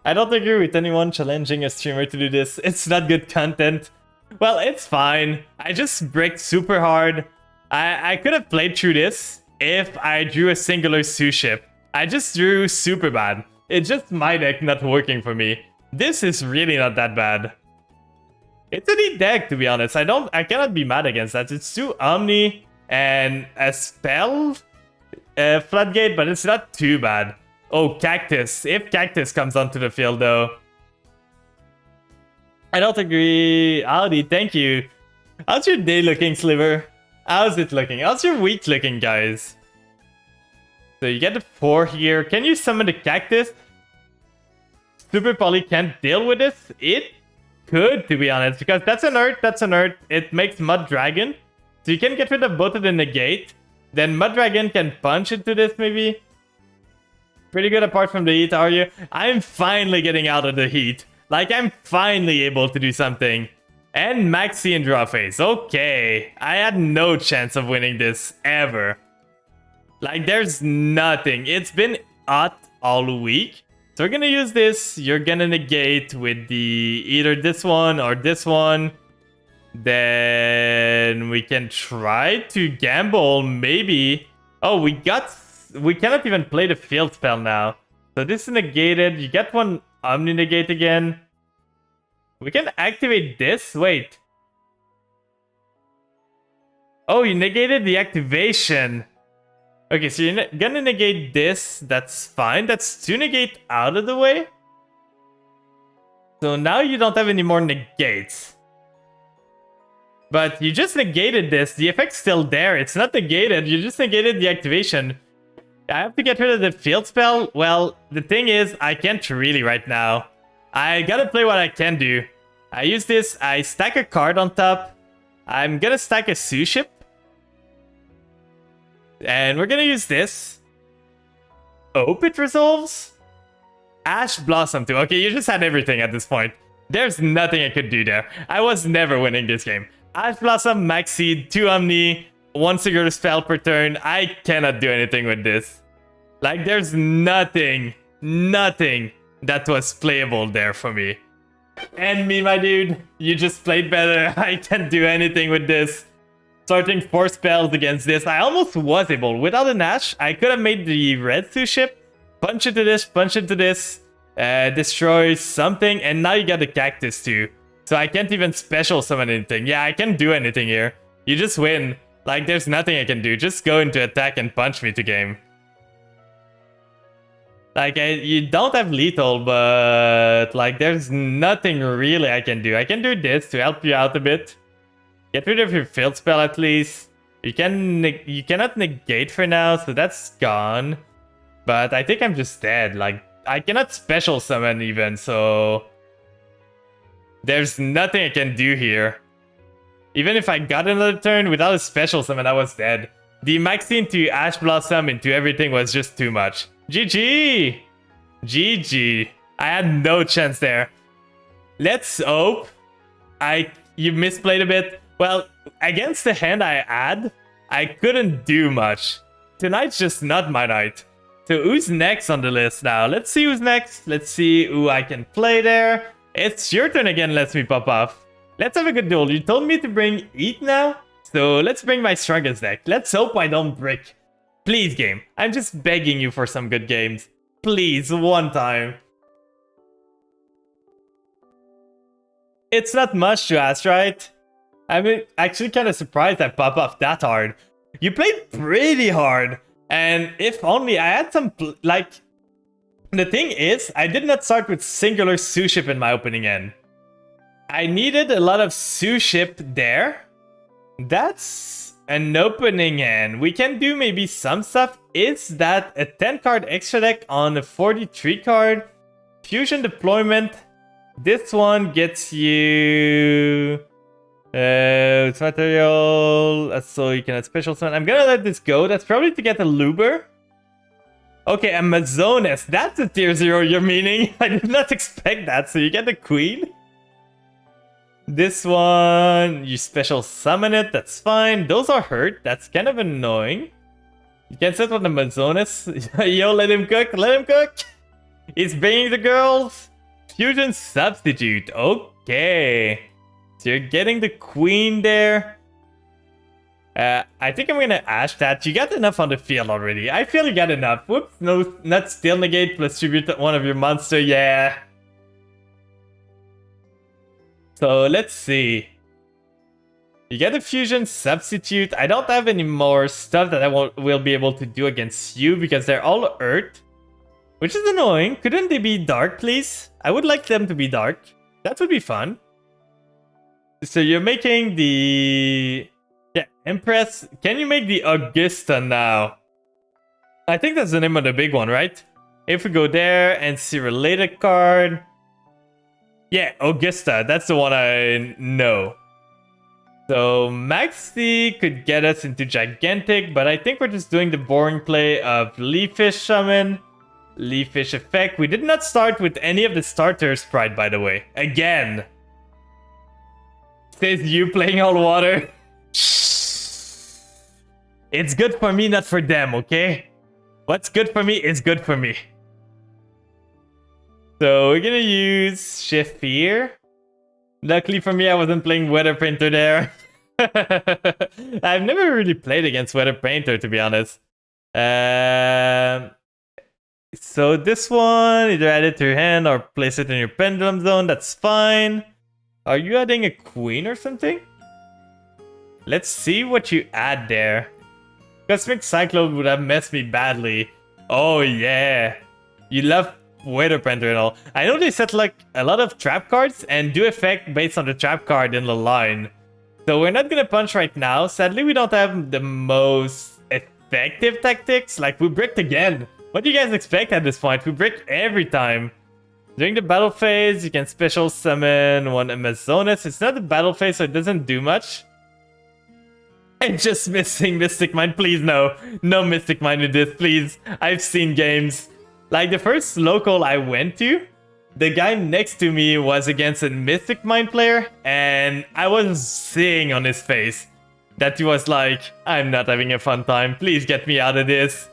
I don't agree with anyone challenging a streamer to do this. It's not good content. Well, it's fine. I just bricked super hard. I could have played through this if I drew a singular Sue ship. I just drew super bad. It's just my deck not working for me. This is really not that bad. It's a neat deck, to be honest. I cannot be mad against that. It's 2 Omni and a spell floodgate, but it's not too bad. Oh, Cactus. If Cactus comes onto the field, though. I don't agree. Audi, thank you. How's your day looking, Sliver? How's it looking? How's your week looking, guys? So you get the 4 here. Can you summon the Cactus? Super Poly can't deal with this. It could, to be honest, because that's an Earth, that's an Earth. It makes Mud Dragon. So you can get rid of both of the negate. Then Mud Dragon can punch into this, maybe. Pretty good apart from the heat, are you? I'm finally getting out of the heat. Like, I'm finally able to do something. And Maxi and draw phase. Okay. I had no chance of winning this, ever. Like, there's nothing. It's been hot all week. So we're gonna use this. You're gonna negate with the either this one or this one. Then we can try to gamble, maybe. Oh, we cannot even play the field spell now. So this is negated. You get 1 Omni negate again. We can activate this. Wait. Oh, you negated the activation. Okay, so you're gonna negate this. That's fine. That's 2 negate out of the way. So now you don't have any more negates. But you just negated this. The effect's still there. It's not negated. You just negated the activation. I have to get rid of the field spell. Well, the thing is, I can't really right now. I gotta play what I can do. I use this. I stack a card on top. I'm gonna stack a Sue ship. And we're gonna use this. Hope it resolves. Ash Blossom too. Okay, you just had everything at this point. There's nothing I could do there. I was never winning this game. Ash Blossom, Max Seed, 2 Omni, 1 singular spell per turn. I cannot do anything with this. Like, there's nothing that was playable there for me. And me, my dude, you just played better. I can't do anything with this. Starting 4 spells against this. I almost was able. Without an Ash, I could have made the red Sue ship. Punch into this. Destroy something. And now you got the Cactus too. So I can't even special summon anything. Yeah, I can't do anything here. You just win. Like, there's nothing I can do. Just go into attack and punch me to game. Like, you don't have lethal, but like, there's nothing really I can do. I can do this to help you out a bit. Get rid of your field spell at least. You cannot negate for now, so that's gone. But I think I'm just dead. Like, I cannot special summon even, so there's nothing I can do here. Even if I got another turn without a special summon, I was dead. The maxing into Ash Blossom into everything was just too much. GG! GG. I had no chance there. Let's hope you misplayed a bit. Well, against the hand I had, I couldn't do much. Tonight's just not my night. So who's next on the list now? Let's see who's next. Let's see who I can play there. It's your turn again, lets me pop off. Let's have a good duel. You told me to bring Eat now? So let's bring my strongest deck. Let's hope I don't brick. Please, game. I'm just begging you for some good games. Please, one time. It's not much to ask, right? I'm actually kind of surprised I pop off that hard. You played pretty hard. And if only I had some... like... The thing is, I did not start with singular Suship in my opening end. I needed a lot of Suship there. That's an opening end. We can do maybe some stuff. Is that a 10 card extra deck on a 43 card? Fusion deployment. This one gets you... it's material, so you can add special summon. I'm gonna let this go. That's probably to get a Luber. Okay, Amazonas. That's a tier 0 you're meaning. I did not expect that. So you get the Queen. This one, you special summon it. That's fine. Those are hurt. That's kind of annoying. You can set on Amazonas. Yo, let him cook. Let him cook. He's bringing the girls. Fusion substitute. Okay. So you're getting the Queen there. I think I'm gonna Ash that. You got enough on the field already. I feel you got enough. Whoops, no, not still negate plus tribute one of your monster. Yeah. So let's see. You get a fusion substitute. I don't have any more stuff that I will be able to do against you because they're all Earth, which is annoying. Couldn't they be dark, please? I would like them to be dark. That would be fun. So you're making the... yeah, Empress. Can you make the Augusta now? I think that's the name of the big one, right? If we go there and see related card. Yeah, Augusta. That's the one I know. So Maxi could get us into Gigantic, but I think we're just doing the boring play of Leafish Summon. Leafish effect. We did not start with any of the starter sprite, by the way. Again. Says you playing all water. It's good for me, not for them, okay? What's good for me is good for me. So we're gonna use Shift here. Luckily for me, I wasn't playing Weather Painter there. I've never really played against Weather Painter, to be honest. So this one, either add it to your hand or place it in your Pendulum Zone. That's fine. Are you adding a Queen or something? Let's see what you add there. Cosmic Cyclone would have messed me badly. Oh yeah. You love Weather Painter and all. I know they set like a lot of trap cards and do effect based on the trap card in the line. So we're not gonna punch right now. Sadly, we don't have the most effective tactics. Like, we bricked again. What do you guys expect at this point? We brick every time. During the battle phase, you can special summon one Amazonas. It's not the battle phase, so it doesn't do much. And just missing Mystic Mine. Please, no. No Mystic Mine in this, please. I've seen games. Like, the first local I went to, the guy next to me was against a Mystic Mine player, and I was seeing on his face that he was like, I'm not having a fun time. Please get me out of this.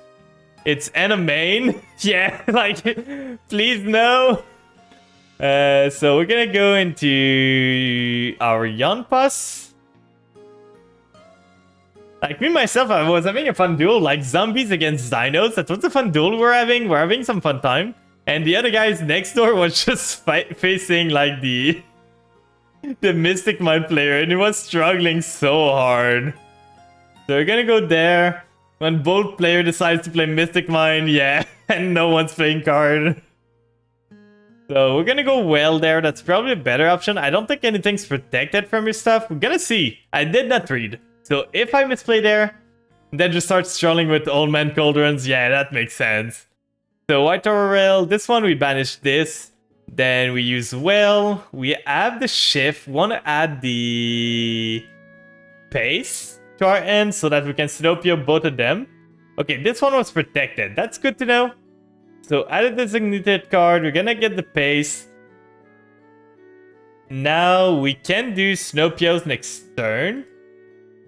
It's Anamain. Yeah, like, please no. So we're gonna go into our Yunpass. Like, me myself, I was having a fun duel, like zombies against dinos. That was a fun duel we're having. We're having some fun time. And the other guys next door was just facing like the Mystic Mine player, and he was struggling so hard. So we're gonna go there. When both player decides to play Mystic Mine, yeah, and no one's playing card. So we're gonna go Whale there. That's probably a better option. I don't think anything's protected from your stuff. We're gonna see. I did not read. So if I misplay there, then just start strolling with Old Man Cauldrons. Yeah, that makes sense. So White Tower Rail. This one we banish this. Then we use Whale. We have the Shift. Want to add the Pace to our end so that we can Sinopio both of them. Okay, this one was protected. That's good to know. So add a designated card. We're gonna get the Pace. Now we can do Sinopios next turn.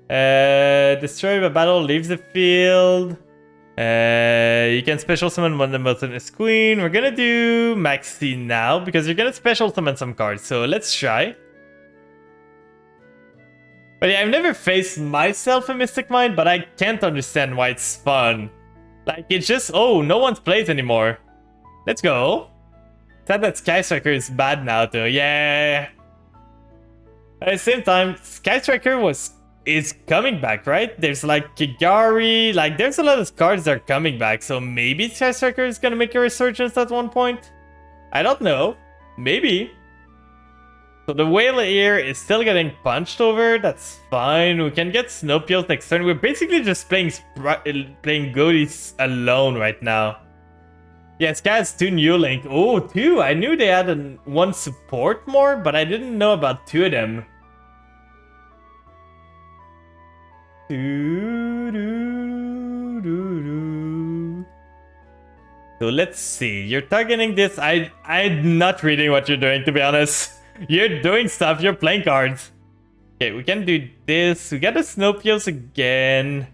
Destroy a battle, leaves the field. You can special summon one of the Mountainous Queen. We're gonna do Maxi now because you're gonna special summon some cards. So let's try. But yeah, I've never faced myself a Mystic Mine, but I can't understand why it's fun. Like, it's just, oh, no one plays anymore. Let's go. Sad that Sky Striker is bad now, though. Yeah. At the same time, Sky Striker is coming back, right? There's like Kigari, like there's a lot of cards that are coming back. So maybe Sky Striker is gonna make a resurgence at one point. I don't know. Maybe. So the Whale here is still getting punched over. That's fine. We can get Sinopios next turn. We're basically just playing Goaties alone right now. Yeah, Sky has 2 new Link. Oh, 2. I knew they had one support more, but I didn't know about 2 of them. So let's see. You're targeting this. I'm not reading what you're doing, to be honest. You're doing stuff. You're playing cards. Okay, we can do this. We got the Sinopios again.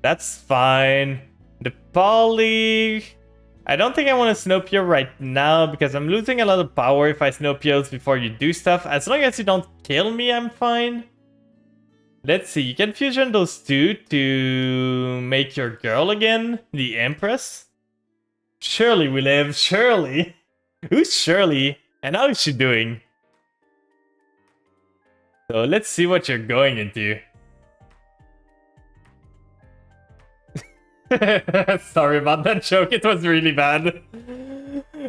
That's fine. The Poly. I don't think I want to Sinopio right now because I'm losing a lot of power if I Sinopios before you do stuff. As long as you don't kill me, I'm fine. Let's see. You can fusion those 2 to make your girl again, the Empress. Shirley we live. Shirley. Who's Shirley? And how is she doing? So let's see what you're going into. Sorry about that joke, it was really bad.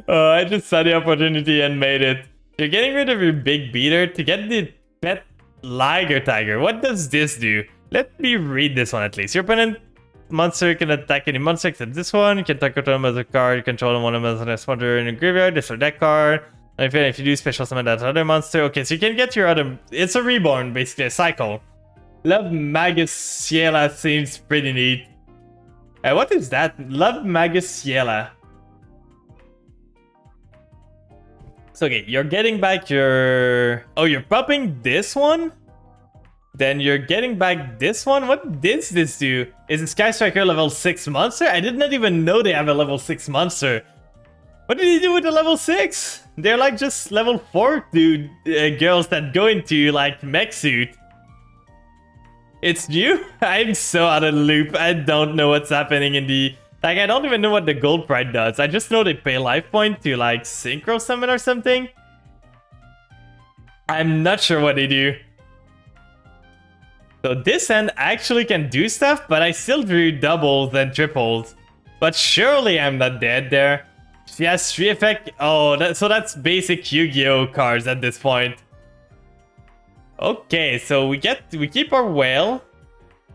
I just saw the opportunity and made it. You're getting rid of your big beater to get the pet Liger Tiger. What does this do? Let me read this one at least. Your opponent monster can attack any monster except this one. You can target them as a card. You control one of them as a monster in a graveyard. This or that card. And if you do special summon that other monster. Okay, so you can get your other... It's a reborn, basically, a cycle. Love Magus Ciela seems pretty neat. What is that? Love Magus Ciela. So okay, you're getting back your... Oh, you're popping this one? Then you're getting back this one? What does this do? Is the Sky Striker level 6 monster? I did not even know they have a level 6 monster. What did he do with the level 6? They're like just level 4 dude girls that go into like mech suit. It's new? I'm so out of the loop. I don't know what's happening in the... Like, I don't even know what the gold pride does. I just know they pay life point to, like, synchro summon or something. I'm not sure what they do. So this end actually can do stuff, but I still drew doubles and triples. But surely I'm not dead there. She has 3 effect. Oh, so that's basic Yu-Gi-Oh cards at this point. Okay, so we keep our Whale.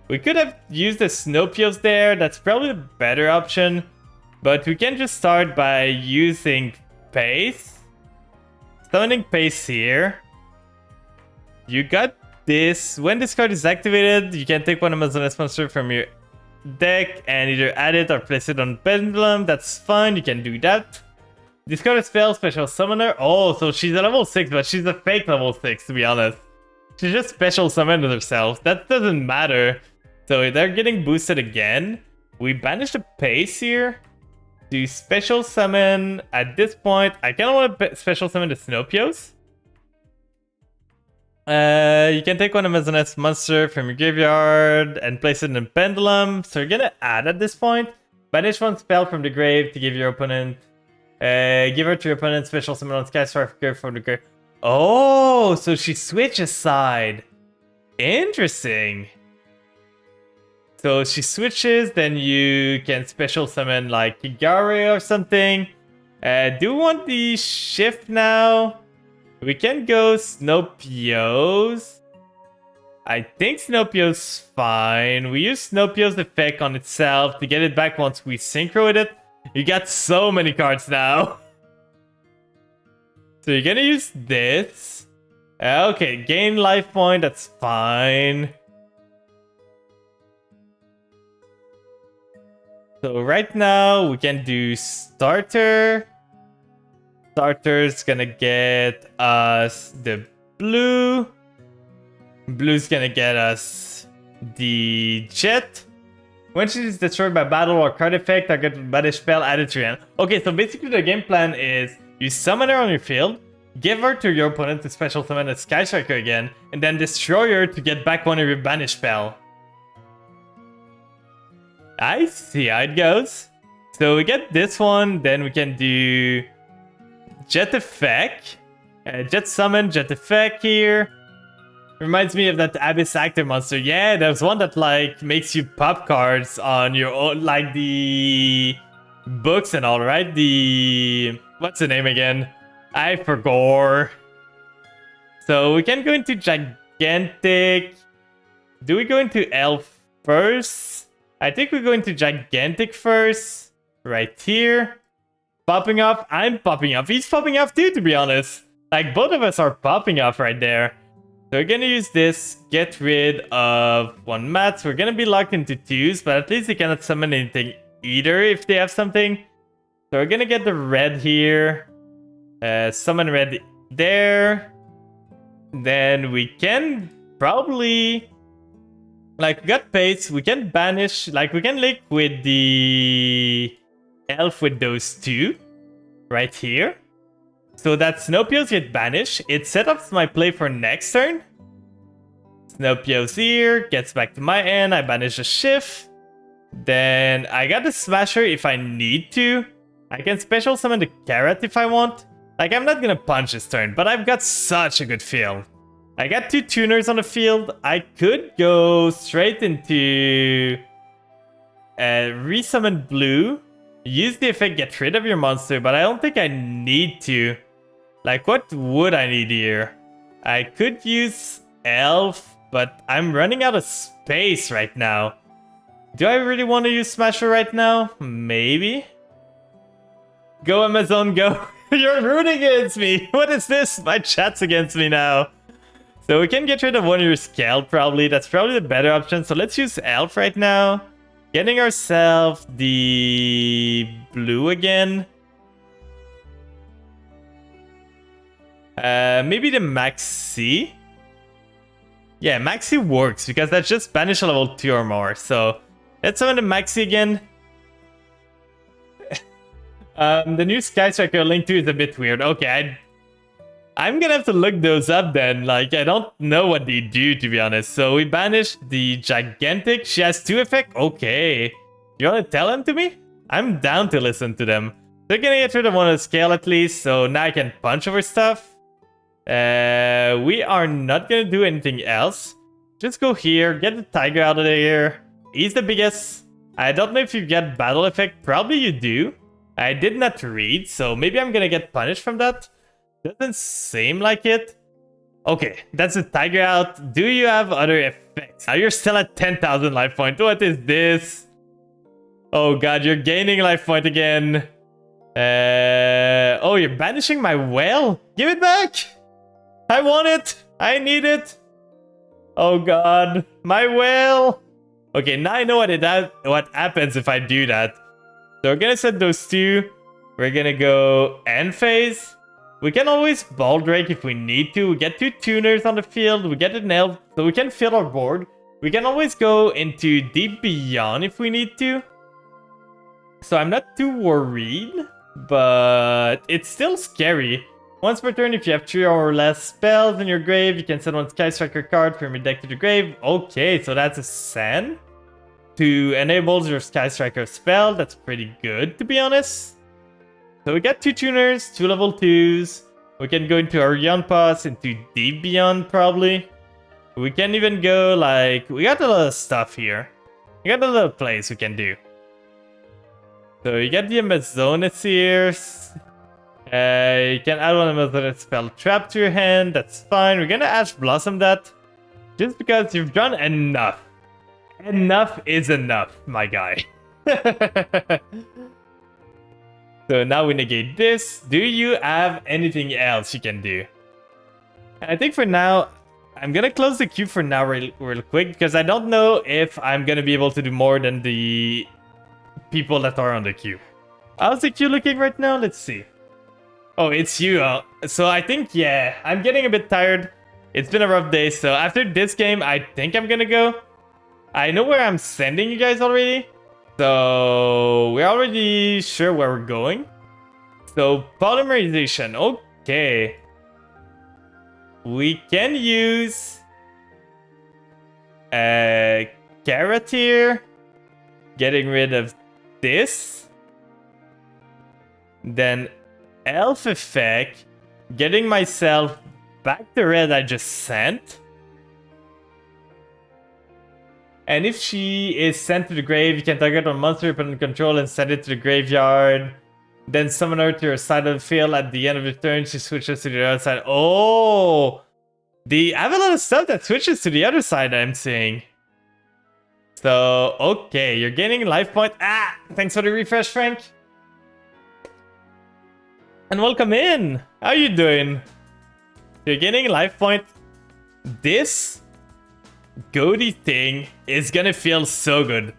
We could have used the Sinopios there. That's probably the better option. But we can just start by using Pace. Summoning Pace here. You got this. When this card is activated, you can take one Amazonas monster from your deck and either add it or place it on Pendulum. That's fine. You can do that. Discard a spell, special summoner. Oh, so she's a level 6, but she's a fake level 6, to be honest. She just special summoned herself. That doesn't matter. So they're getting boosted again. We banish the Pace here. Do special summon at this point. I kind of want to special summon the Sinopios. You can take one Amazonas monster from your graveyard and place it in a Pendulum. So you're gonna add at this point. Banish one spell from the grave to give your opponent. Give her to your opponent. Special summon on Sky Striker from the grave. Oh, so she switches side. Interesting. So she switches, then you can special summon like Kigare or something. Do we want the shift now? We can go Snowpio's. I think Snowpio's fine. We use Snowpio's effect on itself to get it back once we synchro with it. You got so many cards now. So you're gonna use this. Okay, gain life point, that's fine. So right now we can do starter. Starter's gonna get us the blue. Blue's gonna get us the jet. When she is destroyed by battle or card effect, I get banish spell added to your hand. Okay, so basically the game plan is you summon her on your field, give her to your opponent to special summon a Sky Striker again, and then destroy her to get back one of your banish spell. I see how it goes. So we get this one, then we can do Jet Effect, Jet Summon, Jet Effect here. Reminds me of that Abyss Active monster. Yeah, there's one that like makes you pop cards on your own, like the books and all, right? The what's the name again? I forgot. So we can go into Gigantic. Do we go into Elf first? I think we go into Gigantic first. Right here. Popping off. I'm popping off. He's popping off too, to be honest. Like both of us are popping off right there. So we're gonna use this, get rid of one mat. So we're gonna be locked into twos, but at least they cannot summon anything either if they have something. So we're gonna get the red here. Summon red there. Then we can probably... Like, we got pace, we can banish, like we can link with the elf with those two. Right here. So that Snowpio's get banished. It set up my play for next turn. Snowpio's here, gets back to my end. I banish a shift. Then I got the Smasher if I need to. I can special summon the Carrot if I want. Like, I'm not gonna punch this turn, but I've got such a good field. I got two tuners on the field. I could go straight into resummon blue. Use the effect, get rid of your monster, but I don't think I need to. Like, what would I need here? I could use Elf, but I'm running out of space right now. Do I really want to use Smasher right now? Maybe. Go Amazon, go. You're rooting against me. What is this? My chat's against me now. So we can get rid of one of your Scald probably. That's probably the better option. So let's use Elf right now. Getting ourselves the blue again. Maybe the Maxi. Yeah, Maxi works because that's just banish a level 2 or more. So let's summon the Maxi again. The new Sky Striker Link 2 is a bit weird. Okay, I'm gonna have to look those up then. Like, I don't know what they do, to be honest. So we banished the Gigantic. She has 2 effect. Okay. You wanna tell them to me? I'm down to listen to them. They're gonna get rid of one of the scale at least. So now I can punch over stuff. We are not gonna do anything else. Just go here. Get the Tiger out of there. He's the biggest. I don't know if you get battle effect. Probably you do. I did not read. So maybe I'm gonna get punished from that. Doesn't seem like it. Okay, that's the Tiger out. Do you have other effects? Now you're still at 10,000 life point. What is this? Oh god, you're gaining life point again. Oh, you're banishing my whale? Give it back! I want it! I need it! Oh god, my whale! Okay, now I know what happens if I do that. So we're gonna set those two. We're gonna go end phase. We can always Baldrake if we need to. We get 2 tuners on the field. We get an elf, so we can fill our board. We can always go into Deep Beyond if we need to. So I'm not too worried, but it's still scary. Once per turn, if you have 3 or less spells in your grave, you can send one Sky Striker card from your deck to the grave. Okay, so that's a send to enable your Sky Striker spell. That's pretty good, to be honest. So we got 2 tuners, 2 level 2s. We can go into our Yunpas, into Deep Beyond probably. We can even go like... We got a lot of stuff here. You got a little plays we can do. So you get the Amazonas here. You can add one Amazonas spell trap to your hand. That's fine. We're gonna Ash Blossom that. Just because you've done enough. Enough is enough, my guy. So now we negate this. Do you have anything else you can do? And I think for now, I'm gonna close the queue for now real quick, because I don't know if I'm gonna be able to do more than the people that are on the queue. How's the queue looking right now? Let's see. Oh, it's you. So I think, yeah, I'm getting a bit tired. It's been a rough day, so after this game, I think I'm gonna go. I know where I'm sending you guys already. So we're already sure where we're going. So polymerization, okay. We can use carrot here, getting rid of this. Then elf effect, getting myself back the red I just sent. And if she is sent to the grave, you can target one monster you put in control and send it to the graveyard. Then summon her to your side of the field. At the end of the turn, she switches to the other side. Oh! I have a lot of stuff that switches to the other side, I'm seeing. So, okay, you're gaining life point. Ah! Thanks for the refresh, Frank. And welcome in! How you doing? You're gaining life point. This goatee thing is gonna feel so good.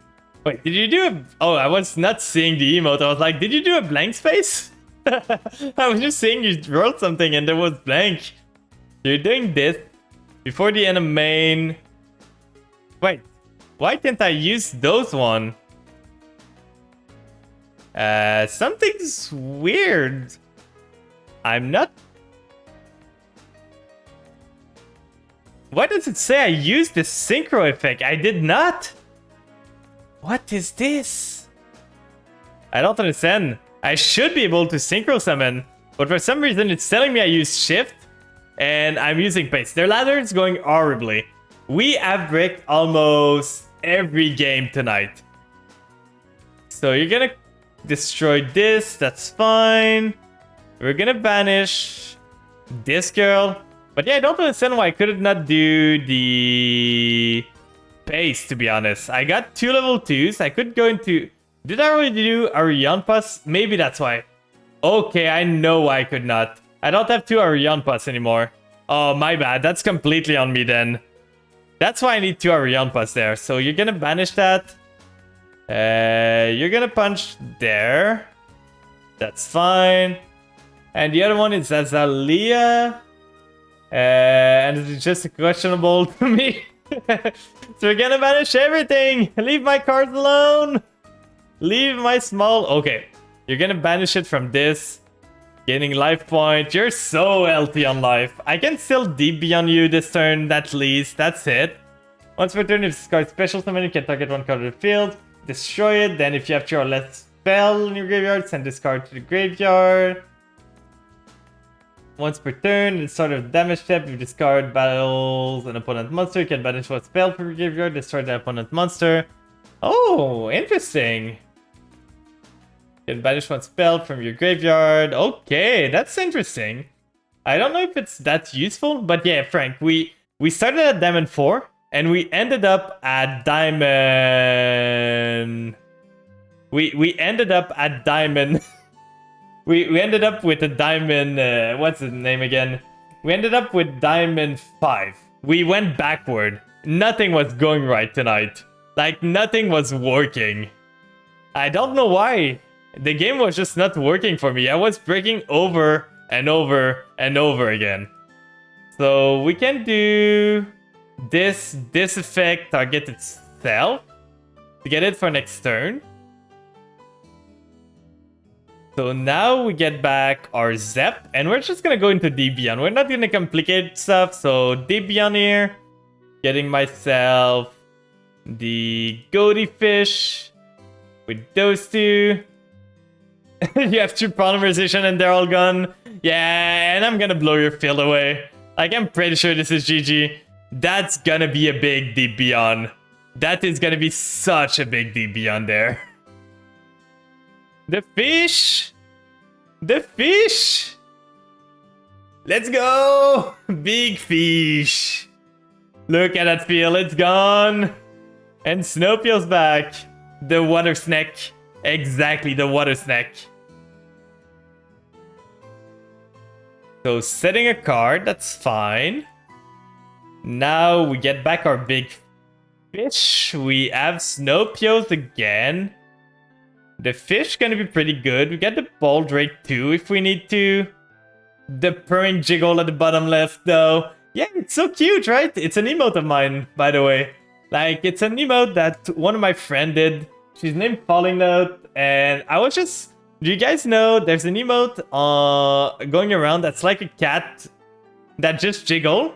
Wait, did you do a... Oh, I was not seeing the emote. I was like, did you do a blank space? I was just seeing you wrote something and there was blank. You're doing this before the end of main. Wait, why can't I use those one? Something's weird. I'm not... Why does it say I used the synchro effect? I did not. What is this? I don't understand. I should be able to synchro summon, but for some reason it's telling me I use shift and I'm using pace. Their ladder is going horribly. We have bricked almost every game tonight. So you're gonna destroy this, that's fine. We're gonna banish this girl. But yeah, I don't understand why I could not do the pace, to be honest. I got 2 level 2s. I could go into... Did I already do Arianpas? Maybe that's why. Okay, I know why I could not. I don't have 2 Arianpas anymore. Oh, my bad. That's completely on me then. That's why I need 2 Arianpas there. So you're gonna banish that. You're gonna punch there. That's fine. And the other one is Azalea. And it's just questionable to me. So we're gonna banish everything. Leave my cards alone. Leave my small... Okay. You're gonna banish it from this. Gaining life point. You're so healthy on life. I can still DB on you this turn, at least. That's it. Once per turn, if you discard special summon, you can target one card of the field. Destroy it. Then if you have 2 or less spell in your graveyard, send this card to the graveyard. Once per turn, at the start of the damage step, you discard battles an opponent monster. You can banish one spell from your graveyard, destroy the opponent monster. Oh, interesting. You can banish one spell from your graveyard. Okay, that's interesting. I don't know if it's that useful, but yeah, Frank, we started at Diamond 4, and we ended up at Diamond... We ended up at Diamond... We ended up with a diamond, what's the name again? We ended up with diamond 5. We went backward. Nothing was going right tonight. Like, nothing was working. I don't know why. The game was just not working for me. I was breaking over and over and over again. So we can do this effect, target itself, to get it for next turn. So now we get back our Zep, and we're just gonna go into Debian. We're not gonna complicate stuff, so Debian here. Getting myself the goatee fish with those 2. You have 2 polymerization and they're all gone. Yeah, and I'm gonna blow your field away. Like, I'm pretty sure this is GG. That's gonna be a big Debian. That is gonna be such a big DB on there. The fish! The fish! Let's go! Big fish! Look at that field, it's gone! And Snowpio's back. The water snack. Exactly, the water snack. So setting a card, that's fine. Now we get back our big fish. We have Snowpios again. The fish gonna be pretty good. We get the Baldrake too if we need to. The purring jiggle at the bottom left though. Yeah, it's so cute, right? It's an emote of mine, by the way. Like, it's an emote that one of my friends did. She's named Falling Note, and I was just... Do you guys know there's an emote going around that's like a cat that just jiggle?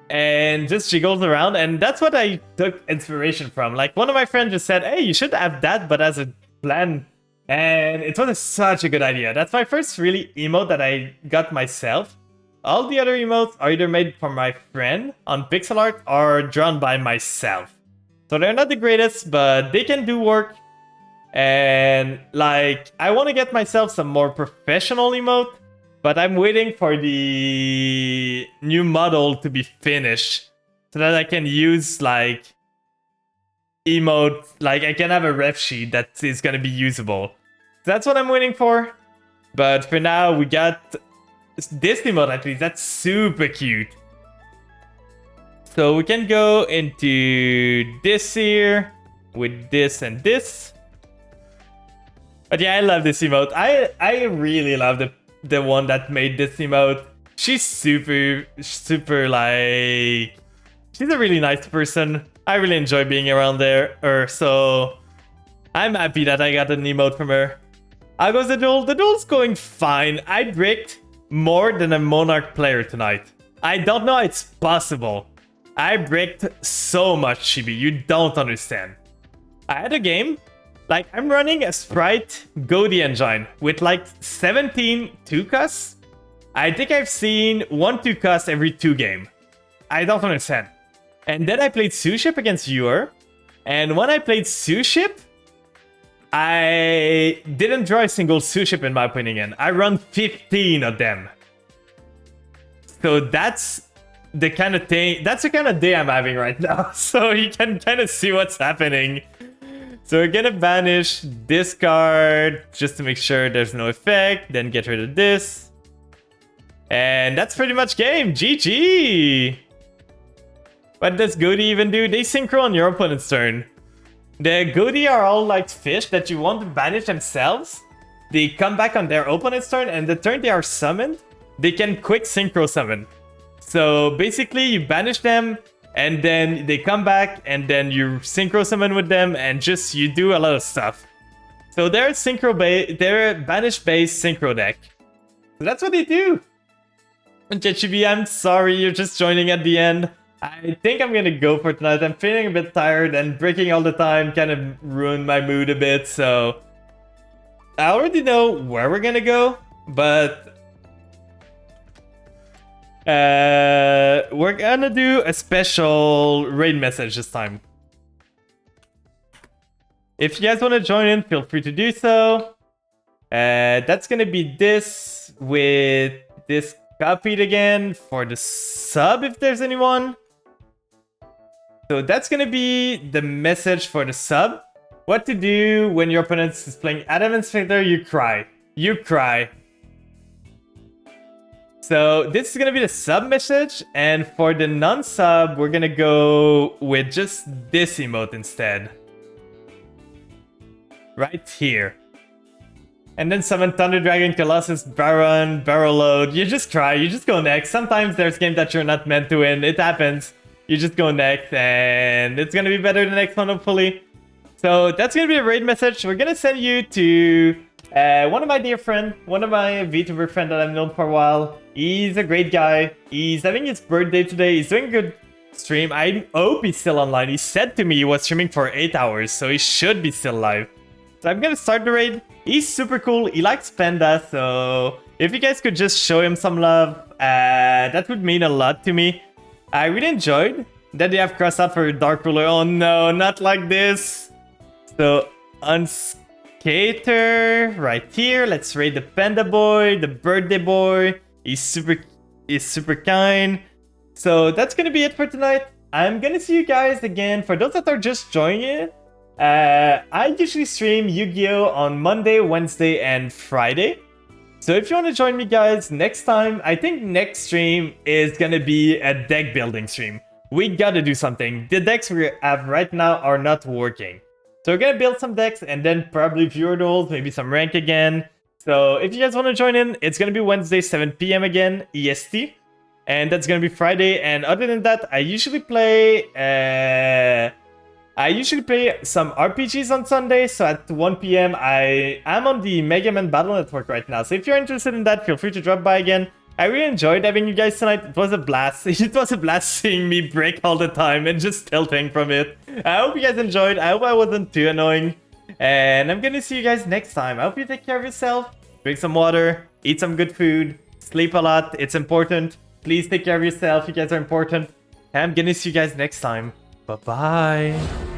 And just jiggles around, and that's what I took inspiration from. Like, one of my friends just said, hey, you should have that, but as a plan. And it was such a good idea. That's my first really emote that I got myself. All the other emotes are either made for my friend on pixel art or drawn by myself. So they're not the greatest, but they can do work. And like, I want to get myself some more professional emote, but I'm waiting for the new model to be finished so that I can use like emote, like I can have a ref sheet that is going to be usable. So that's what I'm waiting for. But for now, we got this emote at least. That's super cute. So we can go into this here with this and this. But yeah, I love this emote. I really love the one that made this emote. She's super like... She's a really nice person. I really enjoy being around her, so I'm happy that I got an emote from her. How goes the duel? The duel's going fine. I bricked more than a Monarch player tonight. I don't know how it's possible. I bricked so much, Chibi. You don't understand. I had a game. Like, I'm running a Sprite Goaty engine with like 17 2-cuss. I think I've seen 1 2-cuss every 2 games. I don't understand. And then I played Suship against Viewer. And when I played Suship, I didn't draw a single Suship in my opinion. I run 15 of them. So that's the kind of thing, that's the kind of day I'm having right now. So you can kind of see what's happening. So we're gonna banish this card just to make sure there's no effect. Then get rid of this. And that's pretty much game. GG! What does Goaty even do? They synchro on your opponent's turn. The Goaty are all like fish that you want to banish themselves. They come back on their opponent's turn, and the turn they are summoned, they can quick synchro summon. So basically you banish them, and then they come back, and then you synchro summon with them, and just you do a lot of stuff. So they're a banish-based synchro deck. So that's what they do. And Chibi, I'm sorry, you're just joining at the end. I think I'm gonna go for tonight. I'm feeling a bit tired, and breaking all the time kind of ruined my mood a bit, so... I already know where we're gonna go, but... we're gonna do a special raid message this time. If you guys want to join in, feel free to do so. That's gonna be this with this copied again for the sub if there's anyone. So that's gonna be the message for the sub. What to do when your opponent is playing Adamant Spectre, you cry. You cry. So this is gonna be the sub message, and for the non-sub, we're gonna go with just this emote instead. Right here. And then summon Thunder Dragon, Colossus, Baron, Barrel Load. You just cry, you just go next. Sometimes there's games that you're not meant to win. It happens. You just go next, and it's gonna be better the next one, hopefully. So that's gonna be a raid message. We're gonna send you to one of my dear friends, one of my VTuber friends that I've known for a while. He's a great guy. He's having his birthday today. He's doing a good stream. I hope he's still online. He said to me he was streaming for 8 hours, so he should be still live. So I'm gonna start the raid. He's super cool. He likes Panda, so if you guys could just show him some love, that would mean a lot to me. I really enjoyed Then they have crossed out for Dark Ruler. Oh no, not like this. So, Unskater right here. Let's raid the Panda Boy, the Birthday Boy. He's super kind. So that's gonna be it for tonight. I'm gonna see you guys again. For those that are just joining it, I usually stream Yu-Gi-Oh! On Monday, Wednesday, and Friday. So if you want to join me guys next time, I think next stream is gonna be a deck building stream. We gotta do something. The decks we have right now are not working. So we're gonna build some decks and then probably viewer duels, maybe some rank again. So if you guys want to join in, it's gonna be Wednesday, 7 p.m. again, EST. And that's gonna be Friday. And other than that, I usually play some RPGs on Sunday. So at 1 p.m. I am on the Mega Man Battle Network right now. So if you're interested in that, feel free to drop by again. I really enjoyed having you guys tonight. It was a blast. It was a blast seeing me break all the time and just tilting from it. I hope you guys enjoyed. I hope I wasn't too annoying. And I'm gonna see you guys next time. I hope you take care of yourself. Drink some water. Eat some good food. Sleep a lot. It's important. Please take care of yourself. You guys are important. And I'm gonna see you guys next time. Bye-bye.